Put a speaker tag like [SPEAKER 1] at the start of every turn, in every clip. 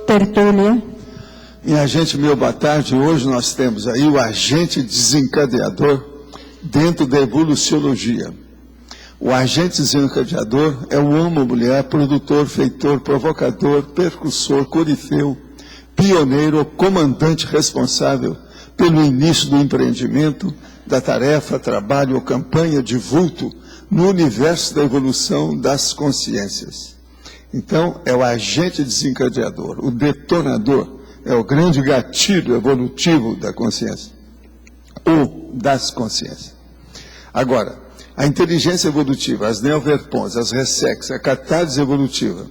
[SPEAKER 1] tertúlia.
[SPEAKER 2] Minha gente, meu boa tarde. Hoje nós temos aí o agente desencadeador dentro da evoluciologia. O agente desencadeador é o homem ou mulher, produtor, feitor, provocador, percussor, corifeu, pioneiro, comandante responsável pelo início do empreendimento, da tarefa, trabalho ou campanha de vulto no universo da evolução das consciências. Então, é o agente desencadeador, o detonador, é o grande gatilho evolutivo da consciência, ou das consciências. Agora, a inteligência evolutiva, as neoverpons, as ressex, a catálise evolutiva,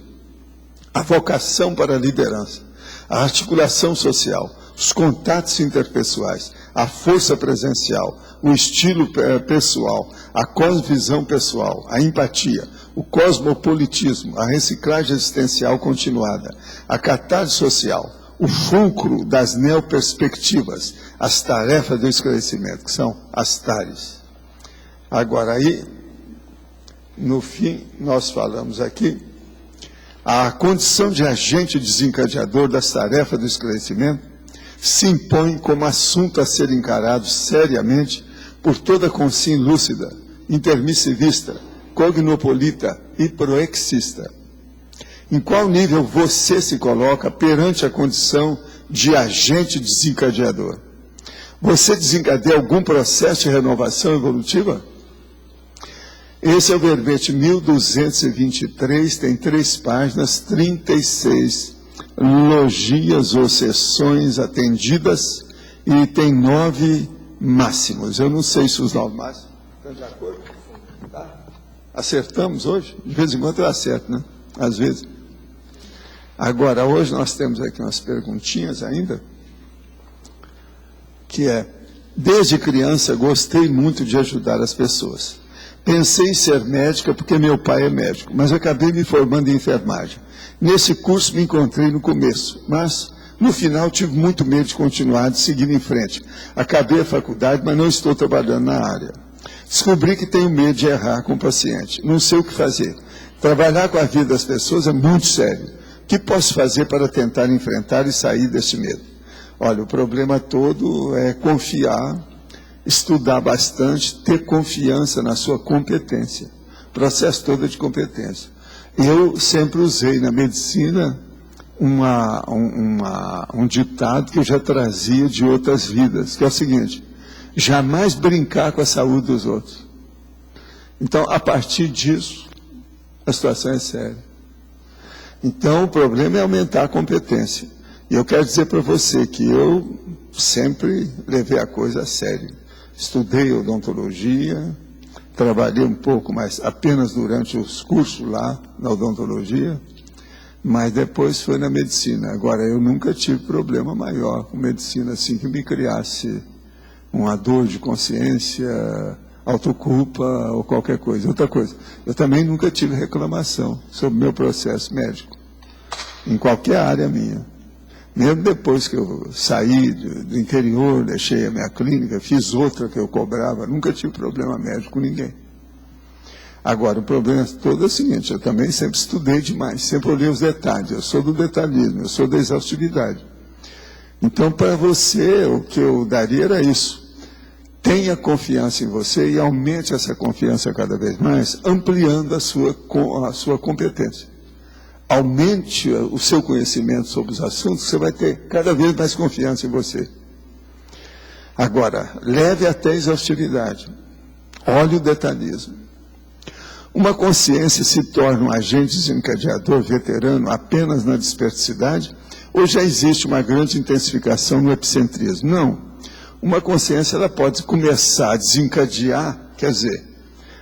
[SPEAKER 2] a vocação para a liderança, a articulação social, os contatos interpessoais, a força presencial, o estilo pessoal, a cosmovisão pessoal, a empatia, o cosmopolitismo, a reciclagem existencial continuada, a catálise social, o fulcro das neoperspectivas, as tarefas do esclarecimento, que são as TARES. Agora aí, no fim, nós falamos aqui, a condição de agente desencadeador das tarefas do esclarecimento se impõe como assunto a ser encarado seriamente por toda consciência lúcida, intermissivista, cognopolita e proexista. Em qual nível você se coloca perante a condição de agente desencadeador? Você desencadeia algum processo de renovação evolutiva? Esse é o verbete 1223, tem 3 páginas, 36 logias ou sessões atendidas e tem 9 máximos. Eu não sei se os 9 máximos estão de acordo. Tá? Acertamos hoje? De vez em quando eu acerto, né? Às vezes. Agora, hoje nós temos aqui umas perguntinhas ainda, que é, desde criança gostei muito de ajudar as pessoas. Pensei em ser médica porque meu pai é médico, mas acabei me formando em enfermagem. Nesse curso me encontrei no começo, mas no final tive muito medo de continuar, de seguir em frente. Acabei a faculdade, mas não estou trabalhando na área. Descobri que tenho medo de errar com o paciente. Não sei o que fazer. Trabalhar com a vida das pessoas é muito sério. O que posso fazer para tentar enfrentar e sair desse medo? Olha, o problema todo é confiar, estudar bastante, ter confiança na sua competência. O processo todo é de competência. Eu sempre usei na medicina um ditado que eu já trazia de outras vidas, que é o seguinte: jamais brincar com a saúde dos outros. Então, a partir disso, a situação é séria. Então, o problema é aumentar a competência. E eu quero dizer para você que eu sempre levei a coisa a sério. Estudei odontologia, trabalhei um pouco, mas apenas durante os cursos lá na odontologia, mas depois foi na medicina. Agora, eu nunca tive problema maior com medicina, assim, que me criasse uma dor de consciência, autoculpa ou qualquer coisa. Outra coisa, eu também nunca tive reclamação sobre o meu processo médico, em qualquer área minha. Mesmo depois que eu saí do interior, deixei a minha clínica, fiz outra que eu cobrava, nunca tive problema médico com ninguém. Agora, o problema todo é o seguinte: eu também sempre estudei demais, sempre olhei os detalhes, eu sou do detalhismo, eu sou da exaustividade. Então, para você, o que eu daria era isso. Tenha confiança em você e aumente essa confiança cada vez mais, ampliando a sua competência. Aumente o seu conhecimento sobre os assuntos, você vai ter cada vez mais confiança em você. Agora, leve até a exaustividade. Olhe o detalhismo. Uma consciência se torna um agente desencadeador veterano apenas na dispersidade, ou já existe uma grande intensificação no epicentrismo? Não. Uma consciência ela pode começar a desencadear, quer dizer,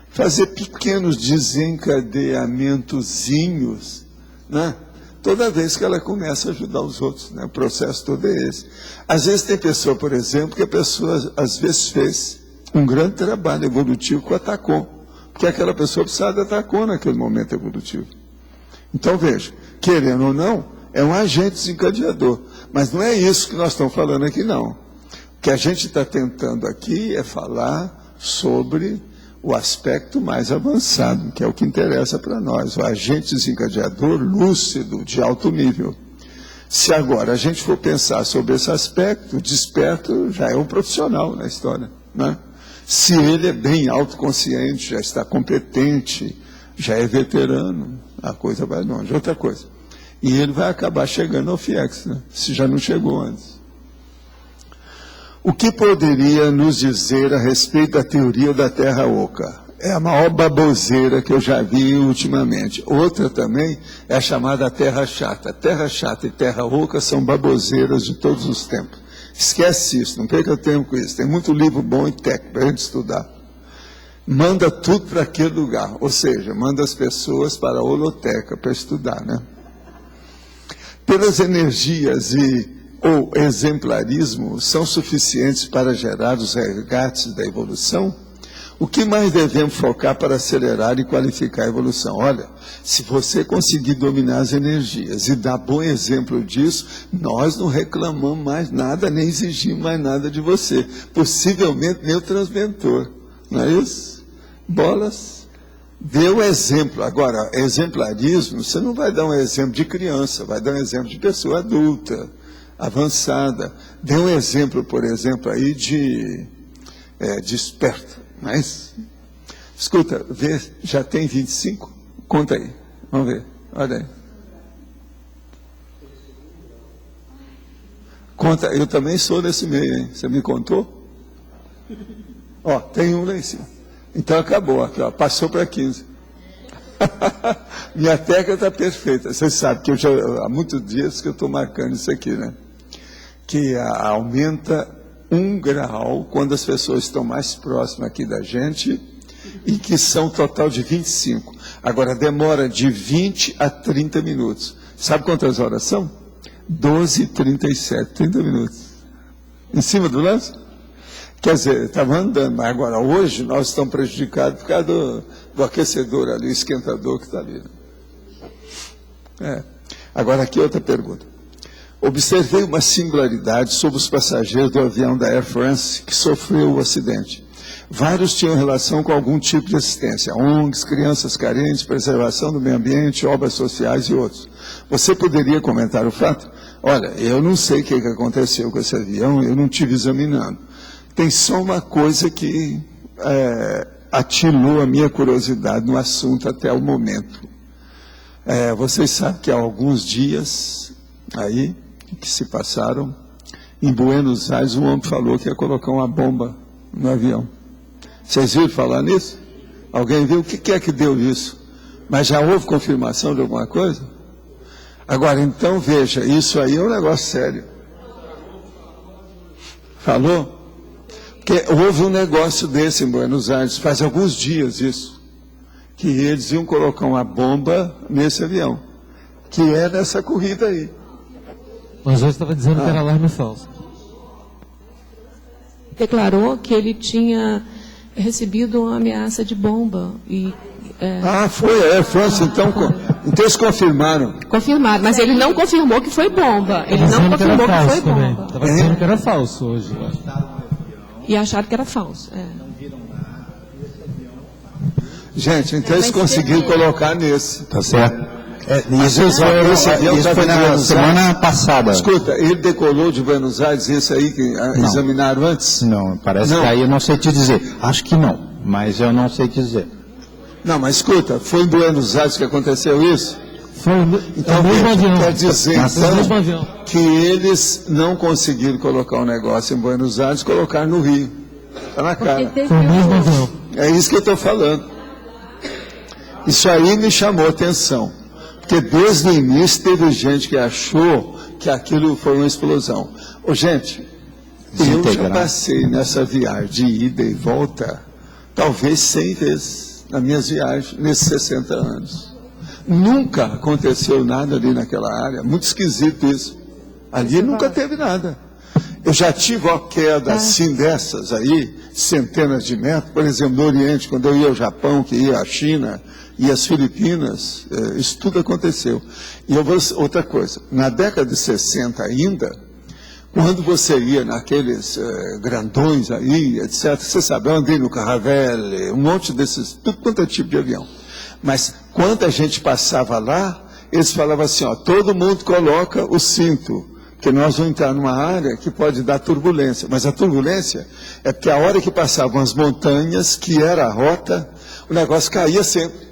[SPEAKER 2] fazer pequenos desencadeamentozinhos, né? Toda vez que ela começa a ajudar os outros, né? O processo todo é esse. Às vezes tem pessoa, por exemplo, que a pessoa às vezes fez um grande trabalho evolutivo com a TACOM, porque aquela pessoa precisava da TACOM naquele momento evolutivo. Então veja, querendo ou não, é um agente desencadeador, mas não é isso que nós estamos falando aqui não. O que a gente está tentando aqui é falar sobre o aspecto mais avançado, que é o que interessa para nós, o agente desencadeador lúcido, de alto nível. Se agora a gente for pensar sobre esse aspecto, o desperto já é um profissional na história, né? Se ele é bem autoconsciente, já está competente, já é veterano, a coisa vai longe. Outra coisa, e ele vai acabar chegando ao FIEX, né? Se já não chegou antes. O que poderia nos dizer a respeito da teoria da Terra Oca? É a maior baboseira que eu já vi ultimamente. Outra também é a chamada Terra Chata. Terra Chata e Terra Oca são baboseiras de todos os tempos. Esquece isso, não perca tempo com isso. Tem muito livro bom e técnico para a gente estudar. Manda tudo para aquele lugar, ou seja, manda as pessoas para a holoteca para estudar, né? Pelas energias ou exemplarismo são suficientes para gerar os resgates da evolução? O que mais devemos focar para acelerar e qualificar a evolução? Olha, se você conseguir dominar as energias e dar bom exemplo disso, nós não reclamamos mais nada, nem exigimos mais nada de você. Possivelmente nem o transmentor, não é isso? Bolas, dê o exemplo. Agora, exemplarismo, você não vai dar um exemplo de criança, vai dar um exemplo de pessoa adulta, avançada. Dê um exemplo, por exemplo, aí de esperto. Mas, escuta, vê, já tem 25? Conta aí, vamos ver, olha aí. Conta, eu também sou desse meio, hein? Você me contou? Ó, tem um lá em cima. Então acabou, aqui, ó, passou para 15. Minha técnica está perfeita. Você sabe que há muitos dias que eu estou marcando isso aqui, né? Que aumenta 1 grau quando as pessoas estão mais próximas aqui da gente e que são um total de 25. Agora, demora de 20 a 30 minutos. Sabe quantas horas são? 12h37, 30 minutos. Em cima do lance? Quer dizer, estava andando, mas agora hoje nós estamos prejudicados por causa do aquecedor ali, o esquentador que está ali. Agora aqui outra pergunta. Observei uma singularidade sobre os passageiros do avião da Air France que sofreu o acidente. Vários tinham relação com algum tipo de assistência, ONGs, crianças carentes, preservação do meio ambiente, obras sociais e outros. Você poderia comentar o fato? Olha, eu não sei o que aconteceu com esse avião, eu não estive examinando. Tem só uma coisa que atilou a minha curiosidade no assunto até o momento. Vocês sabem que há alguns dias aí que se passaram, em Buenos Aires, um homem falou que ia colocar uma bomba no avião. Vocês viram falar nisso? Alguém viu? O que é que deu isso? Mas já houve confirmação de alguma coisa? Agora, então, veja, isso aí é um negócio sério. Falou? Porque houve um negócio desse em Buenos Aires, faz alguns dias isso, que eles iam colocar uma bomba nesse avião, que é nessa corrida aí.
[SPEAKER 1] Mas hoje estava dizendo que era alarme falso.
[SPEAKER 3] Declarou que ele tinha recebido uma ameaça de bomba.
[SPEAKER 2] Foi a Air France, então eles confirmaram.
[SPEAKER 3] Confirmaram, mas ele não confirmou que foi bomba. Ele não confirmou que foi bomba.
[SPEAKER 1] Estava dizendo que era falso hoje.
[SPEAKER 3] E acharam que era falso.
[SPEAKER 2] Gente, então eles conseguiram colocar nesse.
[SPEAKER 4] Tá certo.
[SPEAKER 2] Isso
[SPEAKER 4] foi na semana passada.
[SPEAKER 2] Escuta, ele decolou de Buenos Aires, esse aí que examinaram antes?
[SPEAKER 4] Não, parece que aí eu não sei te dizer. Acho que não, mas eu não sei te dizer.
[SPEAKER 2] Não, mas escuta, foi em Buenos Aires que aconteceu isso?
[SPEAKER 1] Foi
[SPEAKER 2] então,
[SPEAKER 1] o mesmo avião.
[SPEAKER 2] Quer dizer,
[SPEAKER 1] então,
[SPEAKER 2] que eles não conseguiram colocar um negócio em Buenos Aires, colocaram no Rio. Está na cara.
[SPEAKER 1] Foi o mesmo avião.
[SPEAKER 2] É isso que eu estou falando. Isso aí me chamou a atenção. Porque desde o início teve gente que achou que aquilo foi uma explosão. Gente, eu já passei nessa viagem de ida e volta, talvez 100 vezes, nas minhas viagens, nesses 60 anos. Nunca aconteceu nada ali naquela área, muito esquisito isso. Ali nunca teve nada. Eu já tive uma queda assim dessas aí, centenas de metros, por exemplo, no Oriente, quando eu ia ao Japão, que ia à China, e as Filipinas, isso tudo aconteceu. E outra coisa, na década de 60 ainda, quando você ia naqueles grandões aí, etc., você sabe, eu andei no Caravelle, um monte desses, tudo quanto é tipo de avião. Mas quando a gente passava lá, eles falavam assim, ó, todo mundo coloca o cinto, porque nós vamos entrar numa área que pode dar turbulência. Mas a turbulência é porque a hora que passavam as montanhas, que era a rota, o negócio caía sempre.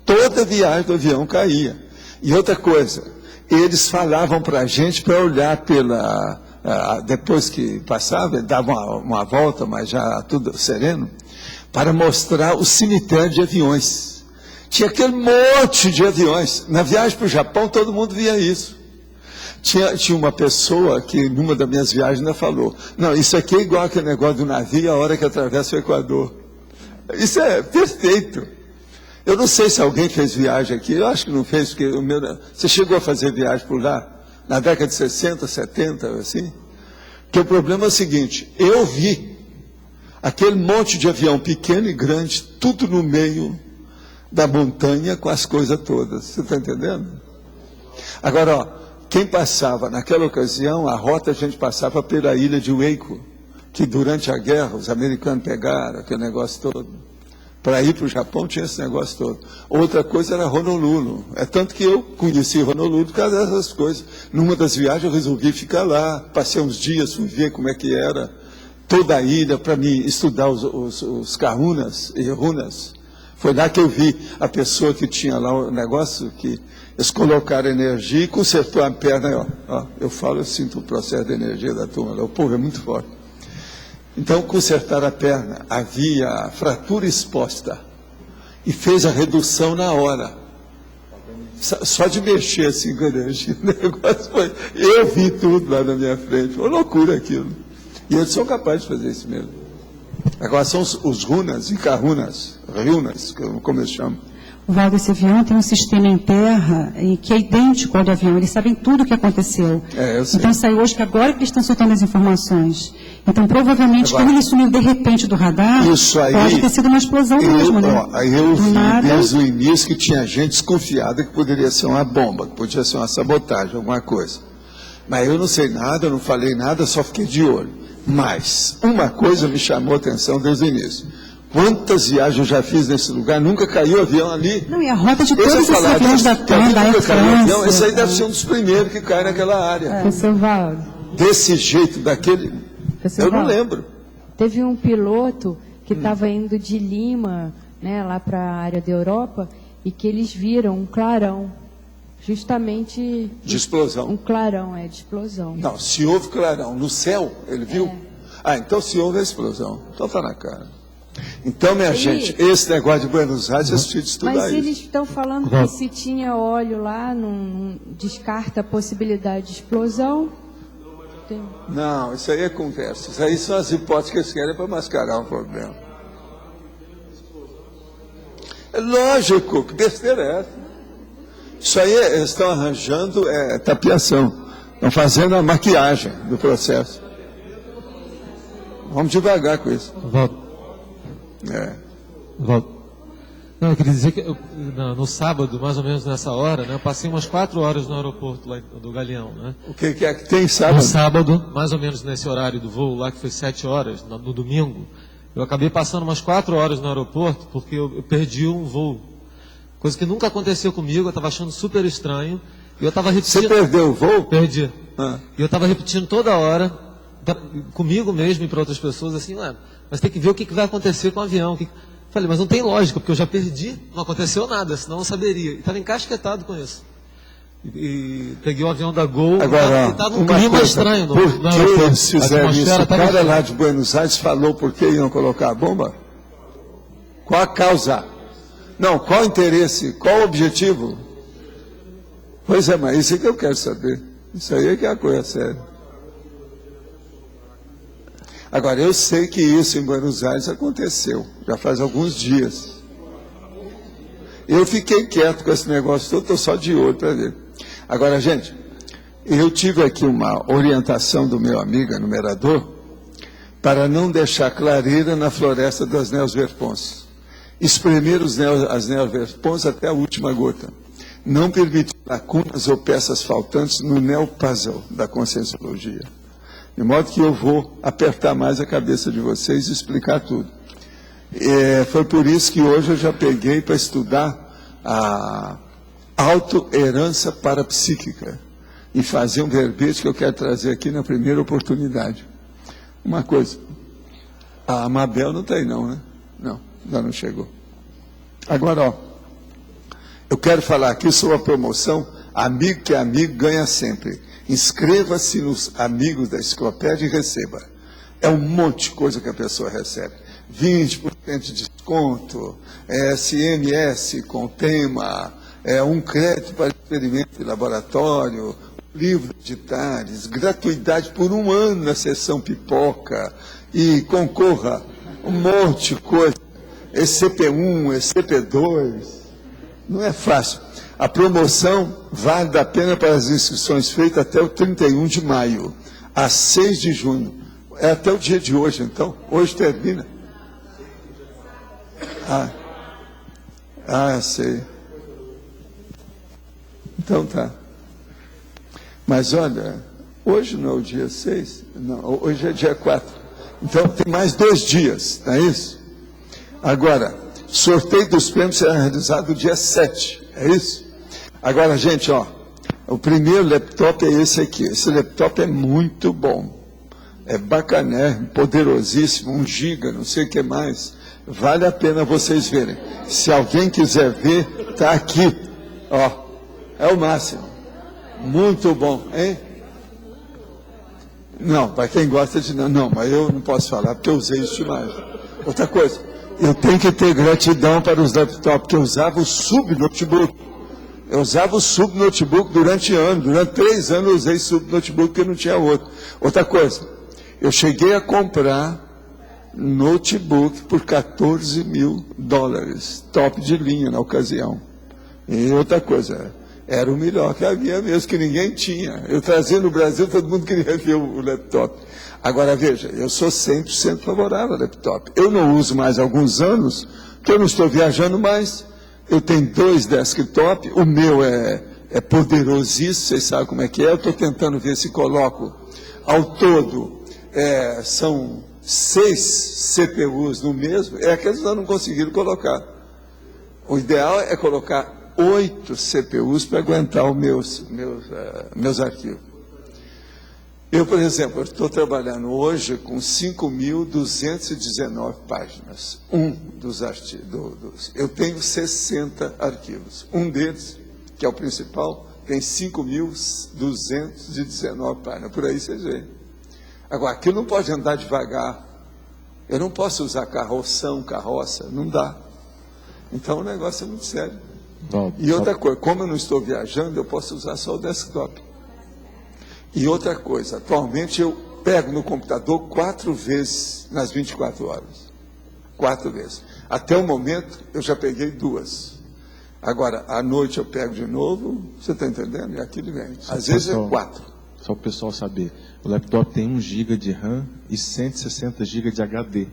[SPEAKER 2] Toda viagem do avião caía. E outra coisa, eles falavam para a gente para olhar depois que passava, davam uma volta, mas já tudo sereno, para mostrar o cemitério de aviões. Tinha aquele monte de aviões. Na viagem para o Japão, todo mundo via isso. Tinha uma pessoa que, numa das minhas viagens, ainda falou, não, isso aqui é igual aquele negócio do navio a hora que atravessa o Equador. Isso é perfeito. Eu não sei se alguém fez viagem aqui, eu acho que não fez, porque você chegou a fazer viagem por lá, na década de 60, 70, assim? Porque o problema é o seguinte, eu vi aquele monte de avião pequeno e grande, tudo no meio da montanha com as coisas todas. Você está entendendo? Agora, ó, quem passava naquela ocasião, a rota a gente passava pela ilha de Waco, que durante a guerra os americanos pegaram aquele negócio todo. Para ir para o Japão tinha esse negócio todo. Outra coisa era Honolulu. É tanto que eu conheci Honolulu por causa dessas coisas. Numa das viagens eu resolvi ficar lá, passei uns dias, fui ver como é que era toda a ilha, para mim estudar os kahunas e runas. Foi lá que eu vi a pessoa que tinha lá o negócio, que eles colocaram energia e consertou a perna. Ó, eu falo, eu sinto o processo de energia da turma. O povo é muito forte. Então, consertaram a perna, havia fratura exposta e fez a redução na hora. Só de mexer assim com a energia, o negócio foi... Eu vi tudo lá na minha frente, foi uma loucura aquilo. E eles são capazes de fazer isso mesmo. Agora são os runas e kahunas, como eles chamam.
[SPEAKER 5] Valdo, esse avião tem um sistema em terra que é idêntico ao do avião. Eles sabem tudo o que aconteceu.
[SPEAKER 2] Eu sei.
[SPEAKER 5] Então saiu hoje que agora que eles estão soltando as informações. Então provavelmente,
[SPEAKER 2] Agora,
[SPEAKER 5] como ele sumiu de repente do radar,
[SPEAKER 2] isso aí,
[SPEAKER 5] pode ter sido uma explosão mesmo, né?
[SPEAKER 2] Aí eu vi
[SPEAKER 5] nada.
[SPEAKER 2] desde o início que tinha gente desconfiada que poderia ser uma bomba, que podia ser uma sabotagem, alguma coisa. Mas eu não sei nada, eu não falei nada, só fiquei de olho. Mas uma coisa me chamou a atenção desde o início. Quantas viagens eu já fiz nesse lugar, nunca caiu avião ali.
[SPEAKER 5] Não, e a rota de todos esses aviões da TAM, da Air France.
[SPEAKER 2] Esse aí deve ser um dos primeiros que cai naquela área.
[SPEAKER 6] Professor Valdo.
[SPEAKER 2] Desse jeito, daquele...
[SPEAKER 6] Professor
[SPEAKER 2] Eu não
[SPEAKER 6] Valdo,
[SPEAKER 2] lembro.
[SPEAKER 6] Teve um piloto que estava indo de Lima, né, lá para a área da Europa, e que eles viram um clarão. Justamente...
[SPEAKER 2] De explosão.
[SPEAKER 6] Um clarão, de explosão.
[SPEAKER 2] Não, se houve clarão no céu, ele viu? Então se houve a explosão. Então está na cara. Então, minha gente, esse negócio de Buenos Aires, vocês precisam estudar
[SPEAKER 6] Mas
[SPEAKER 2] isso.
[SPEAKER 6] eles estão falando que se tinha óleo lá, não descarta a possibilidade de explosão.
[SPEAKER 2] Não, isso aí é conversa. Isso aí são as hipóteses que eles querem para mascarar um problema. É lógico, que besteira é essa? Isso aí eles estão arranjando tapiação. Estão fazendo a maquiagem do processo. Vamos devagar com isso.
[SPEAKER 1] Valdo. Valdo. Não, eu queria dizer que no sábado, mais ou menos nessa hora, né, eu passei umas 4 horas no aeroporto lá do Galeão. Né?
[SPEAKER 2] O que é que tem sábado?
[SPEAKER 1] No sábado, mais ou menos nesse horário do voo lá, que foi 7 horas, no domingo, eu acabei passando umas 4 horas no aeroporto porque eu perdi um voo. Coisa que nunca aconteceu comigo, eu estava achando super estranho. E eu estava repetindo...
[SPEAKER 2] Você perdeu o voo?
[SPEAKER 1] Perdi. E eu estava repetindo toda hora, comigo mesmo e para outras pessoas, assim, mas tem que ver o que vai acontecer com o avião. Falei, mas não tem lógica, porque eu já perdi, não aconteceu nada, senão eu saberia. E estava encasquetado com isso. E peguei o avião da Gol,
[SPEAKER 2] agora,
[SPEAKER 1] e estava um clima estranho no
[SPEAKER 2] aeroporto. Por que eles fizeram isso? O cara lá de Buenos Aires falou por que iam colocar a bomba? Qual a causa? Não, qual o interesse? Qual o objetivo? Pois é, mas isso é que eu quero saber. Isso aí é que é a coisa séria. Agora, eu sei que isso em Buenos Aires aconteceu, já faz alguns dias. Eu fiquei quieto com esse negócio todo, estou só de olho para ver. Agora, gente, eu tive aqui uma orientação do meu amigo enumerador para não deixar clareira na floresta das Neos-Verpons. Espremer as Neos-Verpons até a última gota. Não permitir lacunas ou peças faltantes no neo-puzzle da conscienciologia. De modo que eu vou apertar mais a cabeça de vocês e explicar tudo. Foi por isso que hoje eu já peguei para estudar Autoherança parapsíquica. E fazer um verbete que eu quero trazer aqui na primeira oportunidade. Uma coisa, a Mabel não tem não, né? Não, ainda não chegou. Agora, ó, eu quero falar aqui sobre a promoção Amigo que é Amigo ganha sempre. Inscreva-se nos Amigos da Enciclopédia e receba. É um monte de coisa que a pessoa recebe. 20% de desconto, SMS com tema, um crédito para experimento de laboratório, livros digitais, gratuidade por 1 ano na sessão pipoca, e concorra um monte de coisa, ECP1, ECP2, não é fácil. A promoção vale a pena para as inscrições feitas até o 31 de maio, a 6 de junho, é até o dia de hoje, então, hoje termina. Sei. Então tá. Mas olha, hoje não é o dia 6, não, hoje é dia 4. Então tem mais 2 dias, não é isso? Agora, sorteio dos prêmios será realizado no dia 7, é isso? Agora, gente, ó, o primeiro laptop é esse aqui. Esse laptop é muito bom. É bacané, poderosíssimo, 1 GB, não sei o que mais. Vale a pena vocês verem. Se alguém quiser ver, está aqui. Ó, é o máximo. Muito bom, hein? Não, para quem gosta de... Não, mas eu não posso falar, porque eu usei isso demais. Outra coisa, eu tenho que ter gratidão para os laptops, porque eu usava o subnotebook. Eu usava o subnotebook durante anos. Durante 3 anos eu usei subnotebook, porque não tinha outro. Outra coisa, eu cheguei a comprar notebook por $14 mil, top de linha na ocasião. E outra coisa, era o melhor que havia mesmo, que ninguém tinha. Eu trazia no Brasil, todo mundo queria ver o laptop. Agora veja, eu sou 100% favorável ao laptop. Eu não uso mais há alguns anos, porque eu não estou viajando mais. Eu tenho 2 desktop, o meu é poderosíssimo, vocês sabem como é que é. Eu estou tentando ver se coloco, ao todo, são 6 CPUs no mesmo, que eles não conseguiram colocar. O ideal é colocar 8 CPUs para aguentar os meus arquivos. Eu, por exemplo, estou trabalhando hoje com 5.219 páginas. Dos artigos. Eu tenho 60 arquivos. Um deles, que é o principal, tem 5.219 páginas. Por aí vocês veem. Agora, aquilo não pode andar devagar. Eu não posso usar carroça, não dá. Então o negócio é muito sério. E outra coisa, como eu não estou viajando, eu posso usar só o desktop. E outra coisa, atualmente eu pego no computador 4 vezes nas 24 horas. 4 vezes. Até o momento eu já peguei 2. Agora, à noite eu pego de novo, você está entendendo? E aquilo vem. Às vezes é 4.
[SPEAKER 7] Só para o pessoal saber, o laptop tem 1 GB de RAM e 160 GB de HD.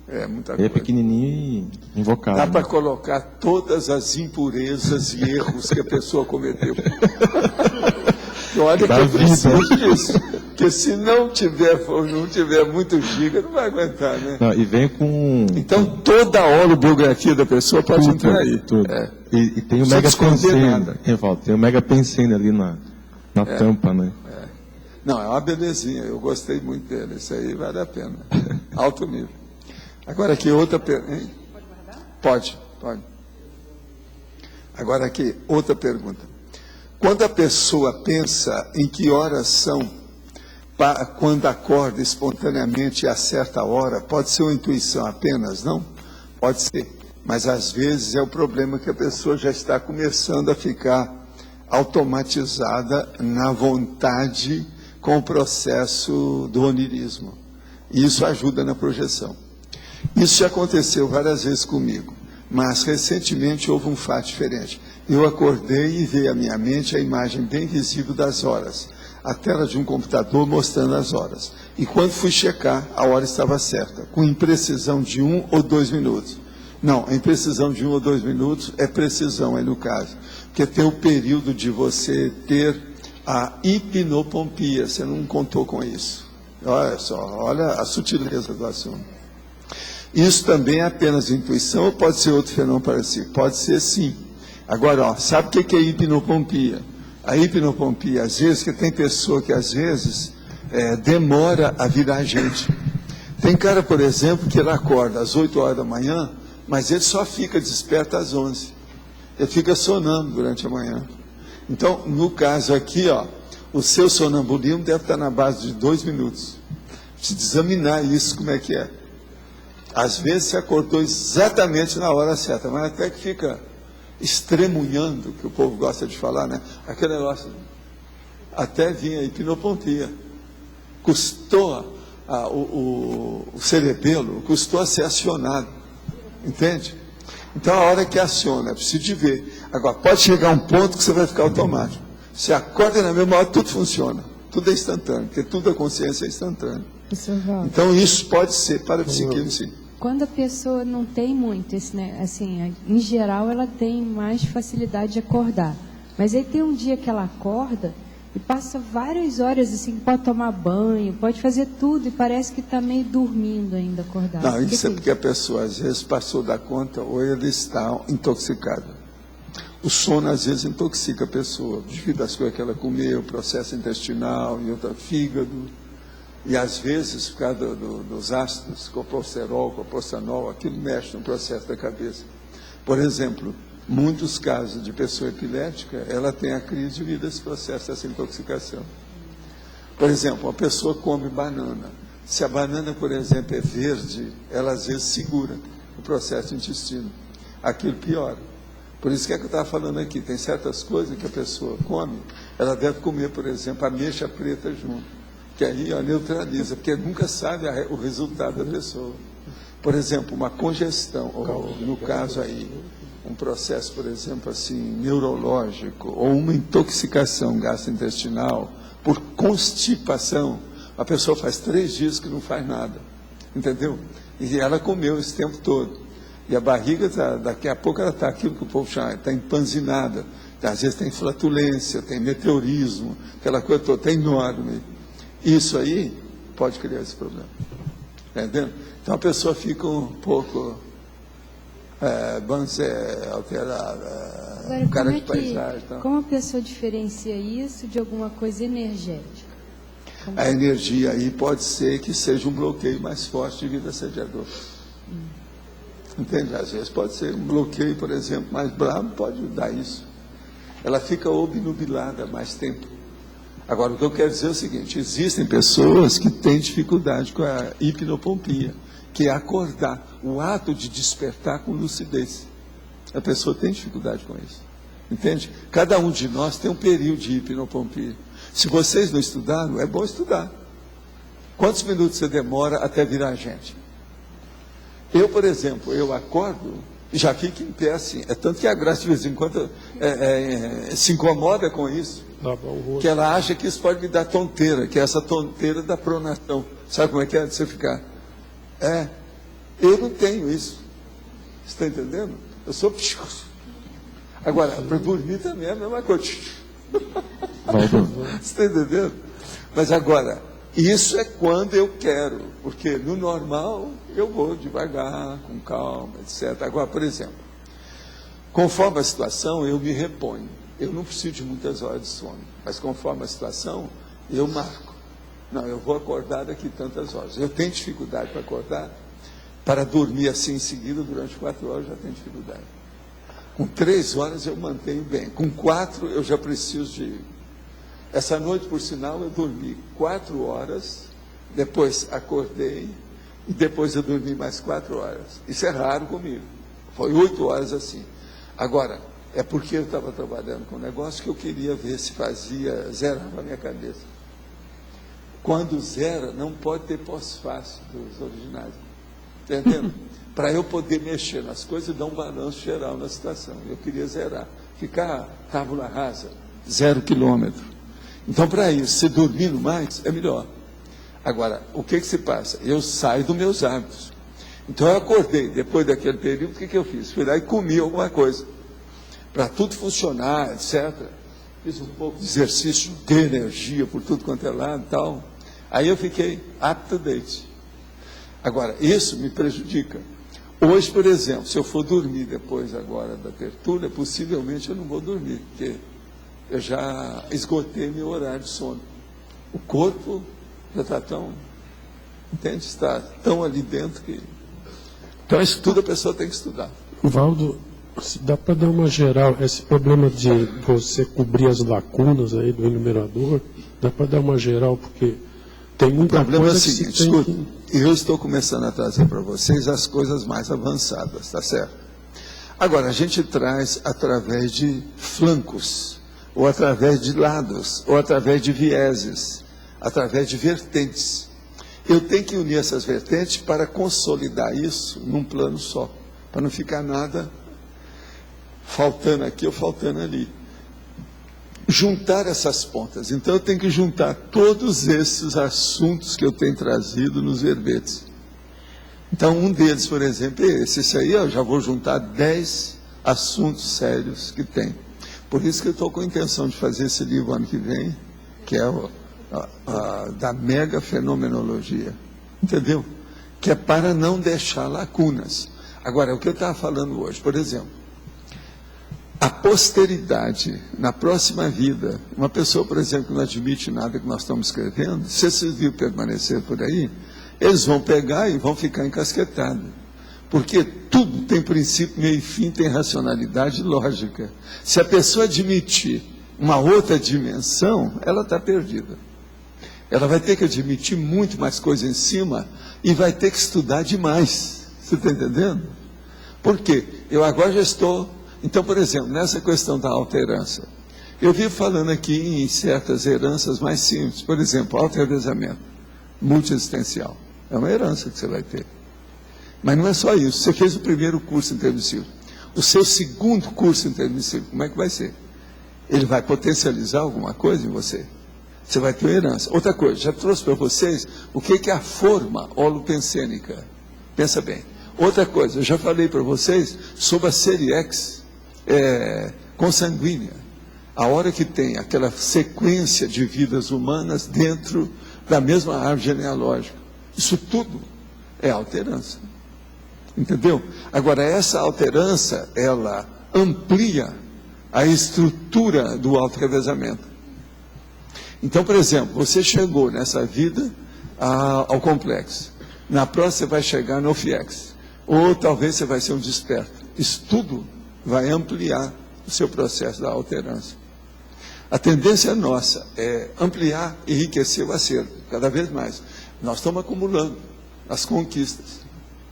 [SPEAKER 2] É muita coisa.
[SPEAKER 7] É pequenininho e invocado.
[SPEAKER 2] Dá para colocar todas as impurezas e erros que a pessoa cometeu. Olha que eu preciso disso. Porque se não tiver muito giga, não vai aguentar, né?
[SPEAKER 7] Não, e vem com...
[SPEAKER 2] Então, toda a holografia da pessoa pode entrar aí.
[SPEAKER 7] Tudo. E tem o Mega Pensene. Tem o Mega Pensene ali na tampa, né?
[SPEAKER 2] Não, é uma belezinha. Eu gostei muito dele. Isso aí vale a pena. Alto nível. Agora aqui outra pergunta. Pode guardar? Pode. Agora aqui outra pergunta. Quando a pessoa pensa em que horas são, quando acorda espontaneamente a certa hora, pode ser uma intuição apenas, não? Pode ser, mas às vezes é o problema que a pessoa já está começando a ficar automatizada na vontade com o processo do onirismo. E isso ajuda na projeção. Isso já aconteceu várias vezes comigo, mas recentemente houve um fato diferente. Eu acordei e vi à minha mente a imagem bem visível das horas, a tela de um computador mostrando as horas. E quando fui checar, a hora estava certa, com imprecisão de 1 ou 2 minutos. Não, a imprecisão de 1 ou 2 minutos é precisão aí no caso, porque tem o período de você ter a hipnopompia, você não contou com isso. Olha só, olha a sutileza do assunto. Isso também é apenas intuição ou pode ser outro fenômeno parecido? Pode ser sim. Agora, ó, sabe o que é hipnopompia? A hipnopompia, às vezes, que tem pessoa que às vezes demora a virar gente. Tem cara, por exemplo, que ele acorda às 8 horas da manhã, mas ele só fica desperto às 11. Ele fica sonando durante a manhã. Então, no caso aqui, ó, o seu sonambulismo deve estar na base de 2 minutos. Precisa examinar isso, como é que é. Às vezes você acordou exatamente na hora certa, mas até que fica estremunhando, que o povo gosta de falar, né? Aquele negócio, até vinha a hipnopompia. Custou o cerebelo, custou a ser acionado. Entende? Então, a hora que aciona, é preciso de ver. Agora, pode chegar um ponto que você vai ficar automático. Você acorda na mesma hora, tudo funciona. Tudo é instantâneo, porque tudo a consciência é instantânea. Então, isso pode ser para o psiquismo, sim.
[SPEAKER 6] Quando a pessoa não tem muito, né, assim, em geral, ela tem mais facilidade de acordar. Mas aí tem um dia que ela acorda e passa várias horas, assim, pode tomar banho, pode fazer tudo, e parece que está meio dormindo ainda, acordado.
[SPEAKER 2] Não, isso é porque a pessoa, às vezes, passou da conta, ou ela está intoxicada. O sono, às vezes, intoxica a pessoa, devido às coisas que ela comeu, processo intestinal, e outra, fígado. E, às vezes, por causa dos ácidos, coposterol, copostanol, aquilo mexe no processo da cabeça. Por exemplo, muitos casos de pessoa epilética, ela tem a crise devido a esse processo dessa intoxicação. Por exemplo, uma pessoa come banana. Se a banana, por exemplo, é verde, ela às vezes segura o processo do intestino. Aquilo piora. Por isso que é que eu estava falando aqui, tem certas coisas que a pessoa come, ela deve comer, por exemplo, ameixa preta junto, que aí ó, neutraliza, porque nunca sabe o resultado da pessoa. Por exemplo, uma congestão, ou no caso aí, um processo, por exemplo, assim, neurológico, ou uma intoxicação gastrointestinal, por constipação, a pessoa faz 3 dias que não faz nada, entendeu? E ela comeu esse tempo todo. E a barriga, daqui a pouco, ela está aquilo que o povo chama, está empanzinada. Às vezes tem flatulência, tem meteorismo, aquela coisa toda, está enorme. Isso aí pode criar esse problema. Entendeu? Então a pessoa fica um pouco, vamos dizer, alterada,
[SPEAKER 6] Agora,
[SPEAKER 2] cara de paisagem. Então.
[SPEAKER 6] Como a pessoa diferencia isso de alguma coisa energética?
[SPEAKER 2] A energia aí pode ser que seja um bloqueio mais forte de vida assediadora. Entende? Às vezes pode ser um bloqueio, por exemplo, mais bravo, pode dar isso. Ela fica obnubilada mais tempo. Agora, o que eu quero dizer é o seguinte, existem pessoas que têm dificuldade com a hipnopompia, que é acordar, o ato de despertar com lucidez. A pessoa tem dificuldade com isso. Entende? Cada um de nós tem um período de hipnopompia. Se vocês não estudaram, é bom estudar. Quantos minutos você demora até virar gente? Eu, por exemplo, eu acordo e já fico em pé assim. É tanto que a Graça, de vez em quando, se incomoda com isso. Que ela acha que isso pode me dar tonteira, que é essa tonteira da pronação. Sabe como é que é de você ficar? Eu não tenho isso. Você está entendendo? Eu sou psicoso. Agora, para dormir também é a mesma coisa. Você está entendendo? Mas agora, isso é quando eu quero, porque no normal eu vou devagar, com calma, etc. Agora, por exemplo, conforme a situação, eu me reponho. Eu não preciso de muitas horas de sono, mas conforme a situação, eu marco. Não, eu vou acordar daqui tantas horas. Eu tenho dificuldade para acordar, para dormir assim em seguida, durante 4 horas eu já tenho dificuldade. Com 3 horas eu mantenho bem, com 4 eu já preciso de... Essa noite, por sinal, eu dormi 4 horas, depois acordei, e depois eu dormi mais 4 horas. Isso é raro comigo. Foi 8 horas assim. Agora, é porque eu estava trabalhando com um negócio que eu queria ver se fazia, zerava a minha cabeça. Quando zera, não pode ter pós-fácil dos originais. Está entendendo? Para eu poder mexer nas coisas e dar um balanço geral na situação. Eu queria zerar. Ficar tábula rasa, 0 quilômetro. Então, para isso, se dormindo mais, é melhor. Agora, o que se passa? Eu saio dos meus hábitos. Então, eu acordei, depois daquele período, o que eu fiz? Fui lá e comi alguma coisa. Para tudo funcionar, etc. Fiz um pouco de exercício de energia por tudo quanto é lado e tal. Aí eu fiquei up to date. Agora, isso me prejudica. Hoje, por exemplo, se eu for dormir depois agora da tertúlia, possivelmente eu não vou dormir, porque eu já esgotei meu horário de sono. O corpo já está tão, entende? Está tão ali dentro que... Então, isso tudo a pessoa tem que estudar.
[SPEAKER 8] Valdo, se dá para dar uma geral, esse problema de você cobrir as lacunas aí do enumerador, dá para dar uma geral, porque tem muita coisa. O problema é o seguinte, escuta,
[SPEAKER 2] eu estou começando a trazer para vocês as coisas mais avançadas, tá certo? Agora, a gente traz através de flancos, ou através de lados, ou através de vieses, através de vertentes. Eu tenho que unir essas vertentes para consolidar isso num plano só, para não ficar nada faltando aqui ou faltando ali. Juntar essas pontas. Então eu tenho que juntar todos esses assuntos que eu tenho trazido nos verbetes. Então um deles, por exemplo, é esse. Esse aí eu já vou juntar 10 assuntos sérios que tem. Por isso que eu estou com a intenção de fazer esse livro ano que vem, que é da mega fenomenologia, entendeu? Que é para não deixar lacunas. Agora, o que eu estava falando hoje, por exemplo, a posteridade, na próxima vida, uma pessoa, por exemplo, que não admite nada que nós estamos escrevendo, se esses livros permanecer por aí, eles vão pegar e vão ficar encasquetados. Porque tudo tem princípio, meio e fim, tem racionalidade e lógica. Se a pessoa admitir uma outra dimensão, ela está perdida. Ela vai ter que admitir muito mais coisa em cima e vai ter que estudar demais. Você está entendendo? Por quê? Eu agora já estou... Então, por exemplo, nessa questão da alterança, eu vivo falando aqui em certas heranças mais simples. Por exemplo, auto-revezamento multiexistencial. É uma herança que você vai ter. Mas não é só isso. Você fez o primeiro curso intermissivo. O seu segundo curso intermissivo, como é que vai ser? Ele vai potencializar alguma coisa em você? Você vai ter uma herança. Outra coisa, já trouxe para vocês o que é a forma holopensênica. Pensa bem. Outra coisa, eu já falei para vocês sobre a série X consanguínea. A hora que tem aquela sequência de vidas humanas dentro da mesma árvore genealógica. Isso tudo é alterança. Entendeu? Agora, essa alterança, ela amplia a estrutura do auto-revezamento. Então, por exemplo, você chegou nessa vida ao complexo. Na próxima você vai chegar no FIEX. Ou talvez você vai ser um desperto. Isso tudo vai ampliar o seu processo da alterança. A tendência nossa é ampliar e enriquecer o acervo, cada vez mais. Nós estamos acumulando as conquistas.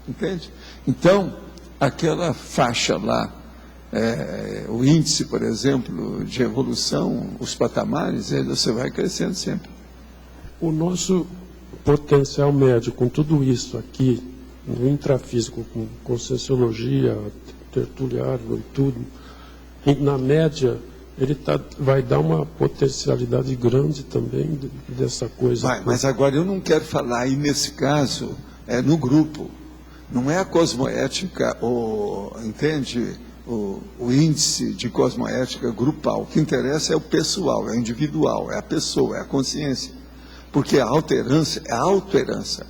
[SPEAKER 2] Entende? Então, aquela faixa lá, o índice, por exemplo, de evolução, os patamares, você vai crescendo sempre.
[SPEAKER 8] O nosso potencial médio, com tudo isso aqui, no intrafísico, com conscienciologia, tertuliário e tudo, na média, ele vai dar uma potencialidade grande também dessa coisa.
[SPEAKER 2] Mas agora eu não quero falar aí nesse caso, no grupo. Não é a cosmoética, entende? O índice de cosmoética grupal. O que interessa é o pessoal, é o individual, é a pessoa, é a consciência. Porque a alterança é a autoherança,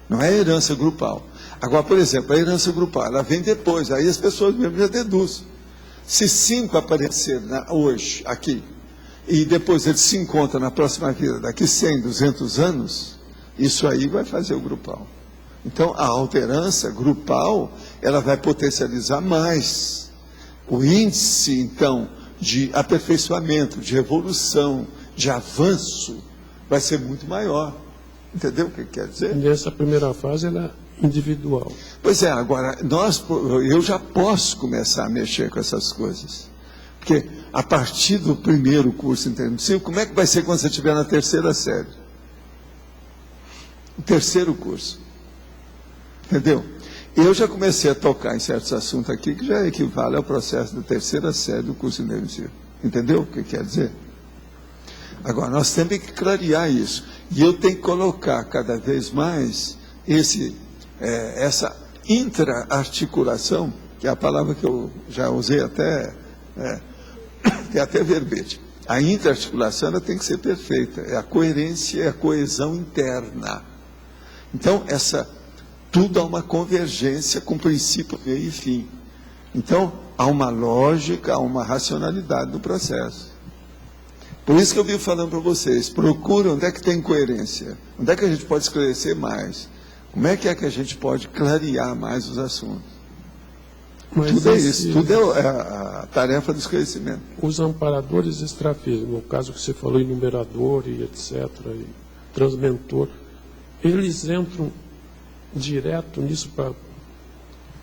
[SPEAKER 2] não é a herança grupal. Agora, por exemplo, a herança grupal, ela vem depois, aí as pessoas mesmo já deduzem. Se 5 aparecerem hoje, aqui, e depois eles se encontram na próxima vida, daqui 100, 200 anos, isso aí vai fazer o grupal. Então, a alterança grupal, ela vai potencializar mais. O índice, então, de aperfeiçoamento, de evolução, de avanço, vai ser muito maior. Entendeu o que quer dizer?
[SPEAKER 8] Nessa primeira fase, ela é individual.
[SPEAKER 2] Pois é, agora, eu já posso começar a mexer com essas coisas. Porque, a partir do primeiro curso intermissivo, como é que vai ser quando você estiver na terceira série? O terceiro curso. Entendeu? Eu já comecei a tocar em certos assuntos aqui que já equivale ao processo da terceira série do curso intermissivo. Entendeu o que quer dizer? Agora, nós temos que clarear isso. E eu tenho que colocar cada vez mais essa intra-articulação, que é a palavra que eu já usei até, tem até verbete. A intra-articulação ela tem que ser perfeita. É a coerência, é a coesão interna. Então, essa tudo há uma convergência com princípio, meio e fim. Então, há uma lógica, há uma racionalidade no processo. Por isso que eu vivo falando para vocês, procura onde é que tem coerência, onde é que a gente pode esclarecer mais, como é que a gente pode clarear mais os assuntos.
[SPEAKER 8] Mas
[SPEAKER 2] tudo é isso, tudo é a tarefa do esclarecimento.
[SPEAKER 8] Os amparadores extrafísicos, no caso que você falou, enumerador e etc., e transmentor, eles entram direto nisso para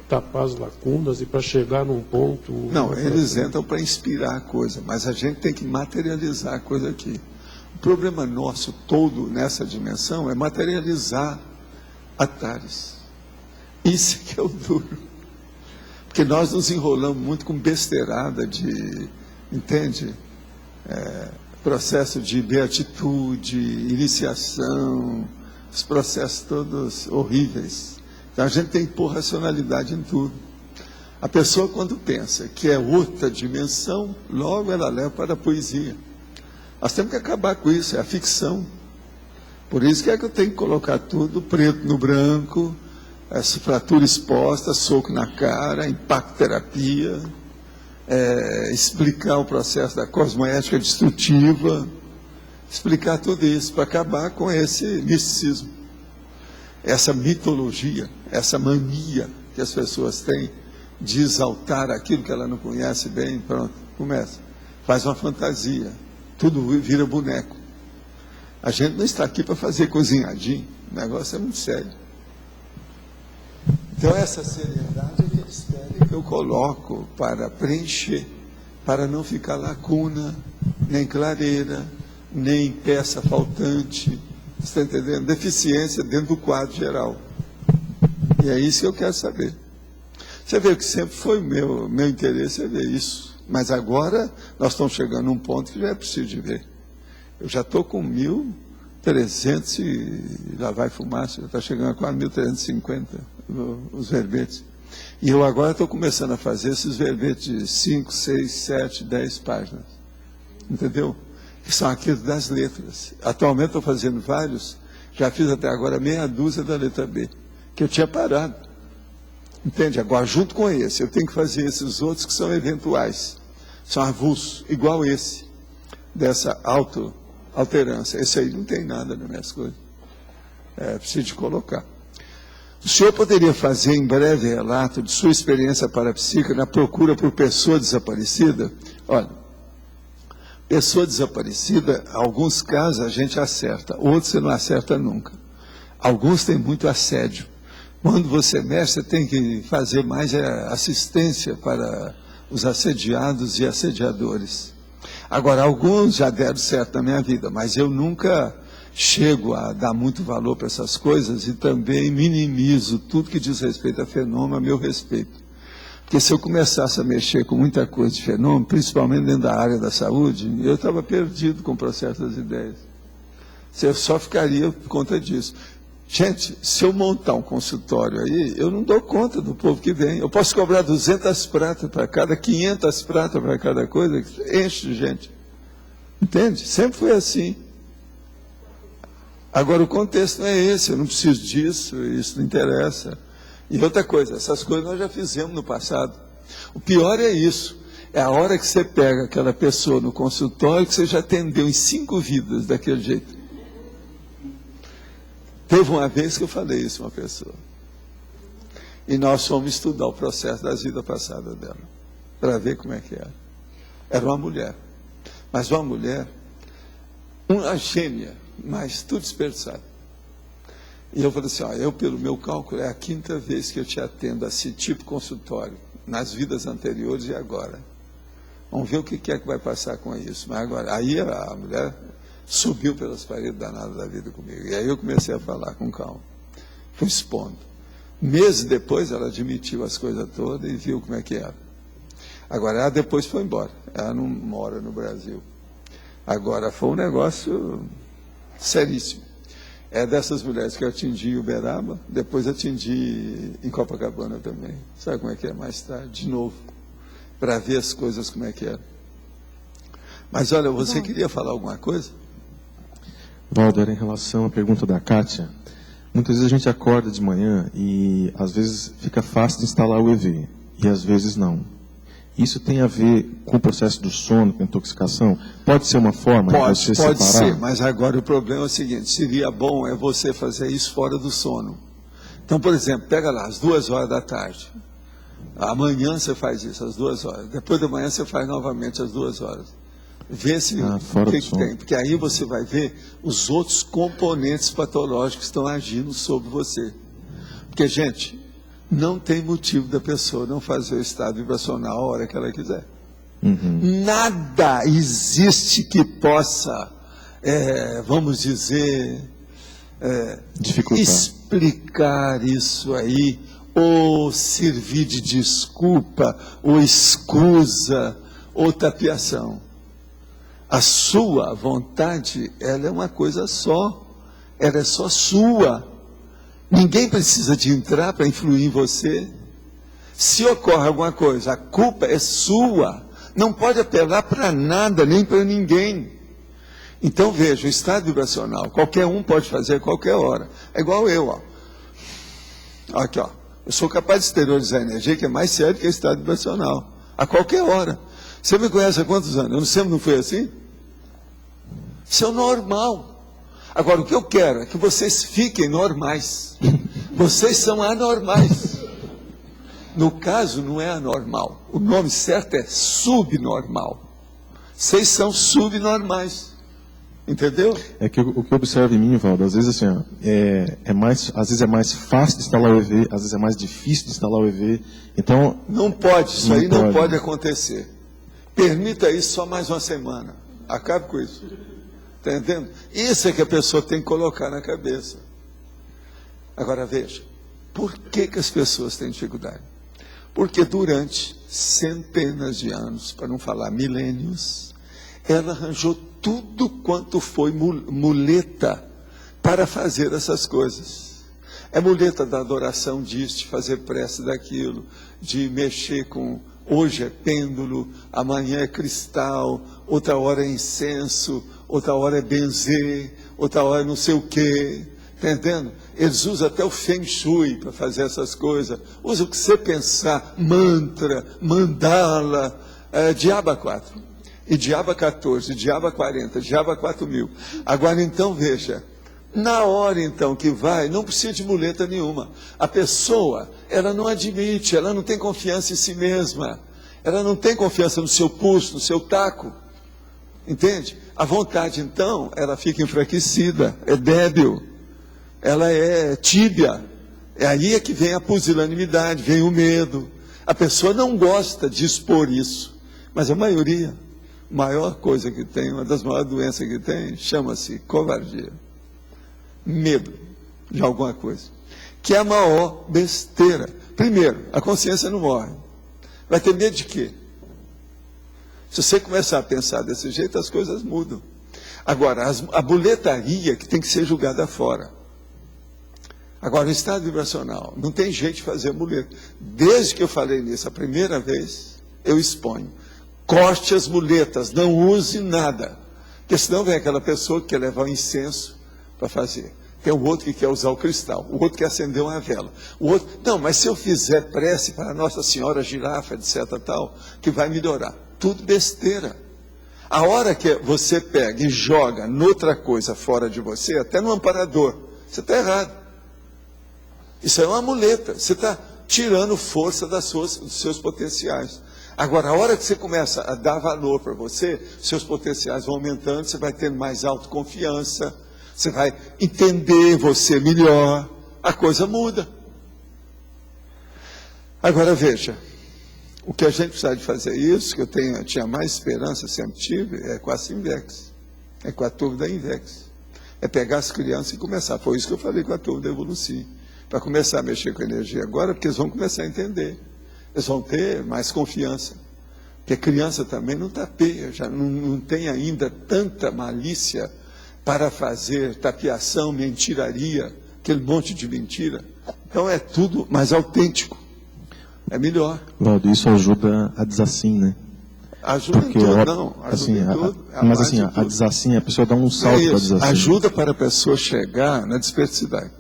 [SPEAKER 8] tapar as lacunas e para chegar num ponto...
[SPEAKER 2] Não, eles entram para inspirar a coisa, mas a gente tem que materializar a coisa aqui. O problema nosso todo nessa dimensão é materializar atares. Isso que é o duro. Porque nós nos enrolamos muito com besteirada de, entende? Processo de beatitude, iniciação, os processos todos horríveis. Então a gente tem que pôr racionalidade em tudo. A pessoa, quando pensa que é outra dimensão, logo ela leva para a poesia. Nós temos que acabar com isso, é a ficção. Por isso que é que eu tenho que colocar tudo preto no branco, essa fratura exposta, soco na cara, impacto-terapia, explicar o processo da cosmoética destrutiva, explicar tudo isso para acabar com esse misticismo, essa mitologia, essa mania que as pessoas têm de exaltar aquilo que ela não conhece bem. Pronto, começa, faz uma fantasia, tudo vira boneco. A gente não está aqui para fazer cozinhadinho, o negócio é muito sério. Então, essa seriedade é que eles pedem que eu coloco para preencher, para não ficar lacuna, nem clareira, nem peça faltante, você está entendendo? Deficiência dentro do quadro geral. E é isso que eu quero saber. Você vê que sempre foi o meu interesse é ver isso. Mas agora nós estamos chegando a um ponto que já é preciso de ver. Eu já estou com 1.300 e lá vai fumaça, já está chegando a quase 1.350 os verbetes. E eu agora estou começando a fazer esses verbetes de 5, 6, 7, 10 páginas. Entendeu? Que são aqueles das letras. Atualmente estou fazendo vários, já fiz até agora meia dúzia da letra B, que eu tinha parado. Entende? Agora, junto com esse, eu tenho que fazer esses outros que são eventuais, são avulsos, igual esse, dessa auto-alterância. Esse aí não tem nada nas minhas coisas. Preciso de colocar. O senhor poderia fazer em breve relato de sua experiência parapsíquica na procura por pessoa desaparecida? Olha, pessoa desaparecida, alguns casos a gente acerta, outros você não acerta nunca. Alguns têm muito assédio. Quando você mexe, você tem que fazer mais assistência para os assediados e assediadores. Agora, alguns já deram certo na minha vida, mas eu nunca chego a dar muito valor para essas coisas e também minimizo tudo que diz respeito a fenômeno a meu respeito. Porque se eu começasse a mexer com muita coisa de fenômeno, principalmente dentro da área da saúde, eu estava perdido com o processo das ideias. Eu só ficaria por conta disso. Gente, se eu montar um consultório aí, eu não dou conta do povo que vem. Eu posso cobrar 200 pratas para cada, 500 pratas para cada coisa, enche de gente. Entende? Sempre foi assim. Agora, o contexto não é esse, eu não preciso disso, isso não interessa. E outra coisa, essas coisas nós já fizemos no passado. O pior é isso, é a hora que você pega aquela pessoa no consultório que você já atendeu em 5 vidas daquele jeito. Teve uma vez que eu falei isso a uma pessoa. E nós fomos estudar o processo das vidas passadas dela, para ver como é que era. Era uma mulher, mas uma mulher, uma gênia, mas tudo desperdiçado. E eu falei assim, eu pelo meu cálculo, é a 5ª vez que eu te atendo a esse tipo de consultório, nas vidas anteriores e agora. Vamos ver o que é que vai passar com isso. Mas agora, aí a mulher subiu pelas paredes danadas da vida comigo. E aí eu comecei a falar com calma. Fui expondo. Meses depois ela admitiu as coisas todas e viu como é que era. Agora ela depois foi embora. Ela não mora no Brasil. Agora foi um negócio seríssimo. É dessas mulheres que eu atingi em Uberaba, depois atingi em Copacabana também. Sabe como é que é? Mais tarde, de novo, para ver as coisas como é que era. Mas olha, você queria falar alguma coisa?
[SPEAKER 7] Walter, em relação à pergunta da Kátia, Muitas vezes a gente acorda de manhã e às vezes fica fácil de instalar o EV e às vezes não. Isso tem a ver com o processo do sono, com a intoxicação? Pode ser uma forma de você separar?
[SPEAKER 2] Pode ser, mas agora o problema é o seguinte, seria bom é você fazer isso fora do sono. Então, por exemplo, pega lá, às 2 horas da tarde. Amanhã você faz isso, às 2 horas. Depois da manhã você faz novamente às 2 horas. Vê se o que tem, porque aí você vai ver os outros componentes patológicos que estão agindo sobre você. Porque, gente, não tem motivo da pessoa não fazer o estado vibracional a hora que ela quiser. Nada existe que possa, vamos dizer, explicar isso aí, ou servir de desculpa, ou escusa, ou tapiação. A sua vontade, ela é uma coisa só, ela é só sua. Ninguém precisa de entrar para influir em você. Se ocorre alguma coisa, a culpa é sua. Não pode apelar para nada, nem para ninguém. Então veja, o estado vibracional, qualquer um pode fazer a qualquer hora. É igual eu, ó. Aqui, ó. Eu sou capaz de exteriorizar a energia, que é mais sério que o estado vibracional. A qualquer hora. Você me conhece há quantos anos? Eu sempre não fui assim? Isso é o normal. Agora, o que eu quero é que vocês fiquem normais. Vocês são anormais. No caso, não é anormal. O nome certo é subnormal. Vocês são subnormais. Entendeu?
[SPEAKER 7] É que o que eu observo em mim, Valdo, às vezes assim, ó, às vezes é mais fácil de instalar o EV, às vezes é mais difícil de instalar o EV. Então,
[SPEAKER 2] não pode, isso aí não pode acontecer. Permita isso só mais uma semana. Acabe com isso. Está entendendo? Isso é que a pessoa tem que colocar na cabeça. Agora veja, por que as pessoas têm dificuldade? Porque durante centenas de anos, para não falar milênios, ela arranjou tudo quanto foi muleta para fazer essas coisas. É muleta da adoração disso, de fazer prece daquilo, de mexer com... Hoje é pêndulo, amanhã é cristal, outra hora é incenso, outra hora é benzer, outra hora é não sei o quê. Está entendendo? Eles usam até o Feng Shui para fazer essas coisas. Usa o que você pensar, mantra, mandala, diaba 4, e diaba 14, diaba 40, diaba 4.000. Agora então veja, na hora então que vai, não precisa de muleta nenhuma. A pessoa, ela não admite, ela não tem confiança em si mesma. Ela não tem confiança no seu pulso, no seu taco. Entende? A vontade então, ela fica enfraquecida, é débil. Ela é tíbia. É aí que vem a pusilanimidade, vem o medo. A pessoa não gosta de expor isso. Mas a maioria, a maior coisa que tem, uma das maiores doenças que tem, chama-se covardia. Medo de alguma coisa, que é a maior besteira. Primeiro, a consciência não morre. Vai ter medo de quê? Se você começar a pensar desse jeito, as coisas mudam. Agora, a boletaria que tem que ser julgada fora. Agora, o estado vibracional, não tem jeito de fazer muleta. Desde que eu falei nisso a primeira vez, eu exponho. Corte as muletas, não use nada. Porque senão vem aquela pessoa que quer levar o incenso para fazer. Tem o outro que quer usar o cristal, o outro quer acender uma vela, o outro, não, mas se eu fizer prece para Nossa Senhora Girafa, etc, tal, que vai melhorar. Tudo besteira. A hora que você pega e joga noutra coisa fora de você, até no amparador, você está errado. Isso é uma muleta, você está tirando força dos seus potenciais. Agora, a hora que você começa a dar valor para você, seus potenciais vão aumentando, você vai tendo mais autoconfiança, você vai entender você melhor, a coisa muda. Agora veja, o que a gente precisa de fazer isso, que eu tinha mais esperança, sempre tive, é com a Simvex, é com a turma da Invex. É pegar as crianças e começar. Foi isso que eu falei com a turma da Evoluci. Para começar a mexer com a energia agora, porque eles vão começar a entender. Eles vão ter mais confiança. Porque a criança também não tapeia, já não tem ainda tanta malícia para fazer tapiação, mentiraria, aquele monte de mentira. Então é tudo mais autêntico. É melhor.
[SPEAKER 7] Valdo, isso ajuda a desassim, né?
[SPEAKER 2] Ajuda em tudo, não. Ajuda em tudo.
[SPEAKER 7] Mas assim, a desassim, a pessoa dá um salto para desassim.
[SPEAKER 2] Ajuda para a pessoa chegar na dispersidade.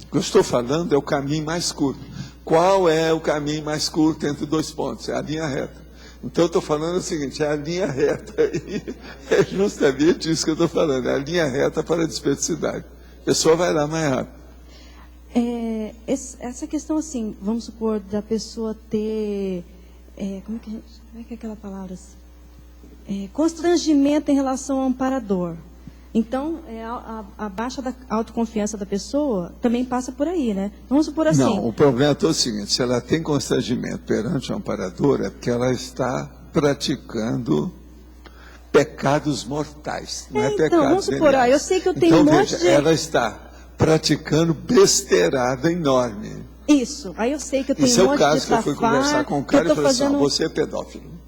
[SPEAKER 2] O que eu estou falando é o caminho mais curto. Qual é o caminho mais curto entre 2 pontos? É a linha reta. Então, eu estou falando o seguinte, é a linha reta. E é justamente isso que eu estou falando, é a linha reta para a desperdicidade. A pessoa vai lá mais rápido.
[SPEAKER 9] Essa questão, assim, vamos supor, da pessoa ter... como é que é aquela palavra? Constrangimento em relação ao amparador. Então, a baixa da autoconfiança da pessoa também passa por aí, né? Vamos supor assim...
[SPEAKER 2] Não, o problema é o seguinte, se ela tem constrangimento perante o amparador, é porque ela está praticando pecados mortais. Não é pecados
[SPEAKER 9] vamos supor, eu sei que eu tenho
[SPEAKER 2] então,
[SPEAKER 9] um monte
[SPEAKER 2] veja,
[SPEAKER 9] de...
[SPEAKER 2] ela está praticando besteirada enorme.
[SPEAKER 9] Isso, aí eu sei que eu tenho
[SPEAKER 2] Isso
[SPEAKER 9] um monte de
[SPEAKER 2] é o caso que eu fui conversar com o cara e falei assim, você é pedófilo.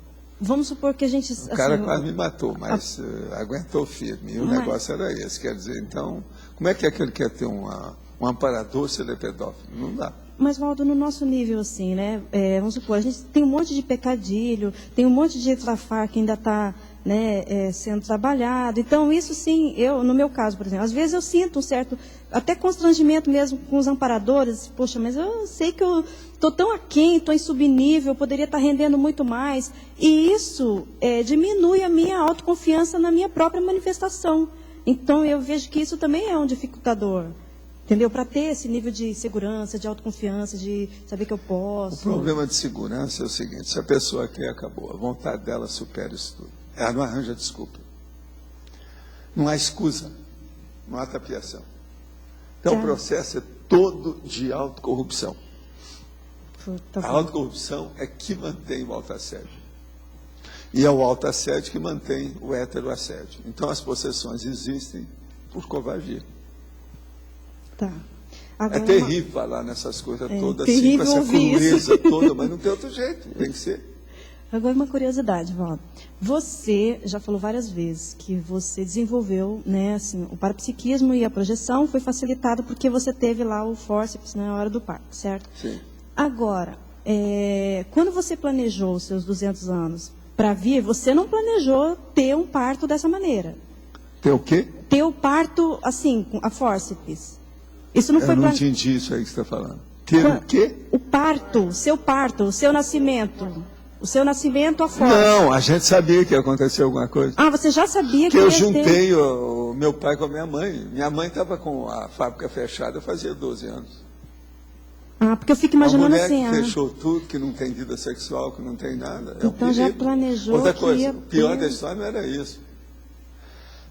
[SPEAKER 9] Vamos supor que a gente...
[SPEAKER 2] O cara quase me matou, mas aguentou firme. E o negócio era esse. Quer dizer, então, como é que ele quer ter um amparador se ele é pedófilo? Não dá.
[SPEAKER 9] Mas, Valdo, no nosso nível, assim, né? Vamos supor, a gente tem um monte de pecadilho, tem um monte de trafar que ainda está sendo trabalhado. Então, isso sim, no meu caso, por exemplo, às vezes eu sinto um certo, até constrangimento mesmo com os amparadores. Poxa, mas eu sei que eu estou tão aquém, estou em subnível, poderia estar rendendo muito mais. E isso diminui a minha autoconfiança na minha própria manifestação. Então, eu vejo que isso também é um dificultador. Entendeu? Para ter esse nível de segurança, de autoconfiança, de saber que eu posso.
[SPEAKER 2] O problema de segurança é o seguinte, se a pessoa quer, acabou. A vontade dela supera isso tudo. Ela não arranja desculpa. Não há escusa. Não há tapiação. Então, o processo é todo de autocorrupção. A autocorrupção é que mantém o autoassédio. E é o autoassédio que mantém o heteroassédio. Então, as possessões existem por covardia.
[SPEAKER 9] Tá. Agora,
[SPEAKER 2] é terrível falar nessas coisas todas,
[SPEAKER 9] assim,
[SPEAKER 2] com essa crueza toda, mas não tem outro jeito, tem que ser.
[SPEAKER 9] Agora, uma curiosidade, Valdo. Você já falou várias vezes que você desenvolveu, né, assim, o parapsiquismo e a projeção foi facilitado porque você teve lá o fórceps na hora do parto, certo?
[SPEAKER 2] Sim.
[SPEAKER 9] Agora, quando você planejou os seus 200 anos para vir, você não planejou ter um parto dessa maneira.
[SPEAKER 2] Ter o quê?
[SPEAKER 9] Ter o parto, assim, a fórceps. Isso não foi
[SPEAKER 2] Eu não entendi isso aí que você está falando. Ter o quê?
[SPEAKER 9] O parto, o seu nascimento. O seu nascimento, a força.
[SPEAKER 2] Não, a gente sabia que ia acontecer alguma coisa.
[SPEAKER 9] Ah, você já sabia que
[SPEAKER 2] eu
[SPEAKER 9] ia
[SPEAKER 2] juntei o meu pai com a minha mãe. Minha mãe estava com a fábrica fechada fazia 12 anos.
[SPEAKER 9] Ah, porque eu fico imaginando assim.
[SPEAKER 2] Uma mulher que fechou tudo, que não tem vida sexual, que não tem nada.
[SPEAKER 9] Então já planejou.
[SPEAKER 2] Outra coisa, o pior da história não era isso.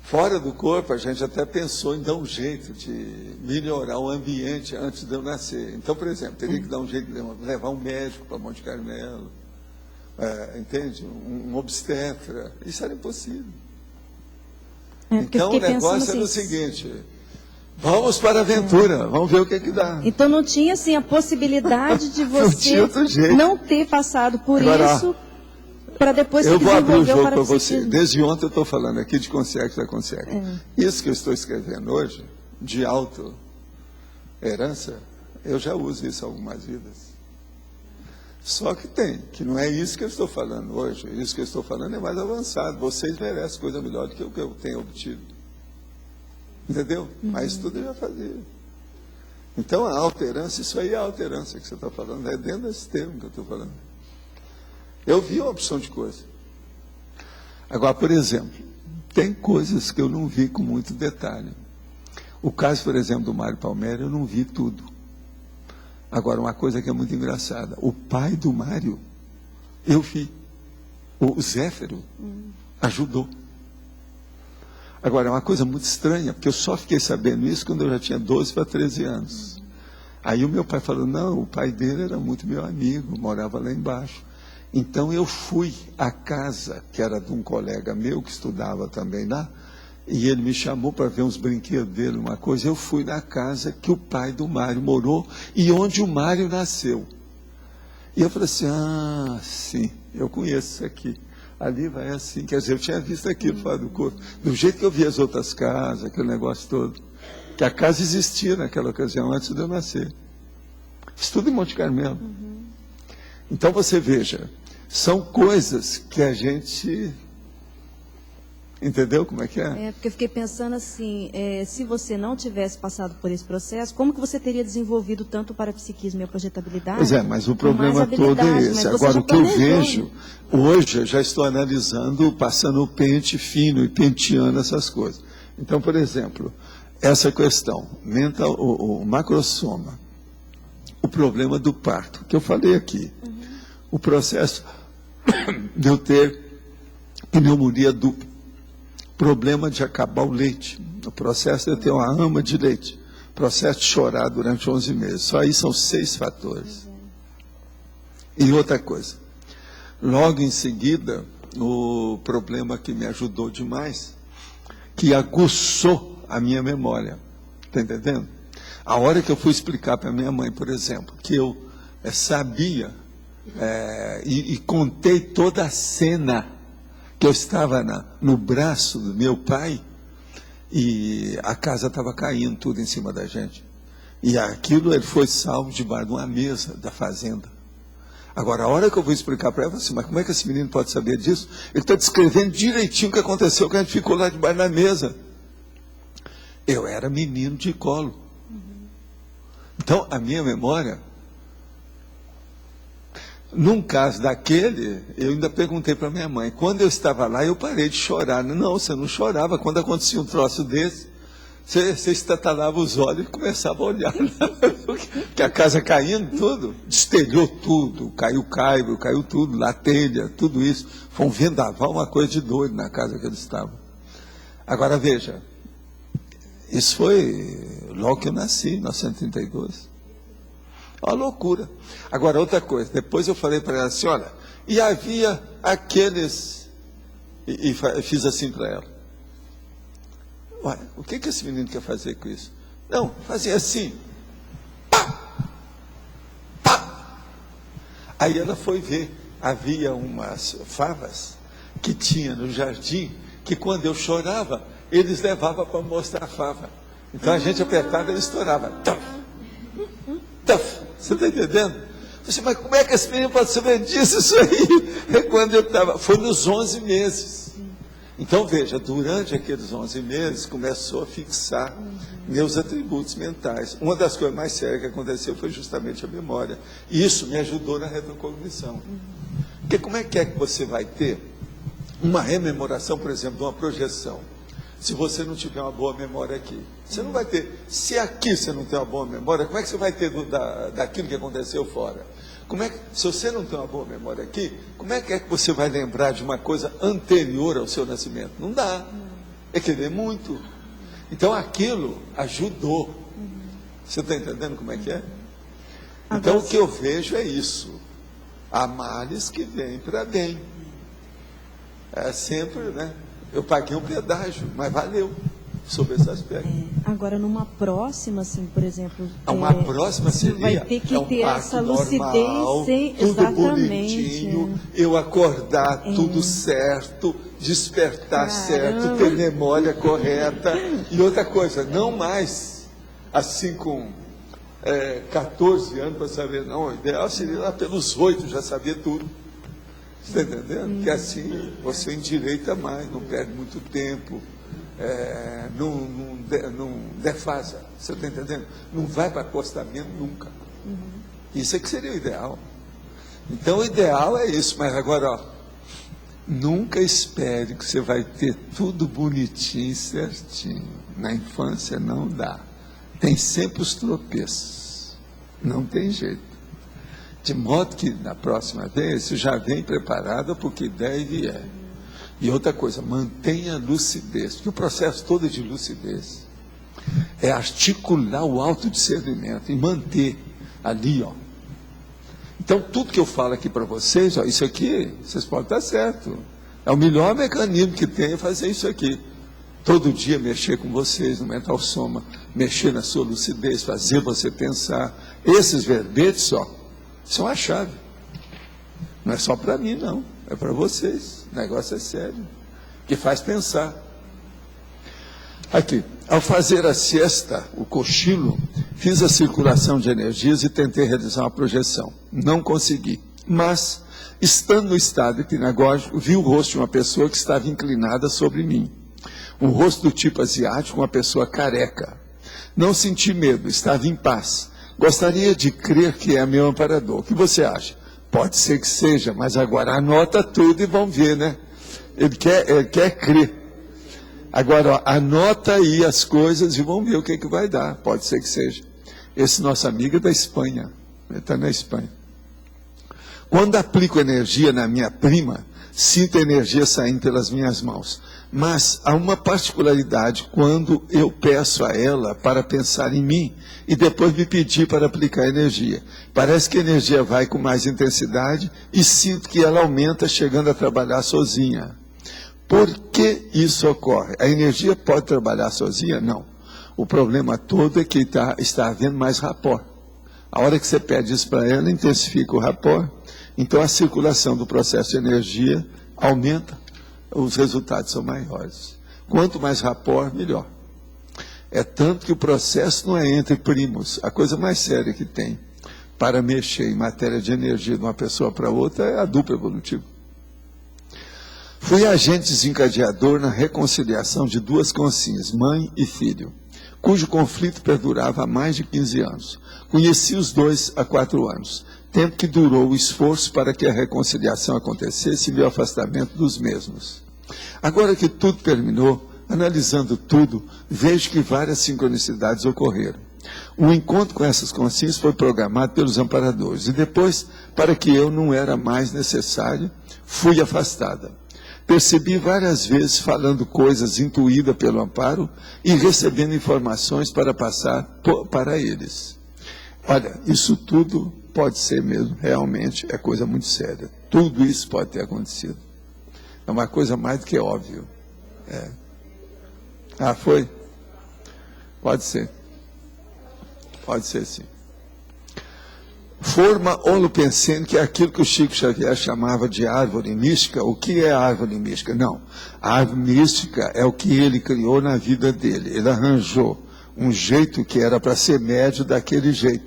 [SPEAKER 2] Fora do corpo, a gente até pensou em dar um jeito de melhorar o ambiente antes de eu nascer. Então, por exemplo, teria que dar um jeito de levar um médico para Monte Carmelo, entende? Um obstetra. Isso era impossível. Então, o negócio era o seguinte, vamos para a aventura, vamos ver o que dá.
[SPEAKER 9] Então, não tinha, assim, a possibilidade de você não ter passado por isso... para depois
[SPEAKER 2] eu vou abrir o jogo para você. Desde ontem eu estou falando aqui de consciência da consciência. Isso que eu estou escrevendo hoje, de auto-herança, eu já uso isso algumas vidas. Só que não é isso que eu estou falando hoje. Isso que eu estou falando é mais avançado. Vocês merecem coisa melhor do que o que eu tenho obtido. Entendeu? Mas tudo eu já fazia. Então, a auto-herança, isso aí é a auto-herança que você está falando. É dentro desse termo que eu estou falando. Eu vi uma opção de coisa. Agora, por exemplo, tem coisas que eu não vi com muito detalhe. O caso, por exemplo, do Mário Palmério, eu não vi tudo. Agora, uma coisa que é muito engraçada. O pai do Mário, eu vi. O Zéfero ajudou. Agora, é uma coisa muito estranha, porque eu só fiquei sabendo isso quando eu já tinha 12 para 13 anos. Aí o meu pai falou, não, o pai dele era muito meu amigo, morava lá embaixo. Então eu fui à casa, que era de um colega meu que estudava também lá, e ele me chamou para ver uns brinquedos dele, uma coisa. Eu fui na casa que o pai do Mário morou e onde o Mário nasceu. E eu falei assim, sim, eu conheço isso aqui. Ali vai assim, quer dizer, eu tinha visto aquilo fora do corpo. Do jeito que eu vi as outras casas, aquele negócio todo. Que a casa existia naquela ocasião, antes de eu nascer. Isso tudo em Monte Carmelo. Então você veja, são coisas que a gente Entendeu como é que é?
[SPEAKER 9] É, porque eu fiquei pensando assim, se você não tivesse passado por esse processo, como que você teria desenvolvido tanto o parapsiquismo e a projetabilidade?
[SPEAKER 2] Pois é, mas o
[SPEAKER 9] com mais
[SPEAKER 2] problema todo é
[SPEAKER 9] habilidade,
[SPEAKER 2] esse.
[SPEAKER 9] mas você
[SPEAKER 2] Agora,
[SPEAKER 9] já
[SPEAKER 2] o que eu
[SPEAKER 9] planejou,
[SPEAKER 2] vejo,
[SPEAKER 9] né?
[SPEAKER 2] hoje eu já estou analisando, passando o pente fino e penteando essas coisas. Então, por exemplo, essa questão, mental, o macrosoma, o problema do parto, que eu falei aqui, o processo de eu ter pneumonia dupla, problema de acabar o leite, o processo de eu ter uma ama de leite, processo de chorar durante 11 meses. Só aí são 6 fatores. E outra coisa, logo em seguida, o problema que me ajudou demais, que aguçou a minha memória, está entendendo? A hora que eu fui explicar para minha mãe, por exemplo, que eu sabia e contei toda a cena, que eu estava no braço do meu pai e a casa estava caindo tudo em cima da gente. E aquilo ele foi salvo debaixo de uma mesa da fazenda. Agora, a hora que eu vou explicar para ela, assim, mas como é que esse menino pode saber disso? Ele está descrevendo direitinho o que aconteceu, que a gente ficou lá debaixo da mesa. Eu era menino de colo. Então, a minha memória... Num caso daquele, eu ainda perguntei para minha mãe, quando eu estava lá, eu parei de chorar. Não, você não chorava. Quando acontecia um troço desse, você estatalava os olhos e começava a olhar. Que a casa caindo, tudo, destelhou tudo, caiu caibro, caiu tudo, lá telha, tudo isso. Foi um vendaval, uma coisa de doido na casa que eles estavam. Agora, veja, isso foi logo que eu nasci, em 1932. Uma loucura. Agora, outra coisa, depois eu falei para ela assim, olha, e havia aqueles, e fiz assim para ela, olha, o que esse menino quer fazer com isso? Não, fazia assim, pá, pá. Aí ela foi ver, havia umas favas que tinha no jardim, que quando eu chorava, eles levavam para mostrar a fava. Então a gente apertava e ele estourava. Tuf, tuf. Você está entendendo? Disse, mas como é que esse menino pode saber disso? Isso aí é quando eu estava. Foi nos 11 meses. Então, veja, durante aqueles 11 meses, começou a fixar meus atributos mentais. Uma das coisas mais sérias que aconteceu foi justamente a memória. E isso me ajudou na retrocognição. Porque como é que você vai ter uma rememoração, por exemplo, de uma projeção? Se você não tiver uma boa memória aqui, você não vai ter. Se aqui você não tem uma boa memória, como é que você vai ter daquilo que aconteceu fora? Se você não tem uma boa memória aqui, como é que você vai lembrar de uma coisa anterior ao seu nascimento? Não dá. É querer muito. Então aquilo ajudou. Você está entendendo como é que é? Então o que eu vejo é isso. Há males que vêm para bem. É sempre, né? Eu paguei um pedágio, mas valeu sobre esse aspecto.
[SPEAKER 9] Agora, numa próxima, assim, por exemplo...
[SPEAKER 2] Uma próxima seria...
[SPEAKER 9] Vai ter que ter essa lucidez,
[SPEAKER 2] normal,
[SPEAKER 9] sem,
[SPEAKER 2] tudo
[SPEAKER 9] exatamente.
[SPEAKER 2] bonitinho, eu acordar tudo certo, despertar certo, ter memória correta. E outra coisa, não mais assim com 14 anos para saber, não, o ideal seria lá pelos 8 já saber tudo. Você está entendendo? Porque assim você endireita mais, não perde muito tempo, não defasa. Você está entendendo? Não vai para acostamento nunca. Isso é que seria o ideal. Então o ideal é isso, mas agora, ó, nunca espere que você vai ter tudo bonitinho, certinho. Na infância não dá. Tem sempre os tropeços. Não tem jeito. De modo que, na próxima vez, você já vem preparado para o que der e vier. E outra coisa, mantenha a lucidez, porque o processo todo de lucidez é articular o autodiscernimento e manter ali, ó. Então, tudo que eu falo aqui para vocês, ó, isso aqui, vocês podem estar certo. É o melhor mecanismo que tem é fazer isso aqui. Todo dia mexer com vocês no mental soma, mexer na sua lucidez, fazer você pensar. Esses verbetes, ó, são a chave. Não é só para mim, não. É para vocês. O negócio é sério. Que faz pensar. Aqui. Ao fazer a siesta, o cochilo, fiz a circulação de energias e tentei realizar uma projeção. Não consegui. Mas, estando no estado hipnagógico, vi o rosto de uma pessoa que estava inclinada sobre mim. Um rosto do tipo asiático, uma pessoa careca. Não senti medo, estava em paz. Gostaria de crer que é meu amparador. O que você acha? Pode ser que seja, mas agora anota tudo e vamos ver, né? Ele quer crer. Agora, ó, anota aí as coisas e vamos ver o que vai dar. Pode ser que seja. Esse nosso amigo é da Espanha. Ele está na Espanha. Quando aplico energia na minha prima, sinto a energia saindo pelas minhas mãos. Mas há uma particularidade quando eu peço a ela para pensar em mim e depois me pedir para aplicar energia. Parece que a energia vai com mais intensidade e sinto que ela aumenta chegando a trabalhar sozinha. Por que isso ocorre? A energia pode trabalhar sozinha? Não. O problema todo é que está havendo mais rapport. A hora que você pede isso para ela, intensifica o rapport. Então a circulação do processo de energia aumenta. Os resultados são maiores. Quanto mais rapport, melhor. É tanto que o processo não é entre primos. A coisa mais séria que tem para mexer em matéria de energia de uma pessoa para outra é a dupla evolutiva. Fui agente desencadeador na reconciliação de duas consciências, mãe e filho, cujo conflito perdurava há mais de 15 anos. Conheci os dois há 4 anos, tempo que durou o esforço para que a reconciliação acontecesse e meu afastamento dos mesmos. Agora que tudo terminou, analisando tudo, vejo que várias sincronicidades ocorreram. Um encontro com essas consciências foi programado pelos amparadores, e depois, para que eu não era mais necessário, fui afastada. Percebi várias vezes falando coisas intuídas pelo amparo e recebendo informações para passar para eles. Olha, isso tudo pode ser mesmo, realmente é coisa muito séria. Tudo isso pode ter acontecido. É uma coisa mais do que óbvio. Ah, foi? Pode ser. Pode ser, sim. Forma holopensênica é aquilo que o Chico Xavier chamava de árvore mística. O que é árvore mística? Não. A árvore mística é o que ele criou na vida dele. Ele arranjou um jeito que era para ser médio daquele jeito.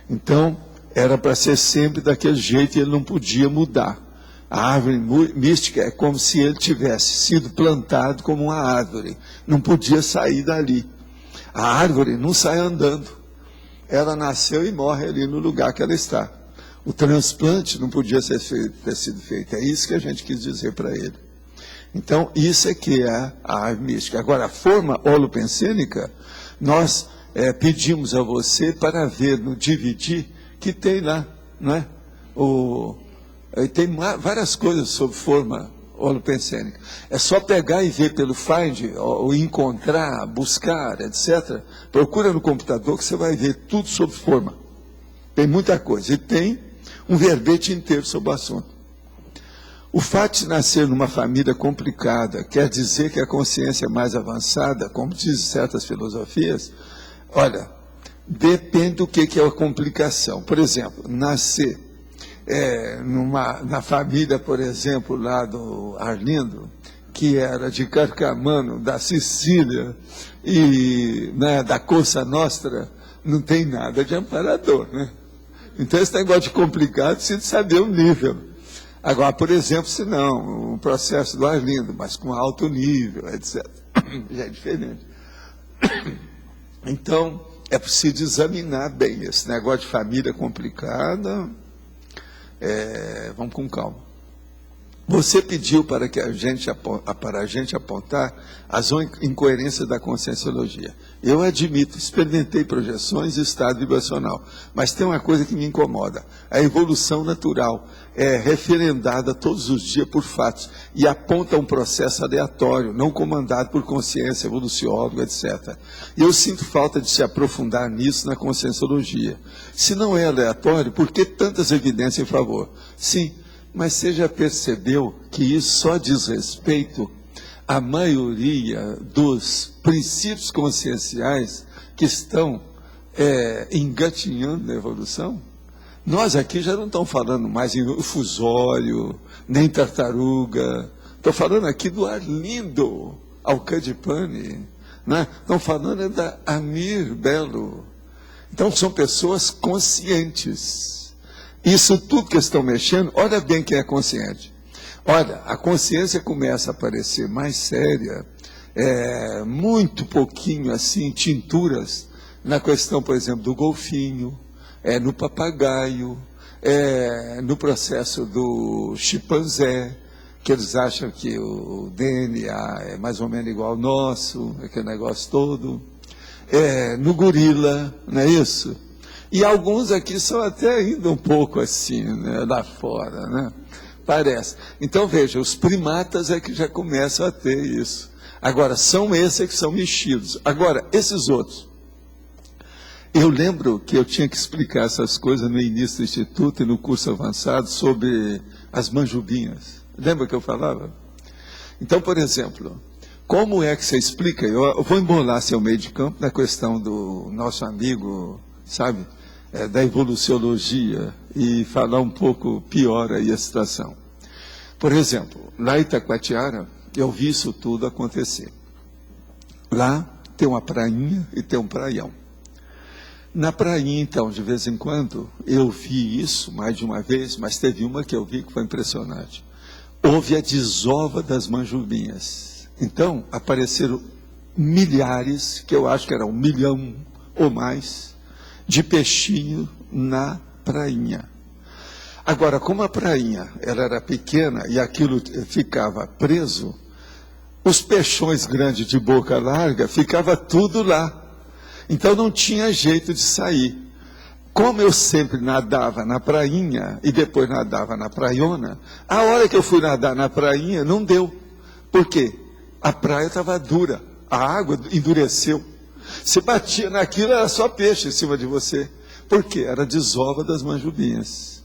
[SPEAKER 2] Então, era para ser sempre daquele jeito e ele não podia mudar. A árvore mística é como se ele tivesse sido plantado como uma árvore. Não podia sair dali. A árvore não sai andando. Ela nasceu e morre ali no lugar que ela está. O transplante não podia ter sido feito. É isso que a gente quis dizer para ele. Então, isso é que é a árvore mística. Agora, a forma holopensênica, nós pedimos a você para ver no DVD que tem lá, não é? Tem várias coisas sobre forma holopensênica. É só pegar e ver pelo Find, ou encontrar, buscar, etc. Procura no computador que você vai ver tudo sobre forma. Tem muita coisa. E tem um verbete inteiro sobre o assunto. O fato de nascer numa família complicada quer dizer que a consciência é mais avançada, como dizem certas filosofias? Olha, depende do que é a complicação. Por exemplo, nascer na família, por exemplo, lá do Arlindo, que era de Carcamano, da Sicília, e da Cosa Nostra, não tem nada de amparador, né? Então, esse negócio de complicado, precisa saber o nível. Agora, por exemplo, se não, o processo do Arlindo, mas com alto nível, etc., já é diferente. Então, é preciso examinar bem esse negócio de família complicada. Vamos com calma. Você pediu para a gente apontar as incoerências da conscienciologia. Eu admito, experimentei projeções e estado vibracional, mas tem uma coisa que me incomoda. A evolução natural é referendada todos os dias por fatos e aponta um processo aleatório, não comandado por consciência, evoluciólogo, etc. E eu sinto falta de se aprofundar nisso na conscienciologia. Se não é aleatório, por que tantas evidências em favor? Sim, mas você já percebeu que isso só diz respeito à maioria dos princípios conscienciais que estão engatinhando na evolução? Nós aqui já não estamos falando mais em fusório, nem tartaruga. Estou falando aqui do Arlindo Alcadipani, né? Estamos falando da Amir Belo. Então, são pessoas conscientes. Isso tudo que estão mexendo, olha bem quem é consciente. Olha, a consciência começa a aparecer mais séria, muito pouquinho assim, tinturas, na questão, por exemplo, do golfinho, no papagaio, no processo do chimpanzé, que eles acham que o DNA é mais ou menos igual ao nosso, aquele negócio todo, no gorila, não é isso? E alguns aqui são até ainda um pouco assim, né, lá fora, né? Parece. Então, veja, os primatas é que já começam a ter isso. Agora, são esses que são mexidos. Agora, esses outros. Eu lembro que eu tinha que explicar essas coisas no início do Instituto e no curso avançado sobre as manjubinhas. Lembra que eu falava? Então, por exemplo, como é que você explica? Eu vou embolar seu meio de campo na questão do nosso amigo, sabe, da evoluciologia e falar um pouco pior aí a situação. Por exemplo, lá em Itacoatiara, eu vi isso tudo acontecer. Lá tem uma prainha e tem um praião. Na prainha, então, de vez em quando, eu vi isso mais de uma vez, mas teve uma que eu vi que foi impressionante. Houve a desova das manjubinhas. Então, apareceram milhares, que eu acho que era 1 milhão ou mais, de peixinho na prainha. Agora, como a prainha ela era pequena e aquilo ficava preso, os peixões grandes de boca larga ficava tudo lá. Então não tinha jeito de sair. Como eu sempre nadava na prainha e depois nadava na praiona, a hora que eu fui nadar na prainha não deu. Por quê? A praia estava dura, a água endureceu. Se batia naquilo, era só peixe em cima de você. Por quê? Era a desova das manjubinhas.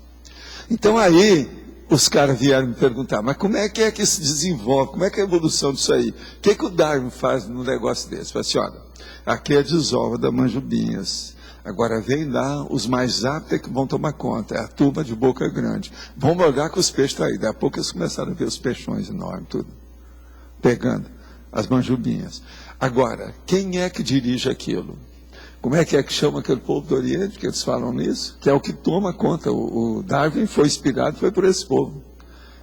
[SPEAKER 2] Então aí, os caras vieram me perguntar, mas como é que se desenvolve? Como é que é a evolução disso aí? O que o Darwin faz num negócio desse? Falei assim, olha, aqui é a desova das manjubinhas. Agora vem lá, os mais aptos que vão tomar conta, é a turma de boca grande. Vamos olhar que os peixes estão aí. Daí a pouco eles começaram a ver os peixões enormes, tudo, pegando as manjubinhas. Agora, quem é que dirige aquilo? Como é que chama aquele povo do Oriente, que eles falam nisso? Que é o que toma conta. O Darwin foi inspirado, foi por esse povo.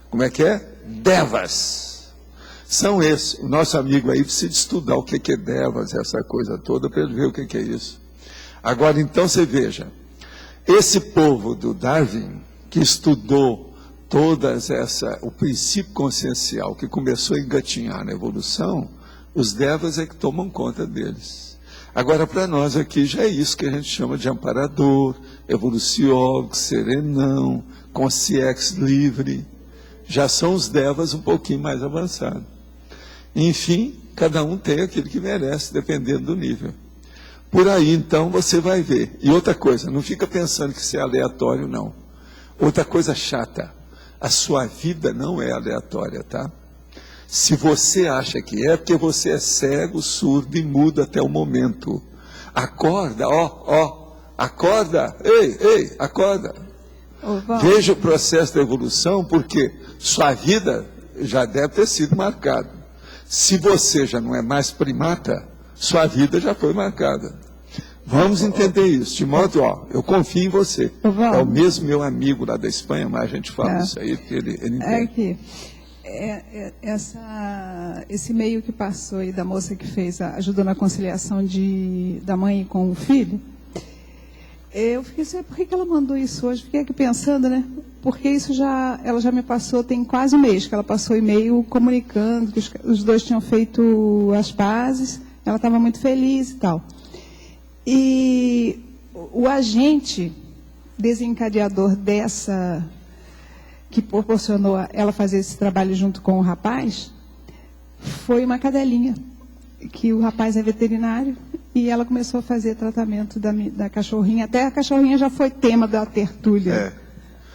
[SPEAKER 2] Como é que é? Devas. São esses. O nosso amigo aí precisa estudar o que é Devas, essa coisa toda, para ele ver o que é isso. Agora, então, você veja. Esse povo do Darwin, que estudou o princípio consciencial, que começou a engatinhar na evolução, os Devas é que tomam conta deles. Agora, para nós aqui, já é isso que a gente chama de amparador, evoluciólogo, serenão, consciex livre. Já são os Devas um pouquinho mais avançados. Enfim, cada um tem aquilo que merece, dependendo do nível. Por aí, então, você vai ver. E outra coisa, não fica pensando que isso é aleatório, não. Outra coisa chata, a sua vida não é aleatória, tá? Se você acha que é, porque você é cego, surdo e mudo até o momento. Acorda, acorda, ei, acorda. Veja o processo da evolução, porque sua vida já deve ter sido marcada. Se você já não é mais primata, sua vida já foi marcada. Vamos entender isso. De modo, eu confio em você. É o mesmo meu amigo lá da Espanha, mas a gente fala isso aí, porque ele entende.
[SPEAKER 10] É que esse meio que passou aí da moça que fez ajudou na conciliação da mãe com o filho, eu fiquei assim, por que ela mandou isso hoje? Fiquei aqui pensando, né? Porque ela já me passou, tem quase um mês que ela passou e-mail comunicando que os dois tinham feito as pazes, ela estava muito feliz e tal. E o agente desencadeador que proporcionou ela fazer esse trabalho junto com o rapaz, foi uma cadelinha, que o rapaz é veterinário, e ela começou a fazer tratamento da cachorrinha, até a cachorrinha já foi tema da tertúlia.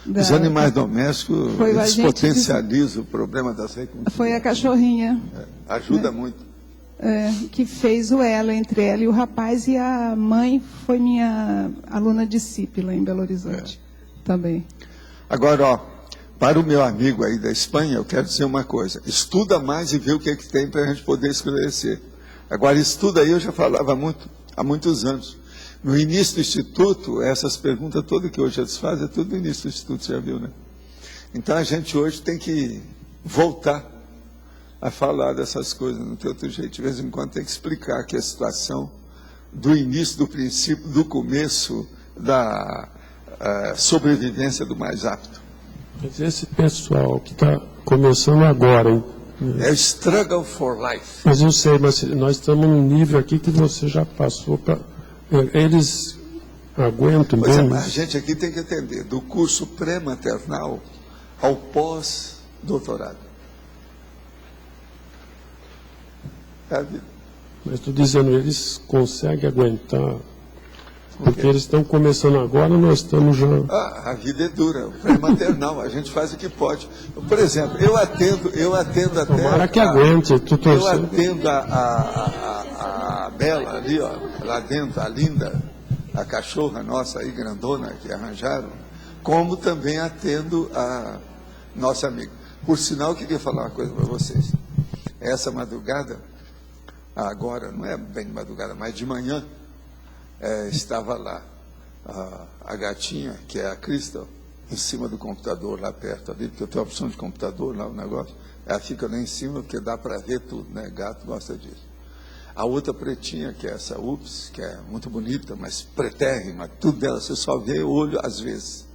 [SPEAKER 2] Os animais domésticos, eles potencializam o problema das recursos.
[SPEAKER 10] Foi a cachorrinha.
[SPEAKER 2] Ajuda muito.
[SPEAKER 10] Que fez o elo entre ela e o rapaz, e a mãe foi minha aluna discípula em Belo Horizonte também.
[SPEAKER 2] Agora, para o meu amigo aí da Espanha, eu quero dizer uma coisa. Estuda mais e vê o que tem para a gente poder esclarecer. Agora, estuda aí, eu já falava muito, há muitos anos. No início do Instituto, essas perguntas todas que hoje eles fazem, é tudo no início do Instituto, você já viu, né? Então a gente hoje tem que voltar a falar dessas coisas, não tem outro jeito. De vez em quando tem que explicar aqui a situação do início, do princípio, do começo da sobrevivência do mais apto.
[SPEAKER 8] Mas esse pessoal que está começando agora, hein?
[SPEAKER 2] É o struggle for life.
[SPEAKER 8] Mas eu sei, mas nós estamos num nível aqui que você já passou para... Eles aguentam
[SPEAKER 2] Pois
[SPEAKER 8] bem?
[SPEAKER 2] a gente aqui tem que entender, do curso pré-maternal ao pós-doutorado. Sabe?
[SPEAKER 8] Mas estou dizendo, eles conseguem aguentar, porque eles estão começando agora, nós estamos já...
[SPEAKER 2] A vida é dura, o pré-maternal, a gente faz o que pode. Por exemplo, eu atendo até...
[SPEAKER 8] Tomara que aguente,
[SPEAKER 2] eu atendo a Bela ali, ó, lá dentro, a linda, a cachorra nossa aí, grandona, que arranjaram, como também atendo a nossa amiga. Por sinal, eu queria falar uma coisa para vocês. Essa madrugada, agora, não é bem de madrugada, mas de manhã, estava lá a gatinha, que é a Crystal, em cima do computador, lá perto ali, porque eu tenho a opção de computador lá, o negócio. Ela fica lá em cima, porque dá para ver tudo, né? Gato gosta disso. A outra pretinha, que é essa Ups, que é muito bonita, mas pretérrima, tudo dela, você só vê o olho às vezes.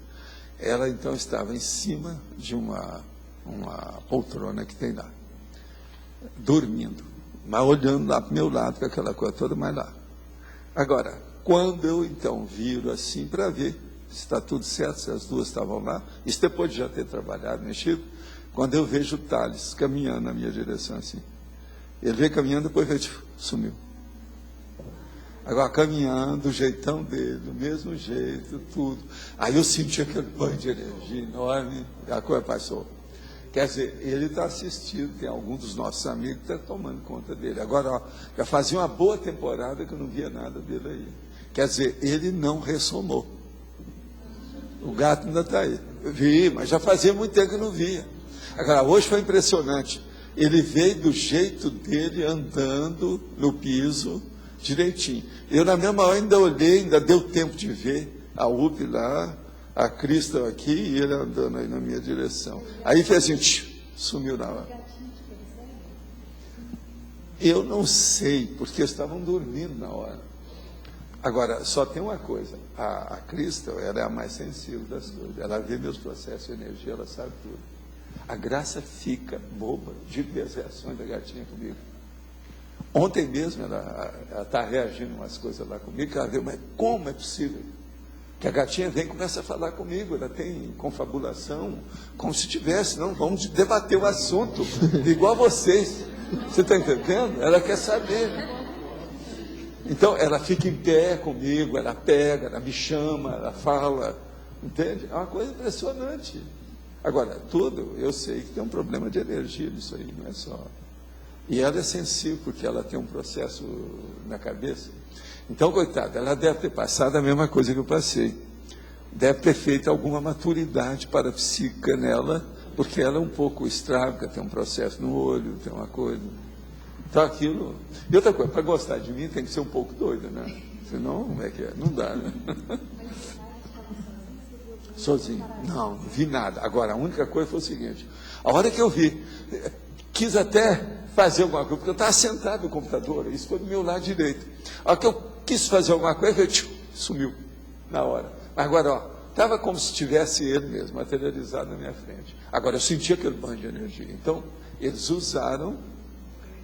[SPEAKER 2] Ela, então, estava em cima de uma poltrona que tem lá, dormindo, mas olhando lá para o meu lado, com aquela coisa toda, mas lá. Agora, quando eu, então, viro assim para ver se está tudo certo, se as duas estavam lá, isso depois de já ter trabalhado, mexido, quando eu vejo o Thales caminhando na minha direção assim. Ele veio caminhando, depois veio, sumiu. Agora, caminhando, do jeitão dele, do mesmo jeito, tudo. Aí eu senti aquele banho de energia enorme, a coisa passou. Quer dizer, ele está assistindo, tem algum dos nossos amigos que está tomando conta dele. Agora, ó, já fazia uma boa temporada que eu não via nada dele aí. Quer dizer, ele não ressomou. O gato ainda está aí. Eu vi, mas já fazia muito tempo que eu não via. Agora, hoje foi impressionante. Ele veio do jeito dele, andando no piso, direitinho. Eu, na mesma hora, ainda olhei, ainda deu tempo de ver a UP lá, a Crystal aqui, e ele andando aí na minha direção. Aí fez assim, sumiu na hora. Eu não sei, porque estavam dormindo na hora. Agora, só tem uma coisa, a Crystal, ela é a mais sensível das coisas. Ela vê meus processos de energia, ela sabe tudo. A Graça fica boba de ver as reações da gatinha comigo. Ontem mesmo ela está reagindo umas coisas lá comigo, que ela viu, mas como é possível? Que a gatinha vem e começa a falar comigo, ela tem confabulação, como se tivesse, não, vamos debater o assunto, igual vocês. Você está entendendo? Ela quer saber. Então, ela fica em pé comigo, ela pega, ela me chama, ela fala, entende? É uma coisa impressionante. Agora, tudo, eu sei que tem um problema de energia nisso aí, não é só... E ela é sensível, porque ela tem um processo na cabeça. Então, coitada, ela deve ter passado a mesma coisa que eu passei. Deve ter feito alguma maturidade parapsíquica nela, porque ela é um pouco estrábica, tem um processo no olho, tem uma coisa. Então, aquilo... E outra coisa, para gostar de mim tem que ser um pouco doida, né? Senão, como é que é? Não dá, né? Sozinho. Não vi nada. Agora, a única coisa foi o seguinte, a hora que eu vi, quis até fazer alguma coisa, porque eu estava sentado no computador, isso foi do meu lado direito. A hora que eu quis fazer alguma coisa, eu, sumiu na hora. Agora, ó, estava como se tivesse ele mesmo, materializado na minha frente. Agora, eu senti aquele banho de energia. Então, eles usaram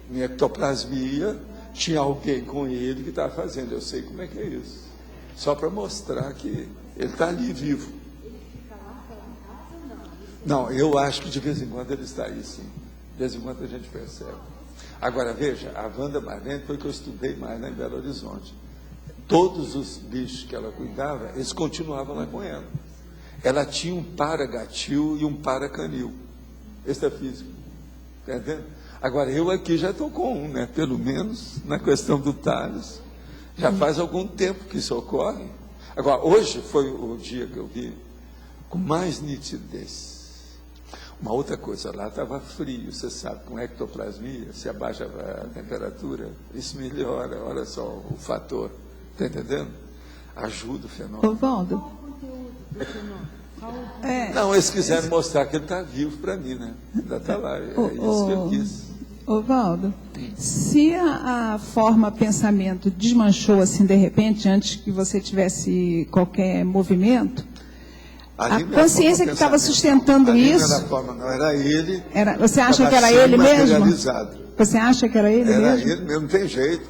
[SPEAKER 2] minha ectoplasmia, tinha alguém com ele que estava fazendo. Eu sei como é que é isso. Só para mostrar que ele está ali vivo. Não, eu acho que de vez em quando ele está aí, sim. De vez em quando a gente percebe. Agora, veja, a Wanda Marlene foi que eu estudei mais lá em Belo Horizonte. Todos os bichos que ela cuidava, eles continuavam lá com ela. Ela tinha um paragatil e um paracanil. Esse é físico. Está entendendo? Agora, eu aqui já estou com um, né? Pelo menos na questão do Thales. Já faz algum tempo que isso ocorre. Agora, hoje foi o dia que eu vi com mais nitidez. Uma outra coisa, lá estava frio, você sabe, com ectoplasmia, se abaixa a temperatura, isso melhora, olha só o fator, está entendendo? Ajuda o fenômeno.
[SPEAKER 10] Valdo.
[SPEAKER 2] Não, eles quiseram mostrar que ele está vivo para mim, né? Ainda está lá, é isso que eu quis.
[SPEAKER 10] Valdo, se a forma pensamento desmanchou assim de repente, antes que você tivesse qualquer movimento, a consciência que estava sustentando isso...
[SPEAKER 2] Não era a forma, não, era ele.
[SPEAKER 10] Você acha que era ele mesmo? Você acha que era ele mesmo?
[SPEAKER 2] Era ele mesmo, não tem jeito.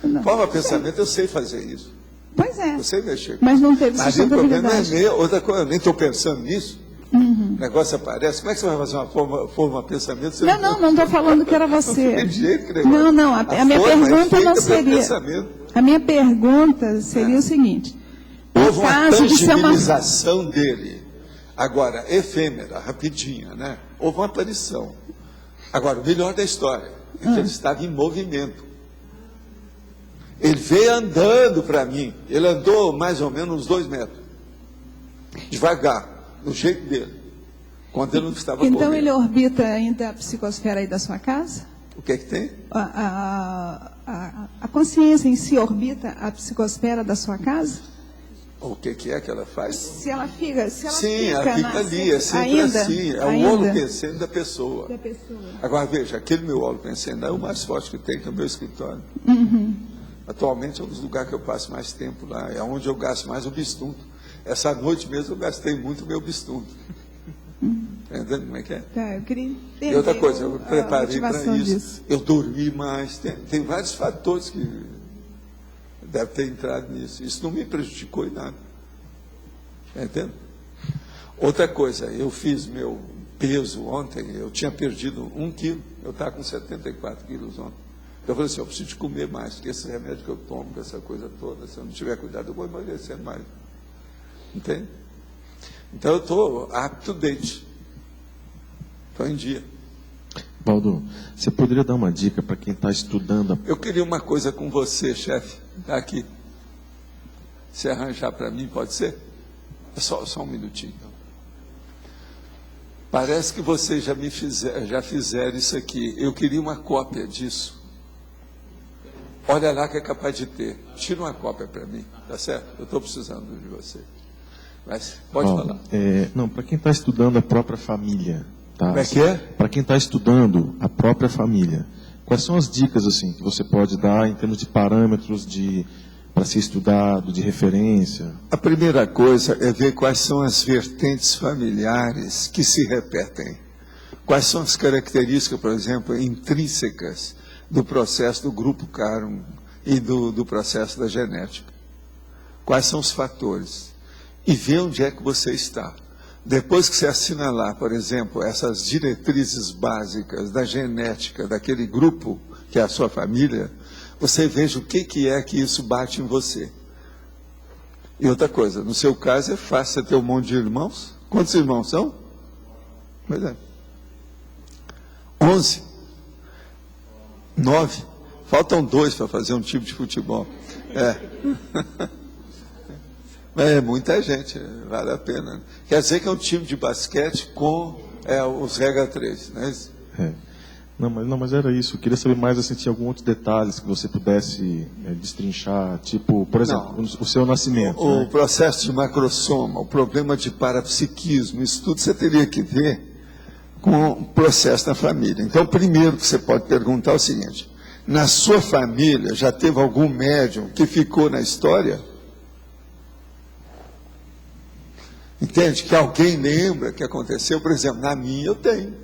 [SPEAKER 10] Não.
[SPEAKER 2] Forma pensamento, eu sei fazer isso.
[SPEAKER 10] Pois é.
[SPEAKER 2] Eu sei mexer.
[SPEAKER 10] Mas não teve sustentabilidade.
[SPEAKER 2] Mas o problema é meu. Outra coisa, eu nem estou pensando nisso. O negócio aparece. Como é que você vai fazer uma forma pensamento?
[SPEAKER 10] Não estou falando que era você.
[SPEAKER 2] Não tem jeito que negócio.
[SPEAKER 10] Não, a minha pergunta não seria... A minha pergunta seria o seguinte.
[SPEAKER 2] Houve uma tangibilização dele. Agora, efêmera, rapidinha, né? Houve uma aparição. Agora, o melhor da história é que ele estava em movimento. Ele veio andando para mim. Ele andou mais ou menos uns 2 metros. Devagar, do jeito dele. Quando ele não estava correndo.
[SPEAKER 10] Então ele orbita ainda a psicosfera aí da sua casa?
[SPEAKER 2] O que é que tem?
[SPEAKER 10] A consciência em si orbita a psicosfera da sua casa?
[SPEAKER 2] O que é que ela faz?
[SPEAKER 10] Se ela fica,
[SPEAKER 2] sim, ela fica ali, é sempre
[SPEAKER 10] ainda,
[SPEAKER 2] assim. É o holopensene da pessoa. Agora, veja, aquele meu holopensene é o mais forte que tem, que é o meu escritório. Atualmente é um dos lugares que eu passo mais tempo lá. É onde eu gasto mais o bistunto. Essa noite mesmo eu gastei muito o meu bistunto. Está entendendo como é que é?
[SPEAKER 10] Tá, eu queria entender.
[SPEAKER 2] E outra coisa, eu me preparei para isso.
[SPEAKER 10] Disso.
[SPEAKER 2] Eu dormi mais. Tem vários fatores que devem ter entrado nisso. Isso não me prejudicou em nada. Está entendendo? Outra coisa, eu fiz meu peso ontem. Eu tinha perdido 1 quilo. Eu estava com 74 quilos ontem. Eu falei assim, eu preciso de comer mais, porque esse remédio que eu tomo, essa coisa toda, se eu não tiver cuidado, eu vou emagrecer mais. Entende? Então eu estou up to date. Estou em dia.
[SPEAKER 7] Valdo, você poderia dar uma dica para quem está estudando?
[SPEAKER 2] Eu queria uma coisa com você, chefe. Está aqui. Se arranjar para mim, pode ser? É só um minutinho. Parece que vocês já fizeram isso aqui. Eu queria uma cópia disso. Olha lá que é capaz de ter. Tira uma cópia para mim, tá certo? Eu estou precisando de você. Mas pode falar.
[SPEAKER 7] Não, para quem está estudando a própria família. Tá?
[SPEAKER 2] Como é que é?
[SPEAKER 7] Para quem está estudando a própria família, quais são as dicas assim que você pode dar em termos de parâmetros para ser estudado, de referência?
[SPEAKER 2] A primeira coisa é ver quais são as vertentes familiares que se repetem. Quais são as características, por exemplo, intrínsecas do processo do grupo Carum e do processo da genética. Quais são os fatores? E ver onde é que você está. Depois que você assinalar, por exemplo, essas diretrizes básicas da genética daquele grupo, que é a sua família, você veja o que é que isso bate em você. E outra coisa, no seu caso é fácil você ter um monte de irmãos. Quantos irmãos são? Pois é. 11. 9. Faltam 2 para fazer um time de futebol. É muita gente, vale a pena. Quer dizer que é um time de basquete com os regra 3, não é isso?
[SPEAKER 7] Não, mas era isso. Eu queria saber mais, assim, tinha alguns outros detalhes que você pudesse destrinchar, tipo, por exemplo, o seu nascimento.
[SPEAKER 2] O processo de macrossoma, o problema de parapsiquismo, isso tudo você teria que ver com o processo da família. Então, o primeiro que você pode perguntar é o seguinte: na sua família já teve algum médium que ficou na história? Entende? Que alguém lembra que aconteceu? Por exemplo, na minha eu tenho.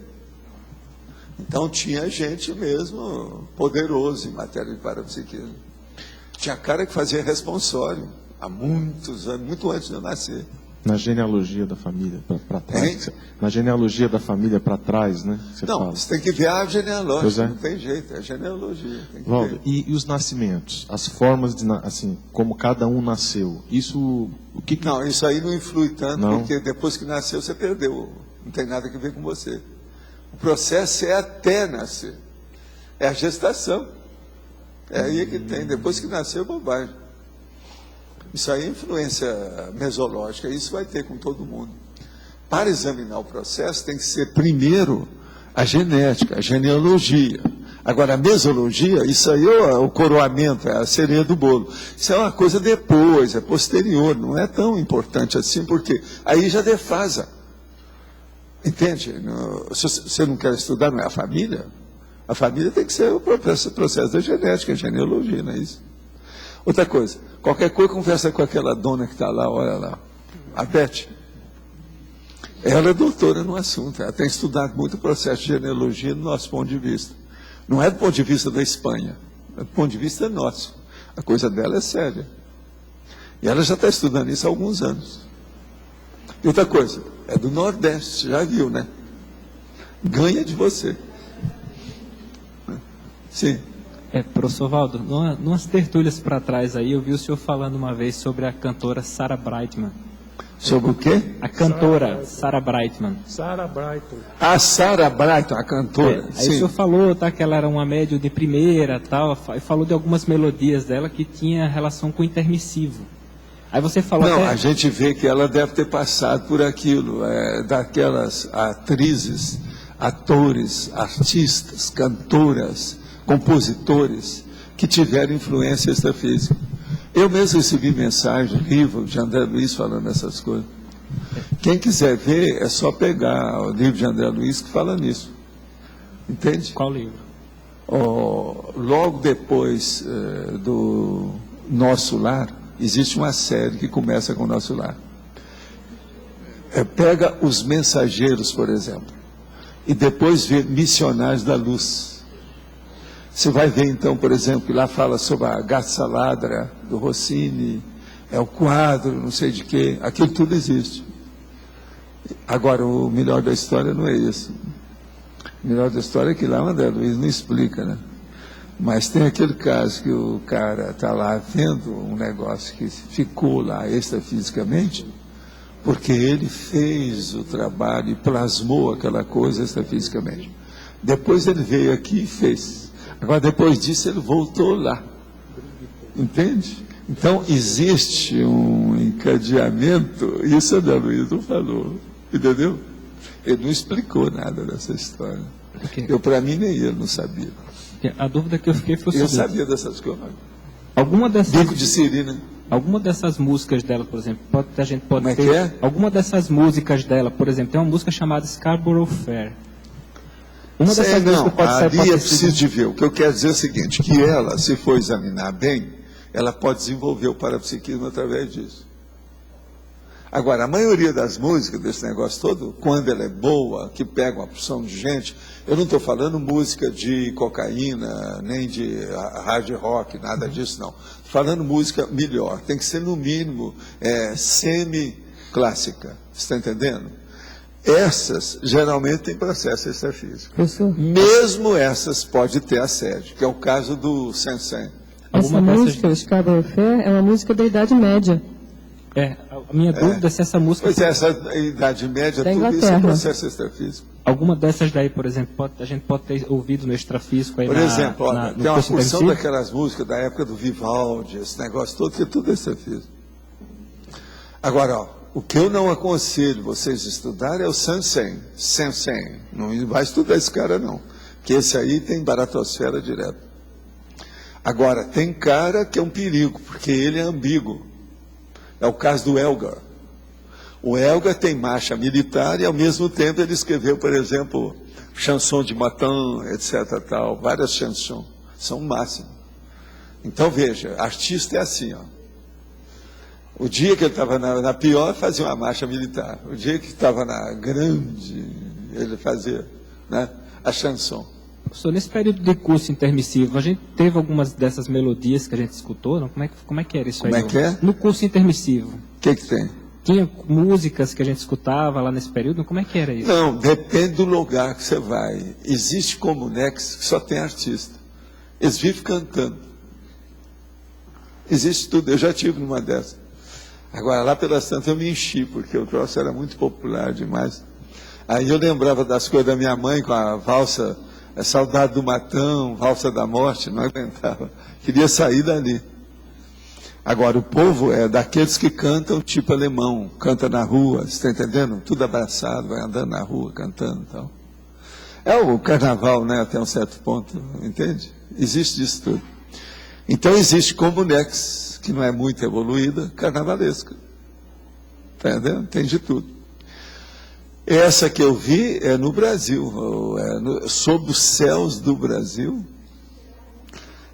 [SPEAKER 2] Então tinha gente mesmo poderoso em matéria de parapsiquismo. Tinha cara que fazia responsório há muitos anos, muito antes de eu nascer.
[SPEAKER 7] Na genealogia da família para trás. Na genealogia da família para trás, né?
[SPEAKER 2] Você tem que ver a genealógica, não tem jeito, é a genealogia.
[SPEAKER 7] Valdo, e os nascimentos, as formas de, assim, como cada um nasceu, isso, Não,
[SPEAKER 2] isso aí não influi tanto, porque depois que nasceu você perdeu, não tem nada a ver com você. O processo é até nascer, é a gestação, é aí que tem, depois que nasceu, bobagem. Isso aí é influência mesológica, isso vai ter com todo mundo. Para examinar o processo, tem que ser primeiro a genética, a genealogia. Agora, a mesologia, isso aí é o coroamento, é a cereja do bolo. Isso é uma coisa depois, é posterior, não é tão importante assim, porque aí já defasa. Entende? Se você não quer estudar, não é a família? A família tem que ser o processo da genética, a genealogia, não é isso? Outra coisa, qualquer coisa, conversa com aquela dona que está lá, olha lá, a Beth. Ela é doutora no assunto, ela tem estudado muito o processo de genealogia do nosso ponto de vista. Não é do ponto de vista da Espanha, é do ponto de vista nosso. A coisa dela é séria. E ela já está estudando isso há alguns anos. E outra coisa, é do Nordeste, já viu, né? Ganha de você. Sim.
[SPEAKER 11] Professor Valdo, numas tertúlias para trás aí, eu vi o senhor falando uma vez sobre a cantora Sarah Brightman.
[SPEAKER 2] Sobre o quê?
[SPEAKER 11] A cantora Sarah Brightman.
[SPEAKER 8] Sarah Brightman.
[SPEAKER 2] A Sarah Brightman, a cantora.
[SPEAKER 11] Aí o senhor falou, tá, que ela era uma médio de primeira, tal, e falou de algumas melodias dela que tinha relação com o intermissivo. Aí você falou
[SPEAKER 2] Não,
[SPEAKER 11] até...
[SPEAKER 2] a gente vê que ela deve ter passado por aquilo, daquelas atrizes, atores, artistas, cantoras, compositores que tiveram influência extrafísica. Eu mesmo recebi mensagem, livro de André Luiz falando essas coisas. Quem quiser ver, é só pegar o livro de André Luiz que fala nisso. Entende?
[SPEAKER 11] Qual livro?
[SPEAKER 2] Logo depois do Nosso Lar, existe uma série que começa com o Nosso Lar. Pega Os Mensageiros, por exemplo, e depois vê Missionários da Luz. Você vai ver, então, por exemplo, que lá fala sobre a Gazza Ladra, do Rossini, o quadro, não sei de quê, aquilo tudo existe. Agora, o melhor da história não é isso. O melhor da história é que lá o André Luiz não explica, né? Mas tem aquele caso que o cara está lá vendo um negócio que ficou lá extrafisicamente, porque ele fez o trabalho e plasmou aquela coisa extrafisicamente. Depois ele veio aqui e fez. Agora, depois disso, ele voltou lá. Entende? Então, existe um encadeamento, isso André Luiz não falou, entendeu? Ele não explicou nada dessa história. Para mim, nem ele não sabia.
[SPEAKER 11] A dúvida que eu fiquei foi o seguinte.
[SPEAKER 2] Eu sabia dessas coisas.
[SPEAKER 11] Alguma dessas...
[SPEAKER 2] Bico de Siri, né?
[SPEAKER 11] Alguma dessas músicas dela, por exemplo, a gente pode
[SPEAKER 2] ter...
[SPEAKER 11] Como é que é? Alguma dessas músicas dela, por exemplo, tem uma música chamada Scarborough Fair. Uma dessas músicas pode ser...
[SPEAKER 2] Ali é preciso de ver. O que eu quero dizer é o seguinte, que ela, se for examinar bem, ela pode desenvolver o parapsiquismo através disso. Agora, a maioria das músicas desse negócio todo, quando ela é boa, que pega uma porção de gente, eu não estou falando música de cocaína, nem de hard rock, nada disso, não. Estou falando música melhor, tem que ser no mínimo semi-clássica, você está entendendo? Essas, geralmente, têm processo extrafísico. Mesmo essas, pode ter assédio, que é o caso do Sensen.
[SPEAKER 3] Essa música, Scarborough Fair, é uma música da Idade Média.
[SPEAKER 11] A minha dúvida é se essa música...
[SPEAKER 2] Pois é, essa Idade Média, tudo isso é processo extrafísico.
[SPEAKER 11] Alguma dessas daí, por exemplo, a gente pode ter ouvido no extrafísico aí.
[SPEAKER 2] Por exemplo, tem uma porção daquelas músicas da época do Vivaldi, esse negócio todo, que é tudo extrafísico. Agora, o que eu não aconselho vocês estudarem é o Sensen. Não vai estudar esse cara, não. Porque esse aí tem baratosfera direto. Agora, tem cara que é um perigo, porque ele é ambíguo. É o caso do Elgar. O Elgar tem marcha militar e, ao mesmo tempo, ele escreveu, por exemplo, Chanson de Matin, etc. Tal, várias chansons. São o máximo. Então, veja, artista é assim, ó. O dia que ele estava na pior, fazia uma marcha militar. O dia que estava na grande, ele fazia, né, a chanson.
[SPEAKER 11] Professor, nesse período de curso intermissivo, a gente teve algumas dessas melodias que a gente escutou, não? Como é que era isso aí?
[SPEAKER 2] Como é que é?
[SPEAKER 11] No curso intermissivo.
[SPEAKER 2] O que tem?
[SPEAKER 11] Tinha músicas que a gente escutava lá nesse período? Como é que era isso?
[SPEAKER 2] Não, depende do lugar que você vai. Existe comunex que só tem artista. Eles vivem cantando. Existe tudo. Eu já tive numa dessas. Agora, lá pelas tantas eu me enchi, porque o troço era muito popular demais. Aí eu lembrava das coisas da minha mãe com a valsa, a Saudade do Matão, Valsa da Morte, não aguentava. Queria sair dali. Agora, o povo é daqueles que cantam tipo alemão, canta na rua, você está entendendo? Tudo abraçado, vai andando na rua, cantando e tal. É o carnaval, né, até um certo ponto, entende? Existe isso tudo. Então existe Comunex, que não é muito evoluída, carnavalesca. Tá entendendo? Tem de tudo. Essa que eu vi é no Brasil, sob os céus do Brasil,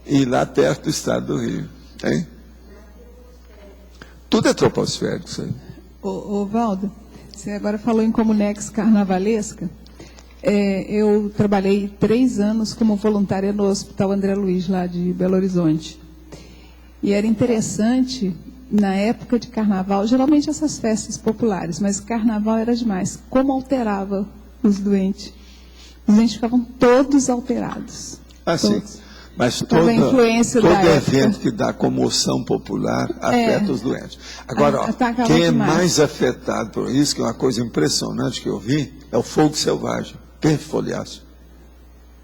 [SPEAKER 2] e lá perto do estado do Rio. Hein? Tudo é troposférico, isso aí.
[SPEAKER 10] Ô Valdo, você agora falou em Comunex carnavalesca. Eu trabalhei 3 anos como voluntária no Hospital André Luiz, lá de Belo Horizonte. E era interessante, na época de carnaval, geralmente essas festas populares, mas carnaval era demais, como alterava os doentes. Os doentes ficavam todos alterados.
[SPEAKER 2] Sim. Mas todo evento que dá comoção popular afeta os doentes. Agora, quem é mais afetado por isso, que é uma coisa impressionante que eu vi, é o fogo selvagem, perfoliáceo.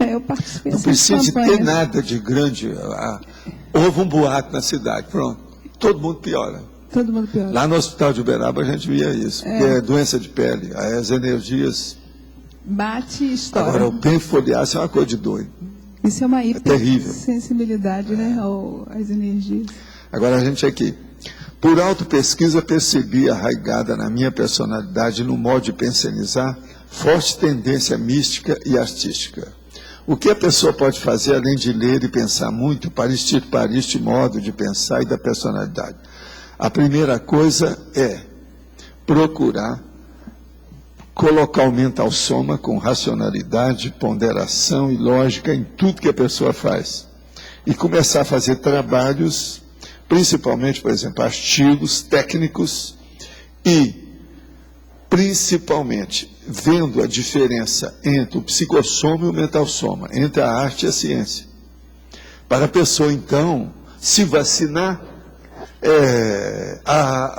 [SPEAKER 10] Eu participei.
[SPEAKER 2] Não precisa ter nada de grande. Houve um boato na cidade, pronto. Todo mundo piora.
[SPEAKER 10] Todo mundo piora.
[SPEAKER 2] Lá no Hospital de Uberaba a gente via isso, porque é doença de pele, as energias...
[SPEAKER 10] Bate e estoura.
[SPEAKER 2] Agora, o perfoliáceo é uma coisa de doido.
[SPEAKER 10] Isso é uma
[SPEAKER 2] hipersensibilidade,
[SPEAKER 10] né, às energias.
[SPEAKER 2] Agora a gente aqui. Por autopesquisa percebi arraigada na minha personalidade e no modo de pensionizar, forte tendência mística e artística. O que a pessoa pode fazer além de ler e pensar muito para extirpar este modo de pensar e da personalidade? A primeira coisa é procurar colocar o mental soma com racionalidade, ponderação e lógica em tudo que a pessoa faz. E começar a fazer trabalhos, principalmente, por exemplo, artigos técnicos e, principalmente, vendo a diferença entre o psicossoma e o mental soma, entre a arte e a ciência. Para a pessoa, então, se vacinar,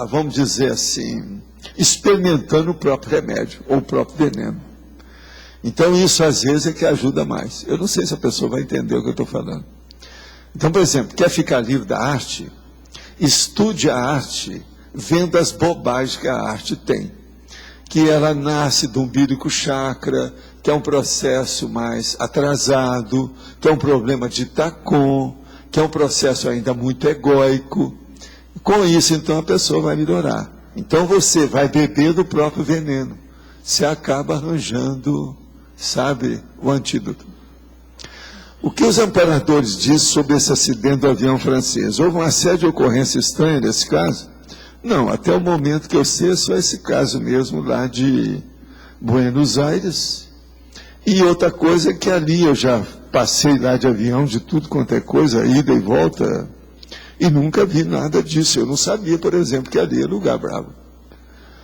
[SPEAKER 2] vamos dizer assim, experimentando o próprio remédio, ou o próprio veneno. Então, isso, às vezes, é que ajuda mais. Eu não sei se a pessoa vai entender o que eu estou falando. Então, por exemplo, quer ficar livre da arte? Estude a arte vendo as bobagens que a arte tem. Que ela nasce do umbilico chakra, que é um processo mais atrasado, que é um problema de Tacon, que é um processo ainda muito egóico. Com isso, então, a pessoa vai melhorar. Então, você vai beber do próprio veneno. Você acaba arranjando, sabe, o antídoto. O que os amparadores dizem sobre esse acidente do avião francês? Houve uma série de ocorrências estranhas nesse caso? Não, até o momento que eu sei, é só esse caso mesmo lá de Buenos Aires. E outra coisa é que ali eu já passei lá de avião, de tudo quanto é coisa, ida e volta, e nunca vi nada disso. Eu não sabia, por exemplo, que ali é lugar bravo.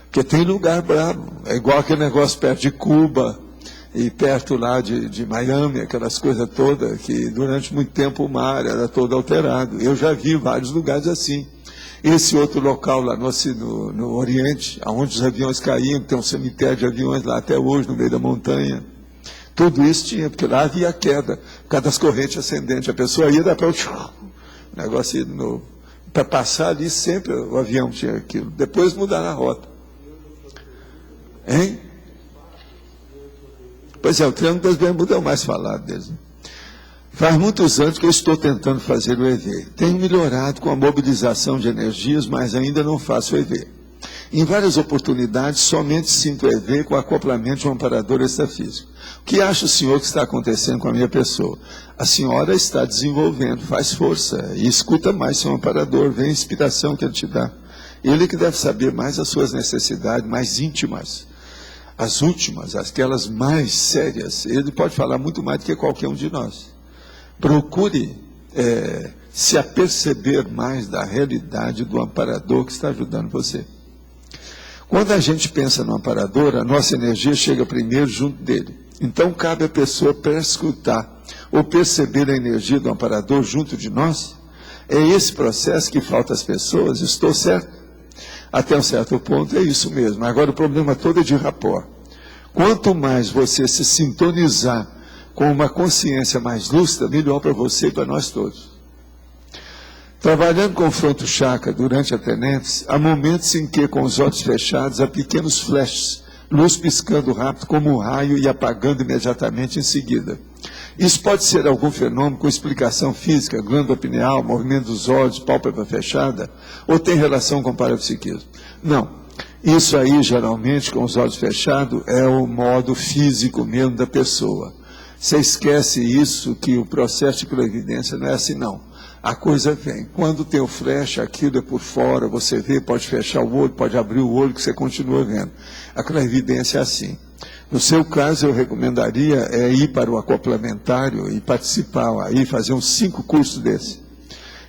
[SPEAKER 2] Porque tem lugar bravo. É igual aquele negócio perto de Cuba, e perto lá de Miami, aquelas coisas todas, que durante muito tempo o mar era todo alterado. Eu já vi vários lugares assim. Esse outro local lá no Oriente, onde os aviões caíam, tem um cemitério de aviões lá até hoje, no meio da montanha. Tudo isso tinha, porque lá havia queda, por causa das correntes ascendentes. A pessoa ia dar para o negócio de novo. Para passar ali, sempre o avião tinha aquilo. Depois mudar a rota. Hein? Pois é, o Triângulo das Bermudas é o mais falado deles. Né? Faz muitos anos que eu estou tentando fazer o EV. Tenho melhorado com a mobilização de energias, mas ainda não faço o EV. Em várias oportunidades, somente sinto o EV com acoplamento de um amparador extrafísico. O que acha o senhor que está acontecendo com a minha pessoa? A senhora está desenvolvendo, faz força, e escuta mais seu amparador, vê a inspiração que ele te dá. Ele que deve saber mais as suas necessidades mais íntimas. As últimas, aquelas mais sérias, ele pode falar muito mais do que qualquer um de nós. Procure se aperceber mais da realidade do amparador que está ajudando você. Quando a gente pensa no amparador, a nossa energia chega primeiro junto dele. Então, cabe à pessoa perscrutar ou perceber a energia do amparador junto de nós. É esse processo que falta às pessoas, estou certo? Até um certo ponto é isso mesmo. Agora o problema todo é de rapport. Quanto mais você se sintonizar com uma consciência mais lúcida, melhor para você e para nós todos. Trabalhando com o fronto chakra durante a tenentes, há momentos em que, com os olhos fechados, há pequenos flashes, luz piscando rápido como um raio e apagando imediatamente em seguida. Isso pode ser algum fenômeno com explicação física, glândula pineal, movimento dos olhos, pálpebra fechada, ou tem relação com parapsiquismo? Não. Isso aí, geralmente, com os olhos fechados, é o modo físico mesmo da pessoa. Você esquece isso, que o processo de clarividência não é assim, não. A coisa vem. Quando tem o flash, aquilo é por fora, você vê, pode fechar o olho, pode abrir o olho, que você continua vendo. A clarividência é assim. No seu caso, eu recomendaria ir para o acoplamentário e participar, aí fazer uns 5 cursos desse.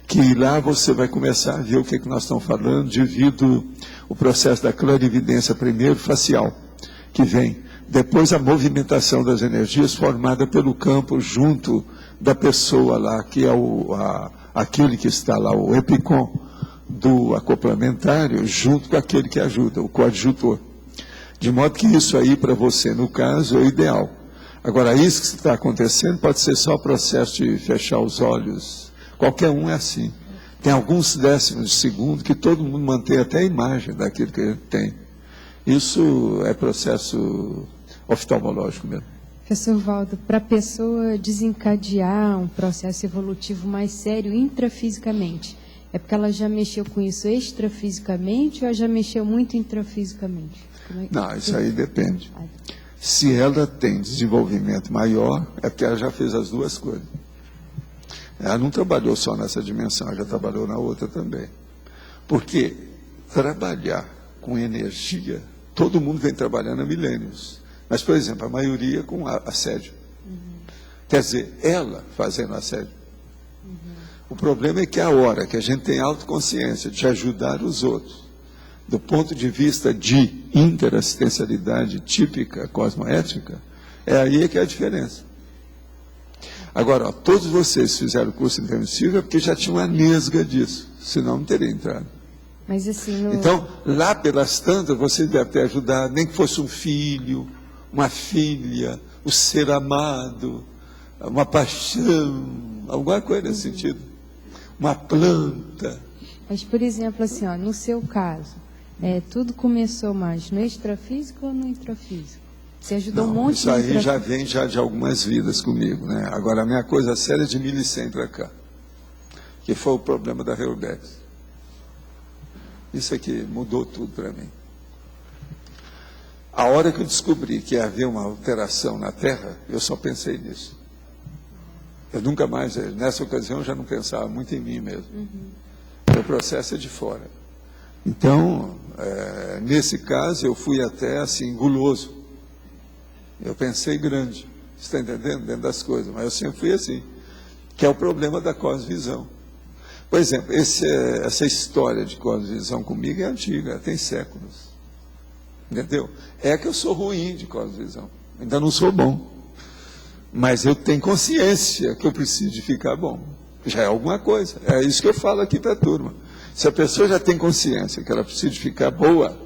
[SPEAKER 2] Que lá você vai começar a ver o que nós estamos falando, devido o processo da clarividência, primeiro facial, que vem. Depois a movimentação das energias formada pelo campo junto da pessoa lá, que é aquele que está lá, o epicom do acoplamentário, junto com aquele que ajuda, o coadjutor. De modo que isso aí, para você, no caso, é o ideal. Agora, isso que está acontecendo pode ser só o processo de fechar os olhos. Qualquer um é assim. Tem alguns décimos de segundo que todo mundo mantém até a imagem daquilo que a gente tem. Isso é processo oftalmológico mesmo.
[SPEAKER 6] Professor Valdo, para a pessoa desencadear um processo evolutivo mais sério intrafisicamente, é porque ela já mexeu com isso extrafisicamente ou ela já mexeu muito intrafisicamente?
[SPEAKER 2] Não, isso aí depende. Se ela tem desenvolvimento maior, é porque ela já fez as duas coisas. Ela não trabalhou só nessa dimensão, ela já trabalhou na outra também. Porque trabalhar com energia, todo mundo vem trabalhando há milênios. Mas, por exemplo, a maioria com assédio. Quer dizer, ela fazendo assédio. O problema é que a hora que a gente tem autoconsciência de ajudar os outros, do ponto de vista de interassistencialidade típica cosmoética, é aí que é a diferença. Agora, ó, todos vocês fizeram o curso intermissivo é porque já tinham uma nesga disso, senão não teria entrado.
[SPEAKER 6] Mas assim,
[SPEAKER 2] Então, lá pelas tantas, você deve ter ajudado, nem que fosse um filho, uma filha, o ser amado, uma paixão, alguma coisa nesse sentido. Uma planta.
[SPEAKER 6] Mas, por exemplo, assim, ó, no seu caso, tudo começou mais no extrafísico ou no intrafísico? Você ajudou um monte de...
[SPEAKER 2] Isso aí já vem já de algumas vidas comigo, né? Agora, a minha coisa séria é de 1100 para cá, que foi o problema da Reubex. Isso aqui mudou tudo para mim. A hora que eu descobri que ia haver uma alteração na Terra, eu só pensei nisso. Eu nunca mais, nessa ocasião, eu já não pensava muito em mim mesmo. O processo é de fora. Então, nesse caso, eu fui até assim, guloso. Eu pensei grande, você está entendendo? Dentro das coisas, mas eu sempre fui assim, que é o problema da cosmovisão. Por exemplo, essa história de cosmovisão comigo é antiga, tem séculos. Entendeu? É que eu sou ruim de cosmovisão, ainda não sou bom. Mas eu tenho consciência que eu preciso de ficar bom. Já é alguma coisa. É isso que eu falo aqui para a turma. Se a pessoa já tem consciência que ela precisa de ficar boa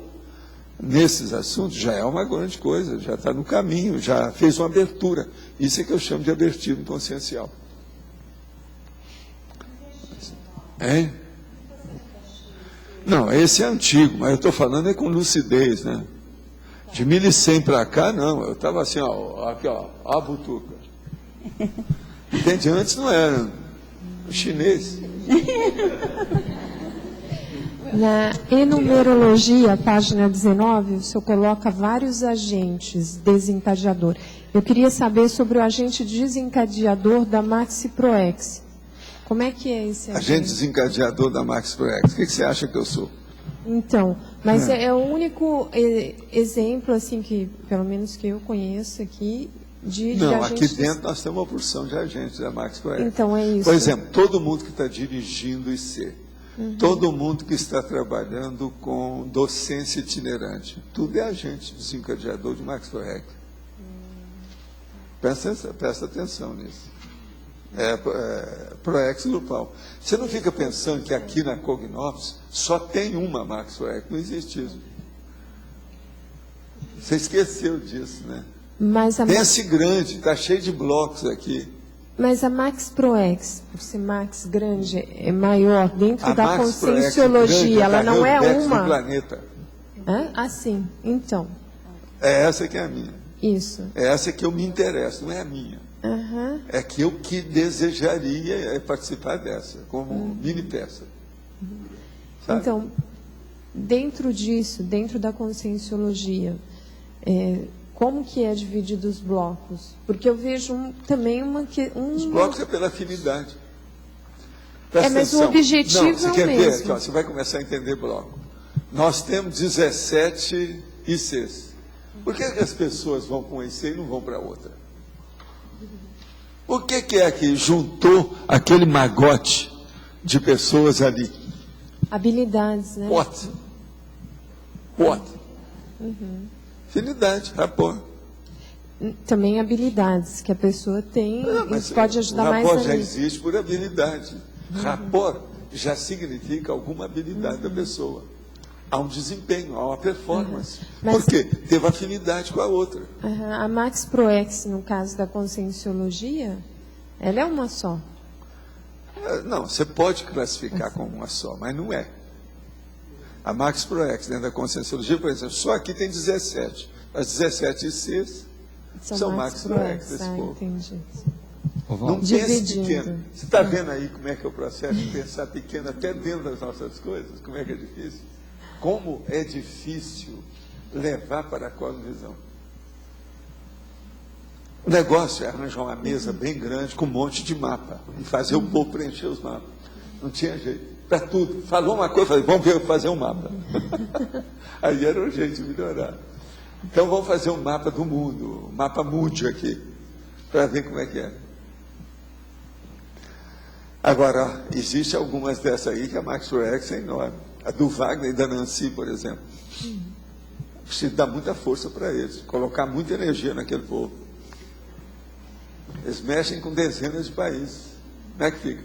[SPEAKER 2] nesses assuntos, já é uma grande coisa, já está no caminho, já fez uma abertura. Isso é que eu chamo de abertismo consciencial. Hein? Não, esse é antigo, mas eu estou falando com lucidez, né? De 1100 para cá, não, eu estava assim, ó, aqui, ó, a butuca. Entende? Antes não era chinês.
[SPEAKER 12] Na enumerologia, página 19, o senhor coloca vários agentes desencadeador. Eu queria saber sobre o agente desencadeador da Maxi Proex. Como é que é esse agente?
[SPEAKER 2] Agente desencadeador da Maxi Proex. O que você acha que eu sou?
[SPEAKER 12] Então, mas é o único exemplo, assim, que, pelo menos que eu conheço aqui, de
[SPEAKER 2] não,
[SPEAKER 12] agentes...
[SPEAKER 2] aqui dentro nós temos uma porção de agentes da Maxi Proex.
[SPEAKER 12] Então, é isso.
[SPEAKER 2] Por exemplo, todo mundo que está dirigindo IC, todo mundo que está trabalhando com docência itinerante, tudo é agente desencadeador de Maxi Proex. Presta atenção nisso. Proex grupal. Você não fica pensando que aqui na Cognops só tem uma Max Proex, não existe isso. Você esqueceu disso, né?
[SPEAKER 12] Mas
[SPEAKER 2] pense grande, está cheio de blocos aqui.
[SPEAKER 12] Mas a Max Proex, por ser Max grande, é maior dentro da
[SPEAKER 2] Max
[SPEAKER 12] conscienciologia, ela não é uma...
[SPEAKER 2] do planeta.
[SPEAKER 12] Ah, sim, então.
[SPEAKER 2] É essa que é a minha.
[SPEAKER 12] Isso.
[SPEAKER 2] É essa que eu me interesso, não é a minha.
[SPEAKER 12] Aham.
[SPEAKER 2] É que eu que desejaria participar dessa, como mini peça. Sabe?
[SPEAKER 12] Então, dentro disso, dentro da conscienciologia, como que é dividido os blocos? Porque eu vejo também
[SPEAKER 2] Os blocos é pela afinidade.
[SPEAKER 12] Mas
[SPEAKER 2] atenção.
[SPEAKER 12] o objetivo
[SPEAKER 2] não, você
[SPEAKER 12] é o
[SPEAKER 2] quer
[SPEAKER 12] mesmo.
[SPEAKER 2] ver? Aqui, ó, você vai começar a entender bloco. Nós temos 17 ICs. Por que as pessoas vão para um IC e não vão para outra? O que é que juntou aquele magote de pessoas ali?
[SPEAKER 12] Habilidades, né?
[SPEAKER 2] What?
[SPEAKER 12] Uhum.
[SPEAKER 2] Afinidade, rapport.
[SPEAKER 12] Também habilidades que a pessoa tem, isso pode ajudar
[SPEAKER 2] o
[SPEAKER 12] mais
[SPEAKER 2] rapport já
[SPEAKER 12] ali.
[SPEAKER 2] existe por habilidade. Rapport já significa alguma habilidade da pessoa. Há um desempenho, há uma performance.
[SPEAKER 12] Mas-
[SPEAKER 2] Por quê? Teve afinidade com a outra.
[SPEAKER 12] A Max Proex, no caso da conscienciologia, ela é uma só.
[SPEAKER 2] Não, você pode classificar como uma só, mas não é. A Max Proex, dentro da conscienciologia, por exemplo, só aqui tem 17. As 17 ICs são Max Proex desse povo.
[SPEAKER 12] Entendi.
[SPEAKER 2] Não pense
[SPEAKER 12] Dividindo.
[SPEAKER 2] pequeno. Você está vendo aí como é que é o processo de pensar pequeno até dentro das nossas coisas? Como é que é difícil? Como é difícil levar para a cosmovisão. O negócio é arranjar uma mesa bem grande com um monte de mapa e fazer o povo preencher os mapas. Não tinha jeito. Para tudo. Falou uma coisa, falei, vamos fazer um mapa. Aí era o jeito de melhorar. Então vamos fazer um mapa do mundo, um mapa mundi aqui, para ver como é que é. Agora, existe algumas dessas aí que a Max Proex é enorme. A do Wagner e da Nancy, por exemplo. Precisa dar muita força para eles, colocar muita energia naquele povo. Eles mexem com dezenas de países. Como é que fica?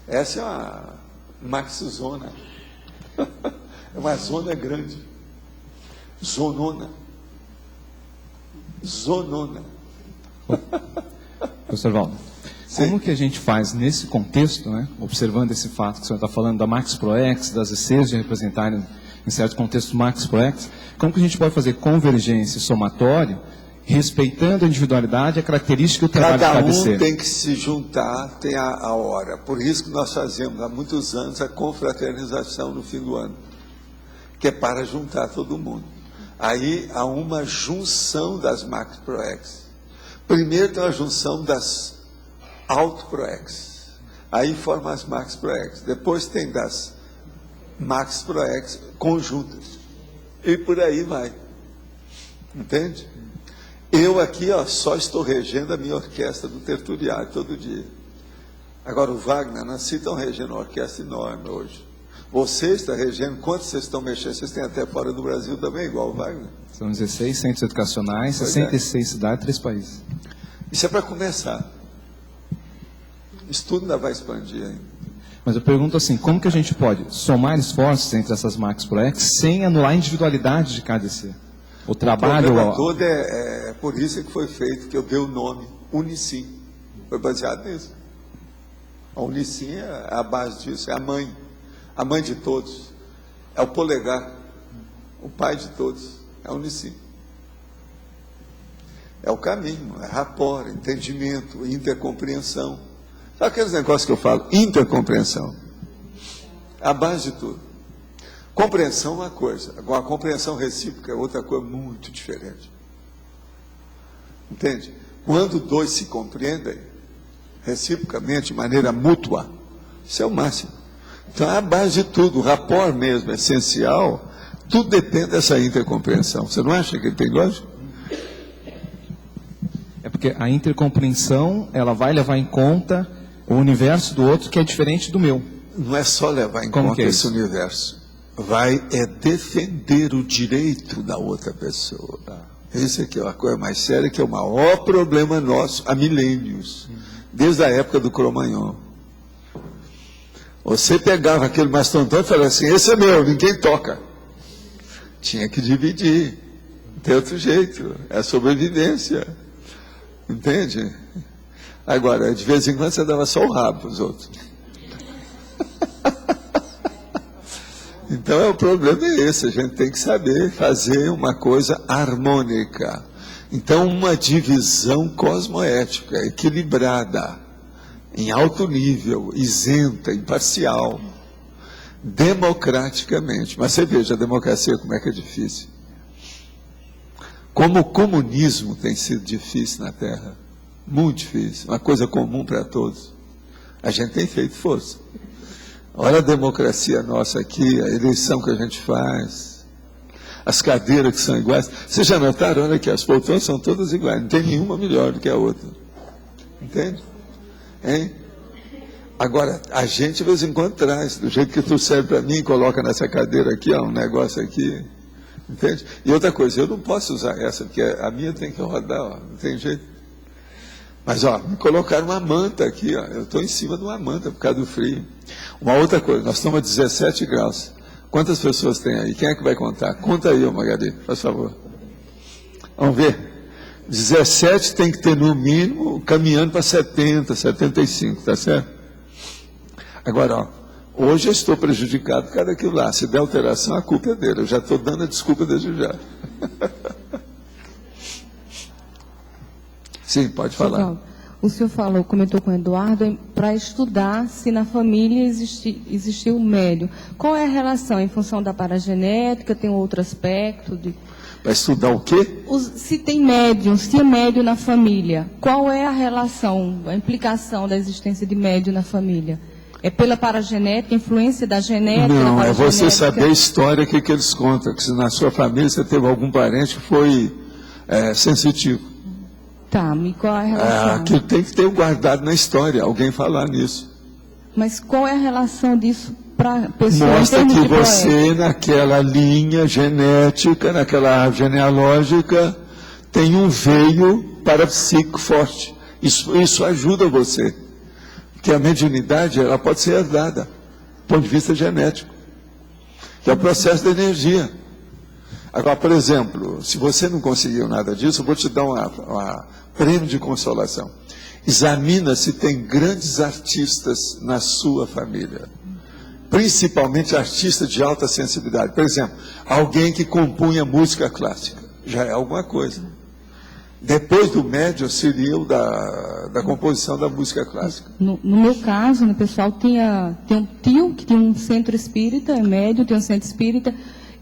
[SPEAKER 2] Essa é uma maxizona. É uma zona grande. Zonona. Zonona.
[SPEAKER 13] Professor Valdo, como que a gente faz nesse contexto, né, observando esse fato que o senhor está falando da Max Proex, das ICs de representarem em certo contexto Max Proex, como que a gente pode fazer convergência e somatório, respeitando a individualidade e a característica do trabalho de
[SPEAKER 2] Cada
[SPEAKER 13] cada
[SPEAKER 2] um
[SPEAKER 13] ser?
[SPEAKER 2] tem que se juntar, tem a hora. Por isso que nós fazemos há muitos anos a confraternização no fim do ano, que é para juntar todo mundo. Aí há uma junção das Max Proex. Primeiro tem a junção das Auto Proex. Aí forma as Max Proex. Depois tem das Max Proex conjuntas. E por aí vai. Entende? Eu aqui só estou regendo a minha orquestra do tertuliário todo dia. Agora o Wagner, a Nancy estão regendo uma orquestra enorme hoje. Vocês estão regendo, quantos vocês estão mexendo? Vocês têm até fora do Brasil também, igual o Wagner?
[SPEAKER 13] São 16 centros educacionais, 66 cidades, 3 países.
[SPEAKER 2] Isso é para começar. Isso tudo ainda vai expandir ainda.
[SPEAKER 13] Mas eu pergunto assim, como que a gente pode somar esforços entre essas Max Proex sem anular a individualidade de cada IC? O trabalho...
[SPEAKER 2] O problema todo é por isso que foi feito, que eu dei o nome Unicim. Foi baseado nisso. A Unicim é a base disso, é a mãe de todos. É o polegar, o pai de todos, é a Unicim. É o caminho, é rapport, entendimento, intercompreensão. Sabe aqueles negócios que eu falo? Intercompreensão. É a base de tudo. Compreensão é uma coisa, agora a compreensão recíproca é outra coisa muito diferente. Entende? Quando dois se compreendem reciprocamente, de maneira mútua, isso é o máximo. Então é a base de tudo, o rapport mesmo, é essencial, tudo depende dessa intercompreensão. Você não acha que ele tem lógica?
[SPEAKER 13] É porque a intercompreensão, ela vai levar em conta o universo do outro que é diferente do meu.
[SPEAKER 2] Não é só levar em
[SPEAKER 13] Como
[SPEAKER 2] conta
[SPEAKER 13] que é
[SPEAKER 2] esse
[SPEAKER 13] isso?
[SPEAKER 2] universo. Vai defender o direito da outra pessoa. Esse aqui é a coisa mais séria, que é o maior problema nosso há milênios. Desde a época do Cro-Magnon. Você pegava aquele mastodonte e falava assim, esse é meu, ninguém toca. Tinha que dividir. Não tem outro jeito. É sobrevivência. Entende? Agora, de vez em quando você dava só o rabo para os outros. Então, o problema é esse, a gente tem que saber fazer uma coisa harmônica. Então, uma divisão cosmoética, equilibrada, em alto nível, isenta, imparcial, democraticamente. Mas você veja a democracia como é que é difícil. Como o comunismo tem sido difícil na Terra. Muito difícil, uma coisa comum para todos. A gente tem feito força. Olha a democracia nossa aqui, a eleição que a gente faz, as cadeiras que são iguais. Vocês já notaram, olha que as poltronas são todas iguais, não tem nenhuma melhor do que a outra. Entende? Hein? Agora, a gente de vez em quando traz, do jeito que tu serve para mim, coloca nessa cadeira aqui, ó, um negócio aqui. Entende? E outra coisa, eu não posso usar essa, porque a minha tem que rodar, ó, não tem jeito. Mas, ó, me colocaram uma manta aqui, ó, eu estou em cima de uma manta por causa do frio. Uma outra coisa, nós estamos a 17 graus. Quantas pessoas tem aí? Quem é que vai contar? Conta aí, ô Magali, por favor. Vamos ver. 17 tem que ter no mínimo, caminhando para 70, 75, tá certo? Agora, ó, hoje eu estou prejudicado por causa daquilo lá. Se der alteração, a culpa é dele. Eu já estou dando a desculpa desde já. Sim, pode falar.
[SPEAKER 14] O senhor comentou com o Eduardo, para estudar se na família existiu um médium. Qual é a relação? Em função da paragenética, tem outro aspecto?
[SPEAKER 2] Para estudar o quê?
[SPEAKER 14] Se tem médium, se é médium na família, qual é a relação, a implicação da existência de médium na família? É pela paragenética, influência da genética?
[SPEAKER 2] Não, é você saber a história que eles contam, que se na sua família você teve algum parente que foi sensitivo.
[SPEAKER 14] Tá, e qual é a relação?
[SPEAKER 2] Aquilo tem que ter guardado na história, alguém falar nisso.
[SPEAKER 14] Mas qual é a relação disso para pessoas?
[SPEAKER 2] Mostra que você, naquela linha genética, naquela árvore genealógica, tem um veio parapsíquico forte. Isso ajuda você. Porque a mediunidade, ela pode ser herdada, do ponto de vista genético. Que é o processo da energia. Agora, por exemplo, se você não conseguiu nada disso, eu vou te dar uma prêmio de consolação. Examina se tem grandes artistas na sua família. Principalmente artistas de alta sensibilidade. Por exemplo, alguém que compunha música clássica. Já é alguma coisa. Depois do médium seria o da composição da música clássica.
[SPEAKER 14] No meu caso, o pessoal tem um tio que tinha um centro espírita, é médium, tem um centro espírita.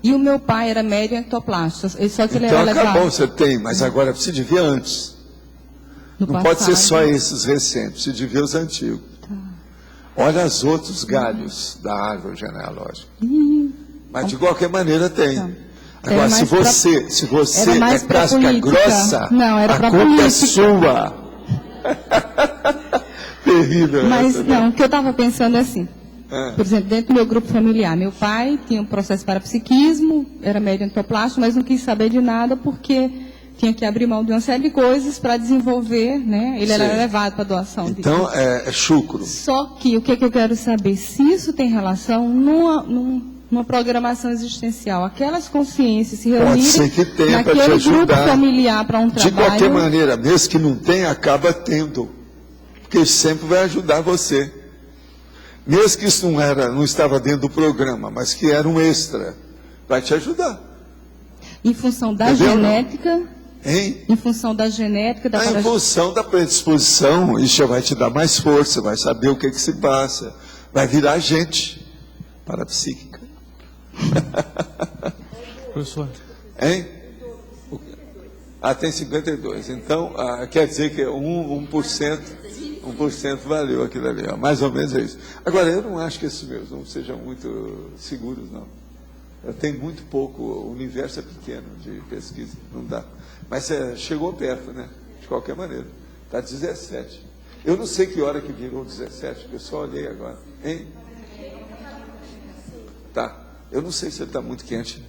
[SPEAKER 14] E o meu pai era médium ectoplasta. Só que ele
[SPEAKER 2] então
[SPEAKER 14] era
[SPEAKER 2] acabou,
[SPEAKER 14] levado.
[SPEAKER 2] você tem, mas agora precisa de ver antes. Não pode ser só esses recentes, precisa de ver os antigos. Tá. Olha os outros galhos da árvore genealógica. Mas de qualquer maneira tem. Tá. Agora, se você é casca grossa,
[SPEAKER 14] não, era
[SPEAKER 2] a culpa é sua. Terrível.
[SPEAKER 14] Mas não, o que eu estava pensando é assim. Por exemplo, dentro do meu grupo familiar, meu pai tinha um processo para psiquismo, era médium ectoplástico, mas não quis saber de nada porque tinha que abrir mão de uma série de coisas para desenvolver, né? Ele era levado para doação.
[SPEAKER 2] Então, é chucro.
[SPEAKER 14] Só que o que eu quero saber, se isso tem relação numa programação existencial, aquelas consciências se reunirem naquele grupo familiar para um trabalho.
[SPEAKER 2] De qualquer maneira, mesmo que não tenha, acaba tendo, porque sempre vai ajudar você. Mesmo que isso não estava dentro do programa, mas que era um extra, vai te ajudar.
[SPEAKER 14] Em função da genética?
[SPEAKER 2] Hein?
[SPEAKER 14] Em função da genética?
[SPEAKER 2] Em função da predisposição, isso já vai te dar mais força, vai saber o que se passa, vai virar gente parapsíquica.
[SPEAKER 8] Professor.
[SPEAKER 2] Hein? Tem 52. Então, quer dizer que 1% valeu aquilo ali, ó. Mais ou menos é isso. Agora, eu não acho que esses meus não sejam muito seguros, não. Tem muito pouco, o universo é pequeno de pesquisa, não dá. Mas chegou perto, né? De qualquer maneira. Está 17. Eu não sei que hora que virou 17, porque eu só olhei agora. Hein? Tá. Eu não sei se ele está muito quente,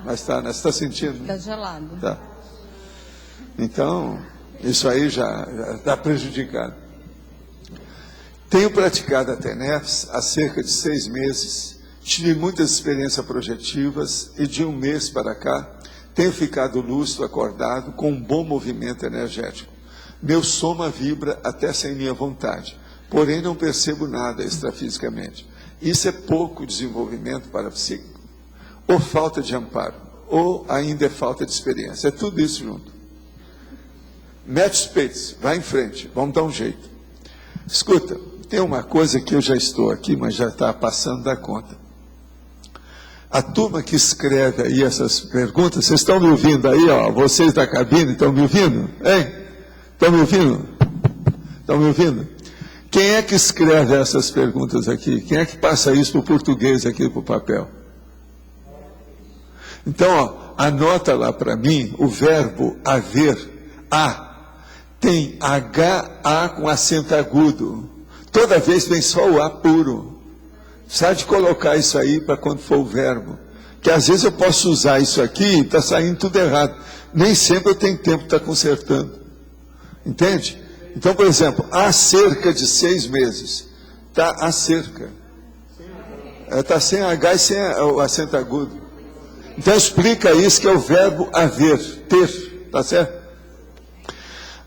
[SPEAKER 2] mas está, né? Você está sentindo?
[SPEAKER 14] Está gelado.
[SPEAKER 2] Tá. Então, isso aí já está prejudicado. Tenho praticado a TENEPS há cerca de 6 meses. Tive muitas experiências projetivas e de um mês para cá tenho ficado lúcido, acordado, com um bom movimento energético. Meu soma vibra até sem minha vontade, porém não percebo nada extrafisicamente. Isso é pouco desenvolvimento parapsíquico, ou falta de amparo, ou ainda é falta de experiência. É tudo isso junto. Mete os peitos, vai em frente, vamos dar um jeito. Escuta, tem uma coisa que eu já estou aqui, mas já está passando da conta. A turma que escreve aí essas perguntas, vocês estão me ouvindo aí, ó, vocês da cabine, estão me ouvindo? Hein? Estão me ouvindo? Estão me ouvindo? Quem é que escreve essas perguntas aqui? Quem é que passa isso para o português aqui, para o papel? Então, ó, anota lá para mim o verbo haver, tem H-A com acento agudo. Toda vez vem só o A puro. Precisa de colocar isso aí para quando for o verbo. Que às vezes eu posso usar isso aqui e está saindo tudo errado. Nem sempre eu tenho tempo de estar consertando. Entende? Então, por exemplo, há cerca de 6 meses. Está há cerca. Está sem H e sem o acento agudo. Então explica isso que é o verbo haver, ter. Está certo?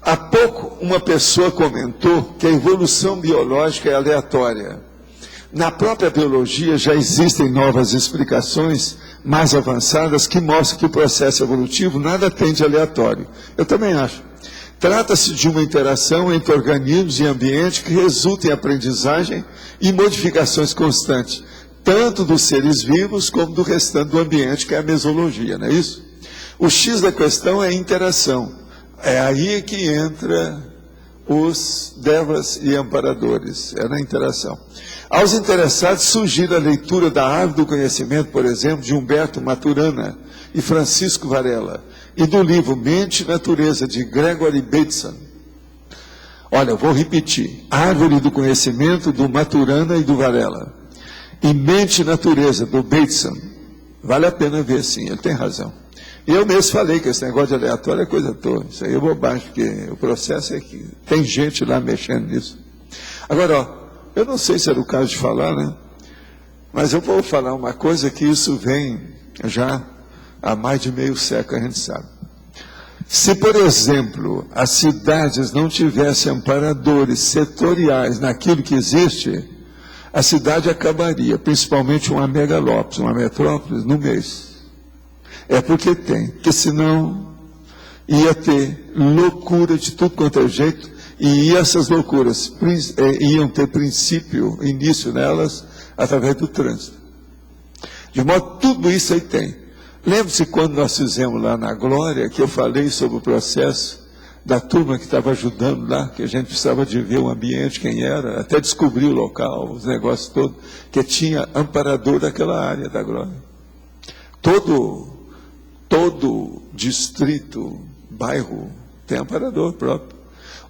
[SPEAKER 2] Há pouco uma pessoa comentou que a evolução biológica é aleatória. Na própria biologia já existem novas explicações mais avançadas que mostram que o processo evolutivo nada tem de aleatório. Eu também acho. Trata-se de uma interação entre organismos e ambiente que resulta em aprendizagem e modificações constantes, tanto dos seres vivos como do restante do ambiente, que é a mesologia, não é isso? O X da questão é a interação. É aí que entra os devas e amparadores, é na interação. Aos interessados, sugiro a leitura da Árvore do Conhecimento, por exemplo, de Humberto Maturana e Francisco Varela, e do livro Mente e Natureza, de Gregory Bateson. Olha, eu vou repetir. Árvore do Conhecimento, do Maturana e do Varela. E Mente e Natureza, do Bateson. Vale a pena ver, sim, ele tem razão. E eu mesmo falei que esse negócio de aleatório é coisa toda. Isso aí é bobagem, porque o processo é que tem gente lá mexendo nisso. Agora, ó, eu não sei se era o caso de falar, né? Mas eu vou falar uma coisa que isso vem já há mais de meio século, a gente sabe. Se, por exemplo, as cidades não tivessem amparadores setoriais naquilo que existe, a cidade acabaria, principalmente uma megalópolis, uma metrópole, no mês. É porque tem, porque senão ia ter loucura de tudo quanto é jeito, e essas loucuras iam ter princípio, início nelas, através do trânsito. De modo que tudo isso aí tem. Lembre-se quando nós fizemos lá na Glória, que eu falei sobre o processo da turma que estava ajudando lá, que a gente precisava de ver o ambiente, quem era, até descobrir o local, os negócios todos, que tinha amparador daquela área da Glória. Todo distrito, bairro, tem amparador próprio.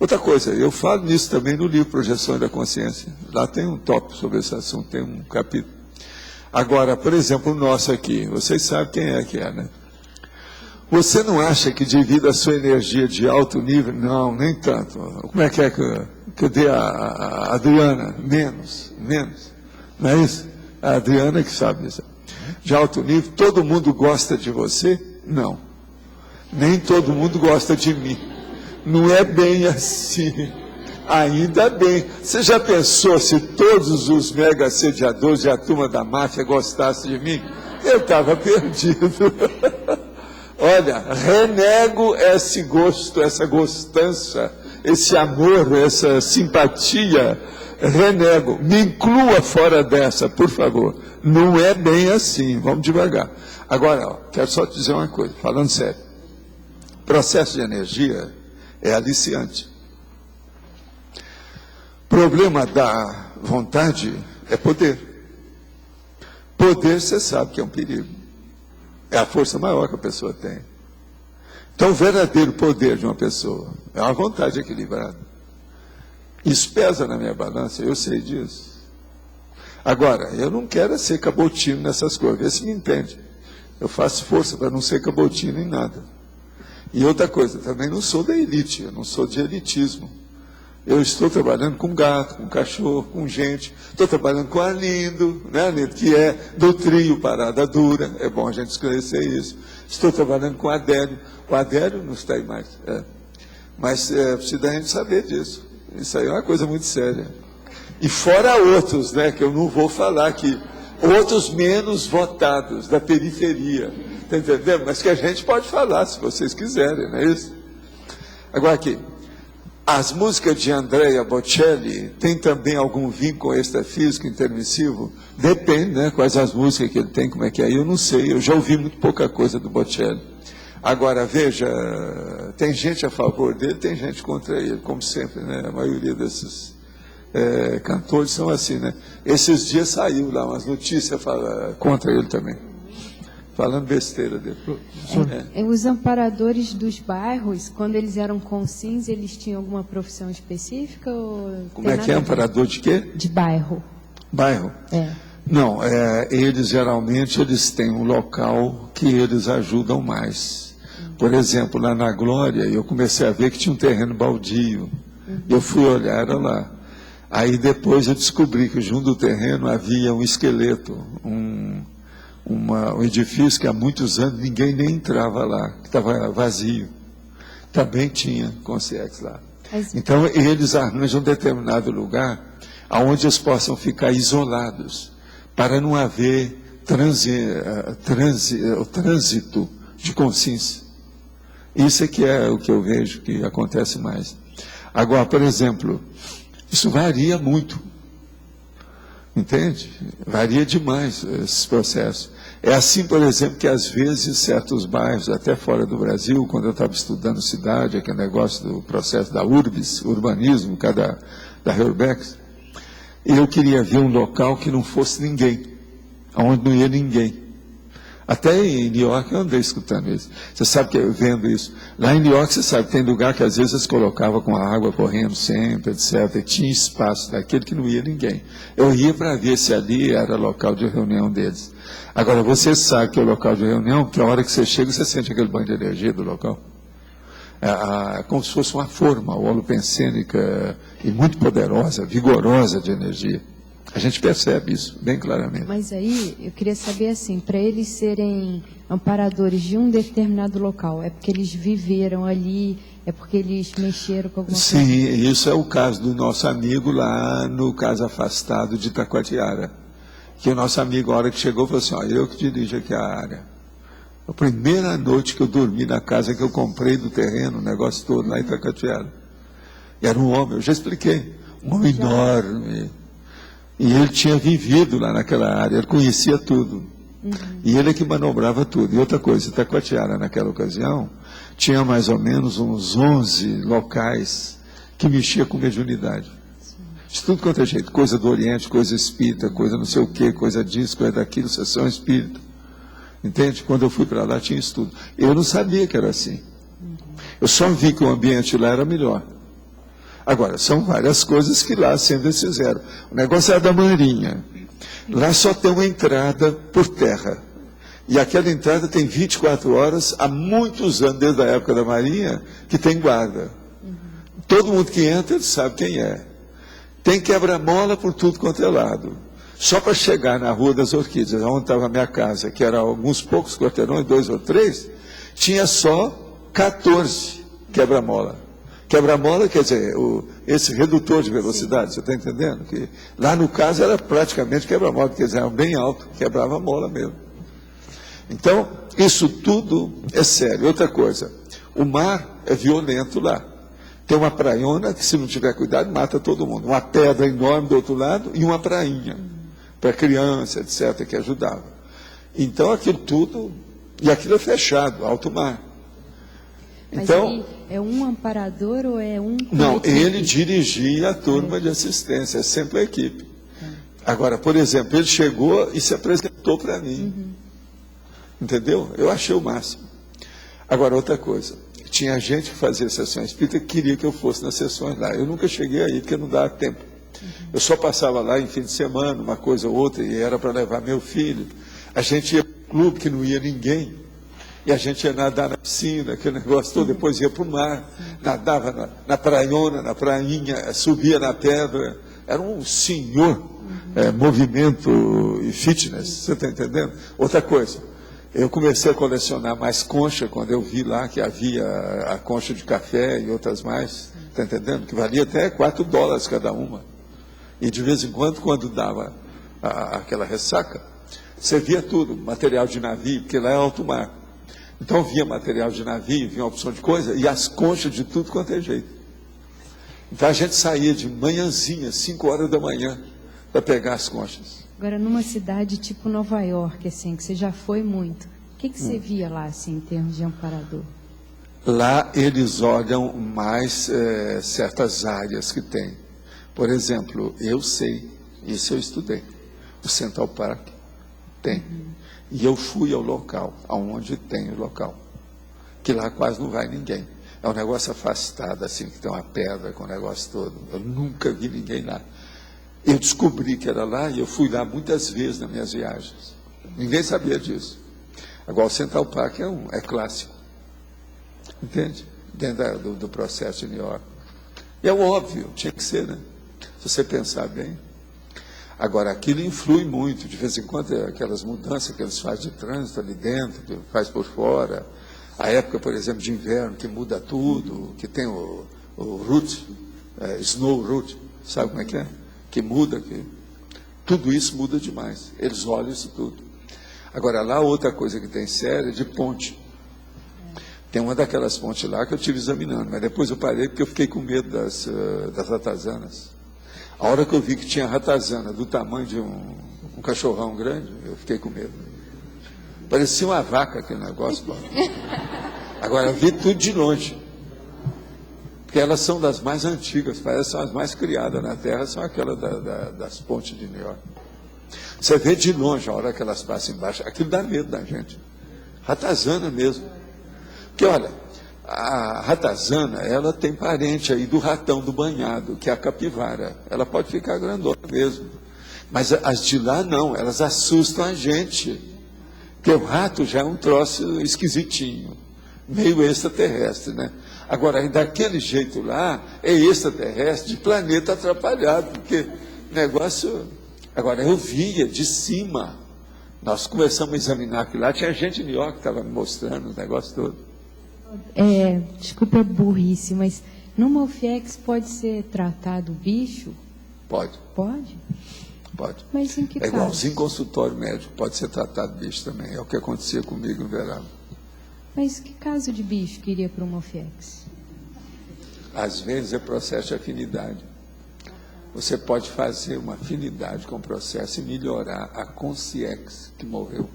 [SPEAKER 2] Outra coisa, eu falo nisso também no livro Projeções da Consciência. Lá tem um tópico sobre esse assunto, tem um capítulo. Agora, por exemplo, o nosso aqui, vocês sabem quem é que é, né? Você não acha que devido à sua energia de alto nível, não, nem tanto. Como é que eu dei a Adriana? Menos. Não é isso? A Adriana que sabe disso. De alto nível, todo mundo gosta de você? Não. Nem todo mundo gosta de mim. Não é bem assim. Ainda bem. Você já pensou se todos os mega assediadores e a turma da máfia gostassem de mim? Eu estava perdido. Olha, renego esse gosto, essa gostança, esse amor, essa simpatia. Renego. Me inclua fora dessa, por favor. Não é bem assim. Vamos devagar. Agora, ó, quero só te dizer uma coisa, falando sério. Processo de energia é aliciante. Problema da vontade é poder. Poder, você sabe que é um perigo. É a força maior que a pessoa tem. Então, o verdadeiro poder de uma pessoa é uma vontade equilibrada. Isso pesa na minha balança, eu sei disso. Agora, eu não quero ser cabotino nessas coisas, vê se me entende. Eu faço força para não ser cabotino em nada. E outra coisa, também não sou da elite, eu não sou de elitismo. Eu estou trabalhando com gato, com cachorro, com gente. Estou trabalhando com Arlindo, né, Arlindo, que é do trio Parada Dura. É bom a gente esclarecer isso. Estou trabalhando com o Adélio. O Adélio não está aí mais. Mas precisa a gente saber disso. Isso aí é uma coisa muito séria. E fora outros, né, que eu não vou falar aqui, outros menos votados, da periferia, tá entendendo? Mas que a gente pode falar, se vocês quiserem, não é isso? Agora aqui, as músicas de Andrea Bocelli tem também algum vínculo extrafísico, intermissivo? Depende, né, quais as músicas que ele tem, como é que é, eu não sei, eu já ouvi muito pouca coisa do Bocelli. Agora, veja, tem gente a favor dele, tem gente contra ele, como sempre, né, a maioria desses cantores são assim, né. Esses dias saiu lá umas notícias contra ele também, falando besteira dele.
[SPEAKER 6] Os amparadores dos bairros, quando eles eram consins, eles tinham alguma profissão específica? Ou
[SPEAKER 2] como é que é, amparador de quê?
[SPEAKER 6] De bairro.
[SPEAKER 2] Bairro? Não, eles geralmente eles têm um local que eles ajudam mais. Por exemplo, lá na Glória, eu comecei a ver que tinha um terreno baldio. Eu fui olhar, era lá. Aí depois eu descobri que junto do terreno havia um esqueleto, um edifício que há muitos anos ninguém nem entrava lá, que estava vazio. Também tinha concierge lá. Então eles arranjam um determinado lugar onde eles possam ficar isolados, para não haver o trânsito de consciência. Isso é que é o que eu vejo que acontece mais. Agora, por exemplo, isso varia muito, entende? Varia demais esses processos. É assim, por exemplo, que às vezes certos bairros, até fora do Brasil, quando eu estava estudando cidade, aquele negócio do processo da urbanismo, da Herbex, eu queria ver um local que não fosse ninguém, onde não ia ninguém. Até em New York eu andei escutando isso. Você sabe que eu vendo isso. Lá em New York, você sabe, tem lugar que às vezes eles colocavam com a água correndo sempre, etc. E tinha espaço daquele que não ia ninguém. Eu ia para ver se ali era local de reunião deles. Agora, você sabe que é o local de reunião, porque a hora que você chega, você sente aquele banho de energia do local. Como se fosse uma forma holopensênica e muito poderosa, vigorosa de energia. A gente percebe isso bem claramente.
[SPEAKER 6] Mas aí, eu queria saber assim, para eles serem amparadores de um determinado local, é porque eles viveram ali, é porque eles mexeram com alguma coisa?
[SPEAKER 2] Sim, isso é o caso do nosso amigo lá no caso afastado de Itacoatiara. Que o nosso amigo, a hora que chegou, falou assim, eu que dirijo aqui a área. A primeira noite que eu dormi na casa que eu comprei do terreno, o negócio todo lá em Itacoatiara. Era um homem, eu já expliquei, um homem enorme. E ele tinha vivido lá naquela área, ele conhecia tudo. E ele é que manobrava tudo. E outra coisa, Itacoatiara, naquela ocasião, tinha mais ou menos uns 11 locais que mexia com mediunidade. De tudo quanto é jeito, coisa do Oriente, coisa espírita, coisa não sei o quê, coisa disso, coisa daquilo, sessão espírita. Entende? Quando eu fui para lá, tinha isso tudo. Eu não sabia que era assim. Eu só vi que o ambiente lá era melhor. Agora, são várias coisas que lá sempre eles fizeram. O negócio é da Marinha. Lá só tem uma entrada por terra. E aquela entrada tem 24 horas, há muitos anos, desde a época da Marinha, que tem guarda. Todo mundo que entra, ele sabe quem é. Tem quebra-mola por tudo quanto é lado. Só para chegar na Rua das Orquídeas, onde estava a minha casa, que era alguns poucos quarteirões, 2 ou 3, tinha só 14 quebra-mola. Quebra-mola, quer dizer, esse redutor de velocidade, você está entendendo? Que lá no caso era praticamente quebra-mola, quer dizer, era bem alto, quebrava a mola mesmo. Então, isso tudo é sério. Outra coisa, o mar é violento lá. Tem uma praiona que, se não tiver cuidado, mata todo mundo. Uma pedra enorme do outro lado e uma prainha, para criança, etc., que ajudava. Então, aquilo tudo, e aquilo é fechado, alto mar.
[SPEAKER 6] Mas
[SPEAKER 2] então,
[SPEAKER 6] aí é um amparador ou é um...
[SPEAKER 2] Não, ele dirigia a turma de assistência, é sempre a equipe. Agora, por exemplo, ele chegou e se apresentou para mim. Entendeu? Eu achei o máximo. Agora, outra coisa, tinha gente que fazia sessões espírita que queria que eu fosse nas sessões lá. Eu nunca cheguei aí, porque não dava tempo. Eu só passava lá em fim de semana, uma coisa ou outra, e era para levar meu filho. A gente ia para o clube que não ia ninguém. E a gente ia nadar na piscina, aquele negócio todo, depois ia para o mar, nadava na praiona, na prainha, subia na pedra. Era um senhor movimento e fitness, você está entendendo? Outra coisa, eu comecei a colecionar mais concha quando eu vi lá que havia a concha de café e outras mais, está entendendo? Que valia até $4 cada uma. E de vez em quando dava aquela ressaca, você via tudo, material de navio, porque lá é alto mar. Então via material de navio, via uma opção de coisa, e as conchas de tudo quanto é jeito. Então a gente saía de manhãzinha, 5 horas da manhã, para pegar as conchas.
[SPEAKER 6] Agora, numa cidade tipo Nova York, assim, que você já foi muito, o que você via lá, assim, em termos de amparador?
[SPEAKER 2] Lá eles olham mais certas áreas que tem. Por exemplo, eu sei, isso eu estudei, o Central Park tem. E eu fui ao local, aonde tem o local, que lá quase não vai ninguém. É um negócio afastado, assim, que tem uma pedra com o negócio todo. Eu nunca vi ninguém lá. Eu descobri que era lá e eu fui lá muitas vezes nas minhas viagens. Ninguém sabia disso. Agora, o Central Park é clássico. Entende? Dentro do processo de New York. E é óbvio, tinha que ser, né? Se você pensar bem. Agora, aquilo influi muito. De vez em quando, aquelas mudanças que eles fazem de trânsito ali dentro, que faz por fora. A época, por exemplo, de inverno, que muda tudo, que tem o route, snow route, sabe como é que é? Que muda, tudo isso muda demais. Eles olham isso tudo. Agora, lá outra coisa que tem séria é de ponte. Tem uma daquelas pontes lá que eu estive examinando, mas depois eu parei porque eu fiquei com medo das ratazanas. A hora que eu vi que tinha ratazana do tamanho de um cachorrão grande, eu fiquei com medo. Parecia uma vaca aquele negócio. Agora, eu vi tudo de longe. Porque elas são das mais antigas, parece que são as mais criadas na Terra, são aquelas das pontes de New York. Você vê de longe a hora que elas passam embaixo, aquilo dá medo da gente. Ratazana mesmo. Porque, olha, a ratazana, ela tem parente aí do ratão do banhado, que é a capivara. Ela pode ficar grandona mesmo. Mas as de lá não, elas assustam a gente. Porque o rato já é um troço esquisitinho, meio extraterrestre, né? Agora, daquele jeito lá, é extraterrestre de planeta atrapalhado, porque negócio... Agora, eu via de cima, nós começamos a examinar aquilo lá, tinha gente em New York que estava me mostrando o negócio todo.
[SPEAKER 6] Desculpa a burrice, mas numa UFIEX pode ser tratado bicho?
[SPEAKER 2] Pode.
[SPEAKER 6] Pode?
[SPEAKER 2] Pode.
[SPEAKER 6] Mas em que caso?
[SPEAKER 2] Igualzinho consultório médico, pode ser tratado bicho também, é o que acontecia comigo no verão.
[SPEAKER 6] Mas que caso de bicho que iria para uma UFIEX?
[SPEAKER 2] Às vezes é processo de afinidade. Você pode fazer uma afinidade com o processo e melhorar a consciex que morreu.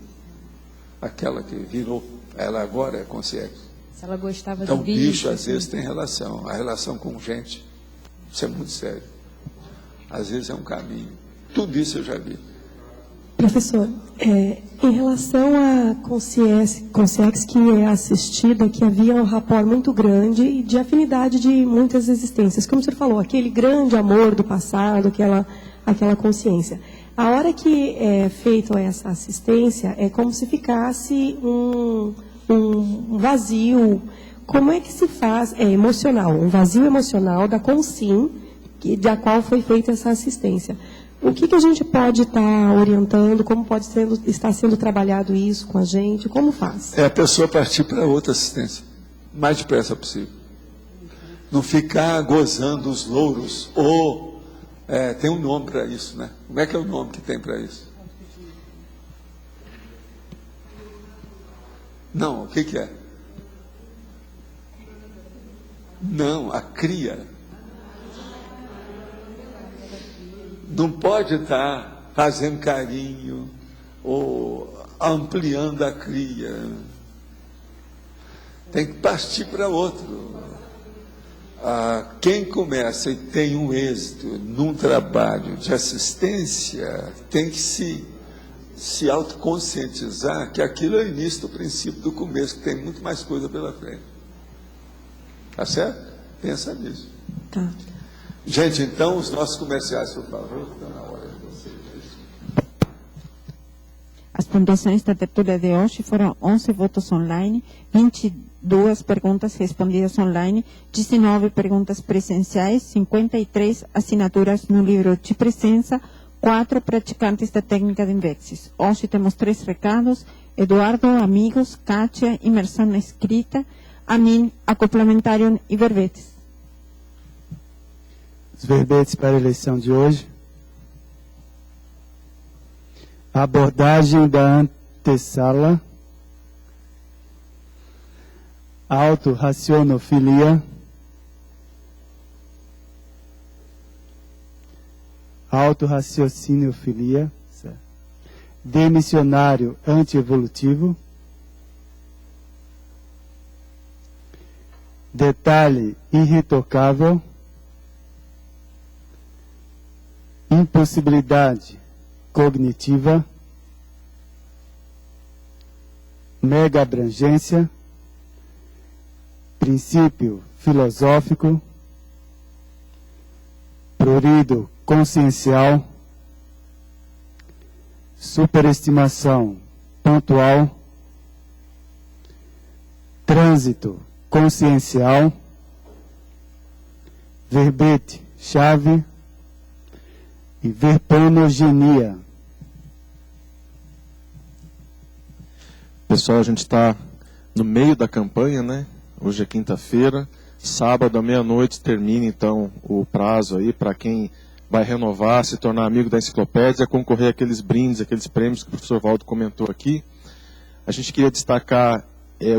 [SPEAKER 2] Aquela que virou, ela agora é consciex.
[SPEAKER 6] Se ela gostava
[SPEAKER 2] então,
[SPEAKER 6] do bicho...
[SPEAKER 2] Então, bicho às vezes tem relação. A relação com gente, isso é muito sério. Às vezes é um caminho. Tudo isso eu já vi.
[SPEAKER 15] Professor, em relação à consciex que é assistida, que havia um rapport muito grande de afinidade de muitas existências. Como o senhor falou, aquele grande amor do passado, aquela consciência. A hora que é feita essa assistência, é como se ficasse um vazio. Como é que se faz? É emocional, um vazio emocional da consim, da qual foi feita essa assistência. O que a gente pode estar orientando? Como está sendo trabalhado isso com a gente? Como faz?
[SPEAKER 2] É a pessoa partir para outra assistência, mais depressa possível. Não ficar gozando os louros, ou tem um nome para isso, né? Como é que é o nome que tem para isso? Não, o que é? Não, a cria. Não pode estar fazendo carinho ou ampliando a cria. Tem que partir para outro. Quem começa e tem um êxito num trabalho de assistência tem que se autoconscientizar que aquilo é o início do princípio do começo, que tem muito mais coisa pela frente. Tá certo? Pensa nisso.
[SPEAKER 15] Tá.
[SPEAKER 2] Gente, então, os nossos comerciais, por favor, estão na hora de vocês.
[SPEAKER 16] As pontuações da tertúlia de hoje foram 11 votos online, 22 perguntas respondidas online, 19 perguntas presenciais, 53 assinaturas no livro de presença, 4 praticantes da técnica de Invexis. Hoje temos 3 recados: Eduardo, amigos, Kátia, imersão na escrita, Amin, acoplamentário e verbetes.
[SPEAKER 17] Os verbetes para a eleição de hoje: abordagem da antessala, autorracionofilia, autorraciociniofilia, demissionário antievolutivo, detalhe irretocável, impossibilidade cognitiva, mega abrangência, princípio filosófico, prurido consciencial, superestimação pontual, trânsito consciencial, verbete chave e verponogenia.
[SPEAKER 7] Pessoal, a gente está no meio da campanha, né? Hoje é quinta-feira, sábado à meia-noite termina então o prazo aí para quem vai renovar, se tornar amigo da enciclopédia, concorrer àqueles brindes, aqueles prêmios que o professor Valdo comentou aqui. A gente queria destacar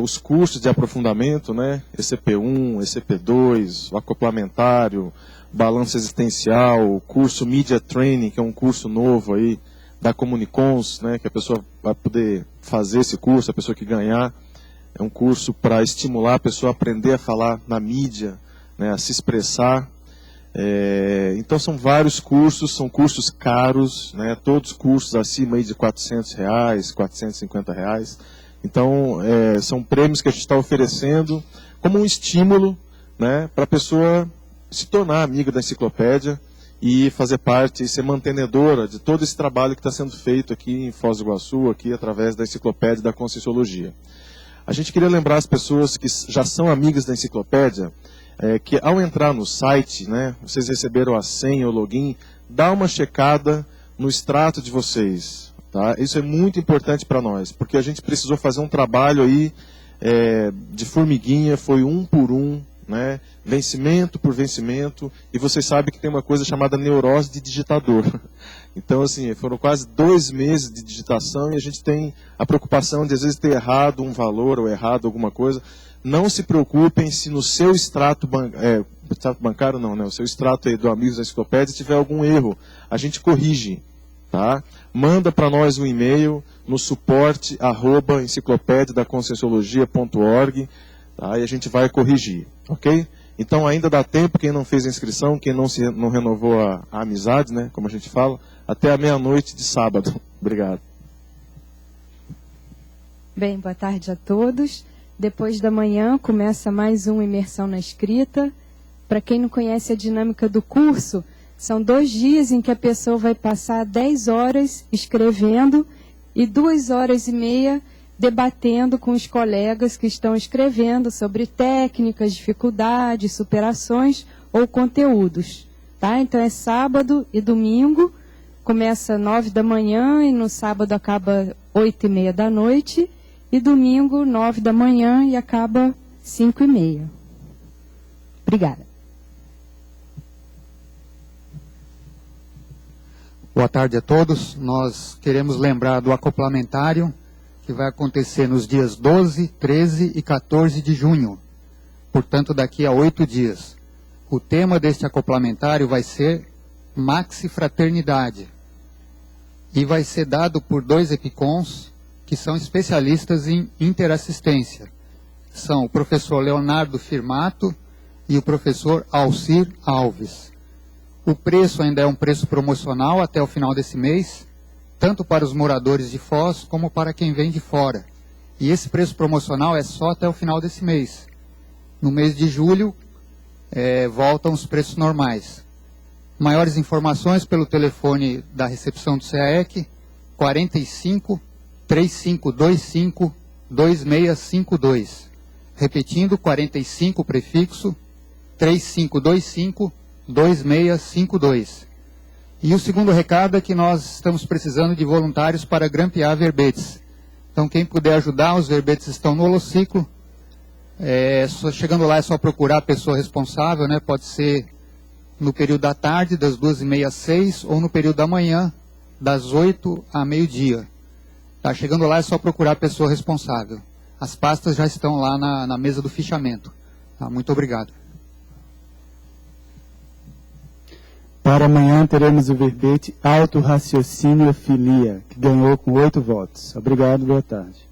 [SPEAKER 7] os cursos de aprofundamento, né? ECP1, ECP2, o acoplamentário, balanço existencial, o curso Media Training, que é um curso novo aí da Comunicons, né? Que a pessoa vai poder fazer esse curso, a pessoa que ganhar. É um curso para estimular a pessoa a aprender a falar na mídia, né? A se expressar. Então são vários cursos, são cursos caros, né? Todos cursos acima aí de R$400, R$450. Então são prêmios que a gente está oferecendo como um estímulo, né? Para a pessoa se tornar amiga da enciclopédia e fazer parte e ser mantenedora de todo esse trabalho que está sendo feito aqui em Foz do Iguaçu, aqui através da enciclopédia da Conscienciologia. A gente queria lembrar as pessoas que já são amigas da enciclopédia, que ao entrar no site, né, vocês receberam a senha, o login, dá uma checada no extrato de vocês. Tá? Isso é muito importante para nós, porque a gente precisou fazer um trabalho aí de formiguinha, foi um por um, né, vencimento por vencimento, e vocês sabem que tem uma coisa chamada neurose de digitador. Então, assim, foram quase 2 meses de digitação e a gente tem a preocupação de, às vezes, ter errado um valor ou errado alguma coisa. Não se preocupem se no seu extrato bancário, não, né? O seu extrato aí do Amigos da Enciclopédia tiver algum erro, a gente corrige, tá? Manda para nós um e-mail no suporte@enciclopediadaconscienciologia.org, tá? E a gente vai corrigir, ok? Então ainda dá tempo, quem não fez a inscrição, quem não renovou a amizade, né? Como a gente fala, até a meia-noite de sábado. Obrigado.
[SPEAKER 6] Bem, boa tarde a todos. Depois da manhã começa mais uma imersão na escrita. Para quem não conhece a dinâmica do curso, são 2 dias em que a pessoa vai passar 10 horas escrevendo e 2 horas e meia debatendo com os colegas que estão escrevendo sobre técnicas, dificuldades, superações ou conteúdos. Tá? Então é sábado e domingo, começa 9 da manhã e no sábado acaba 8h30 da noite. E domingo, 9 da manhã e acaba 5h30. Obrigada.
[SPEAKER 18] Boa tarde a todos. Nós queremos lembrar do acoplamentário que vai acontecer nos dias 12, 13 e 14 de junho. Portanto, daqui a 8 dias. O tema deste acoplamentário vai ser Maxi Fraternidade. E vai ser dado por 2 EPICONs que são especialistas em interassistência. São o professor Leonardo Firmato e o professor Alcir Alves. O preço ainda é um preço promocional até o final desse mês, tanto para os moradores de Foz como para quem vem de fora. E esse preço promocional é só até o final desse mês. No mês de julho, voltam os preços normais. Maiores informações pelo telefone da recepção do CAEC, 45 3525 2652. Repetindo, 45 prefixo, 3525 2652. E o segundo recado é que nós estamos precisando de voluntários para grampear verbetes. Então, quem puder ajudar, os verbetes estão no holociclo. Chegando lá é só procurar a pessoa responsável, né? Pode ser no período da tarde, das 2h30 às 6h, ou no período da manhã, das 8 a meio-dia. Tá, chegando lá é só procurar a pessoa responsável. As pastas já estão lá na mesa do fichamento. Tá, muito obrigado.
[SPEAKER 17] Para amanhã teremos o verbete autorraciocinio filia, que ganhou com 8 votos. Obrigado, boa tarde.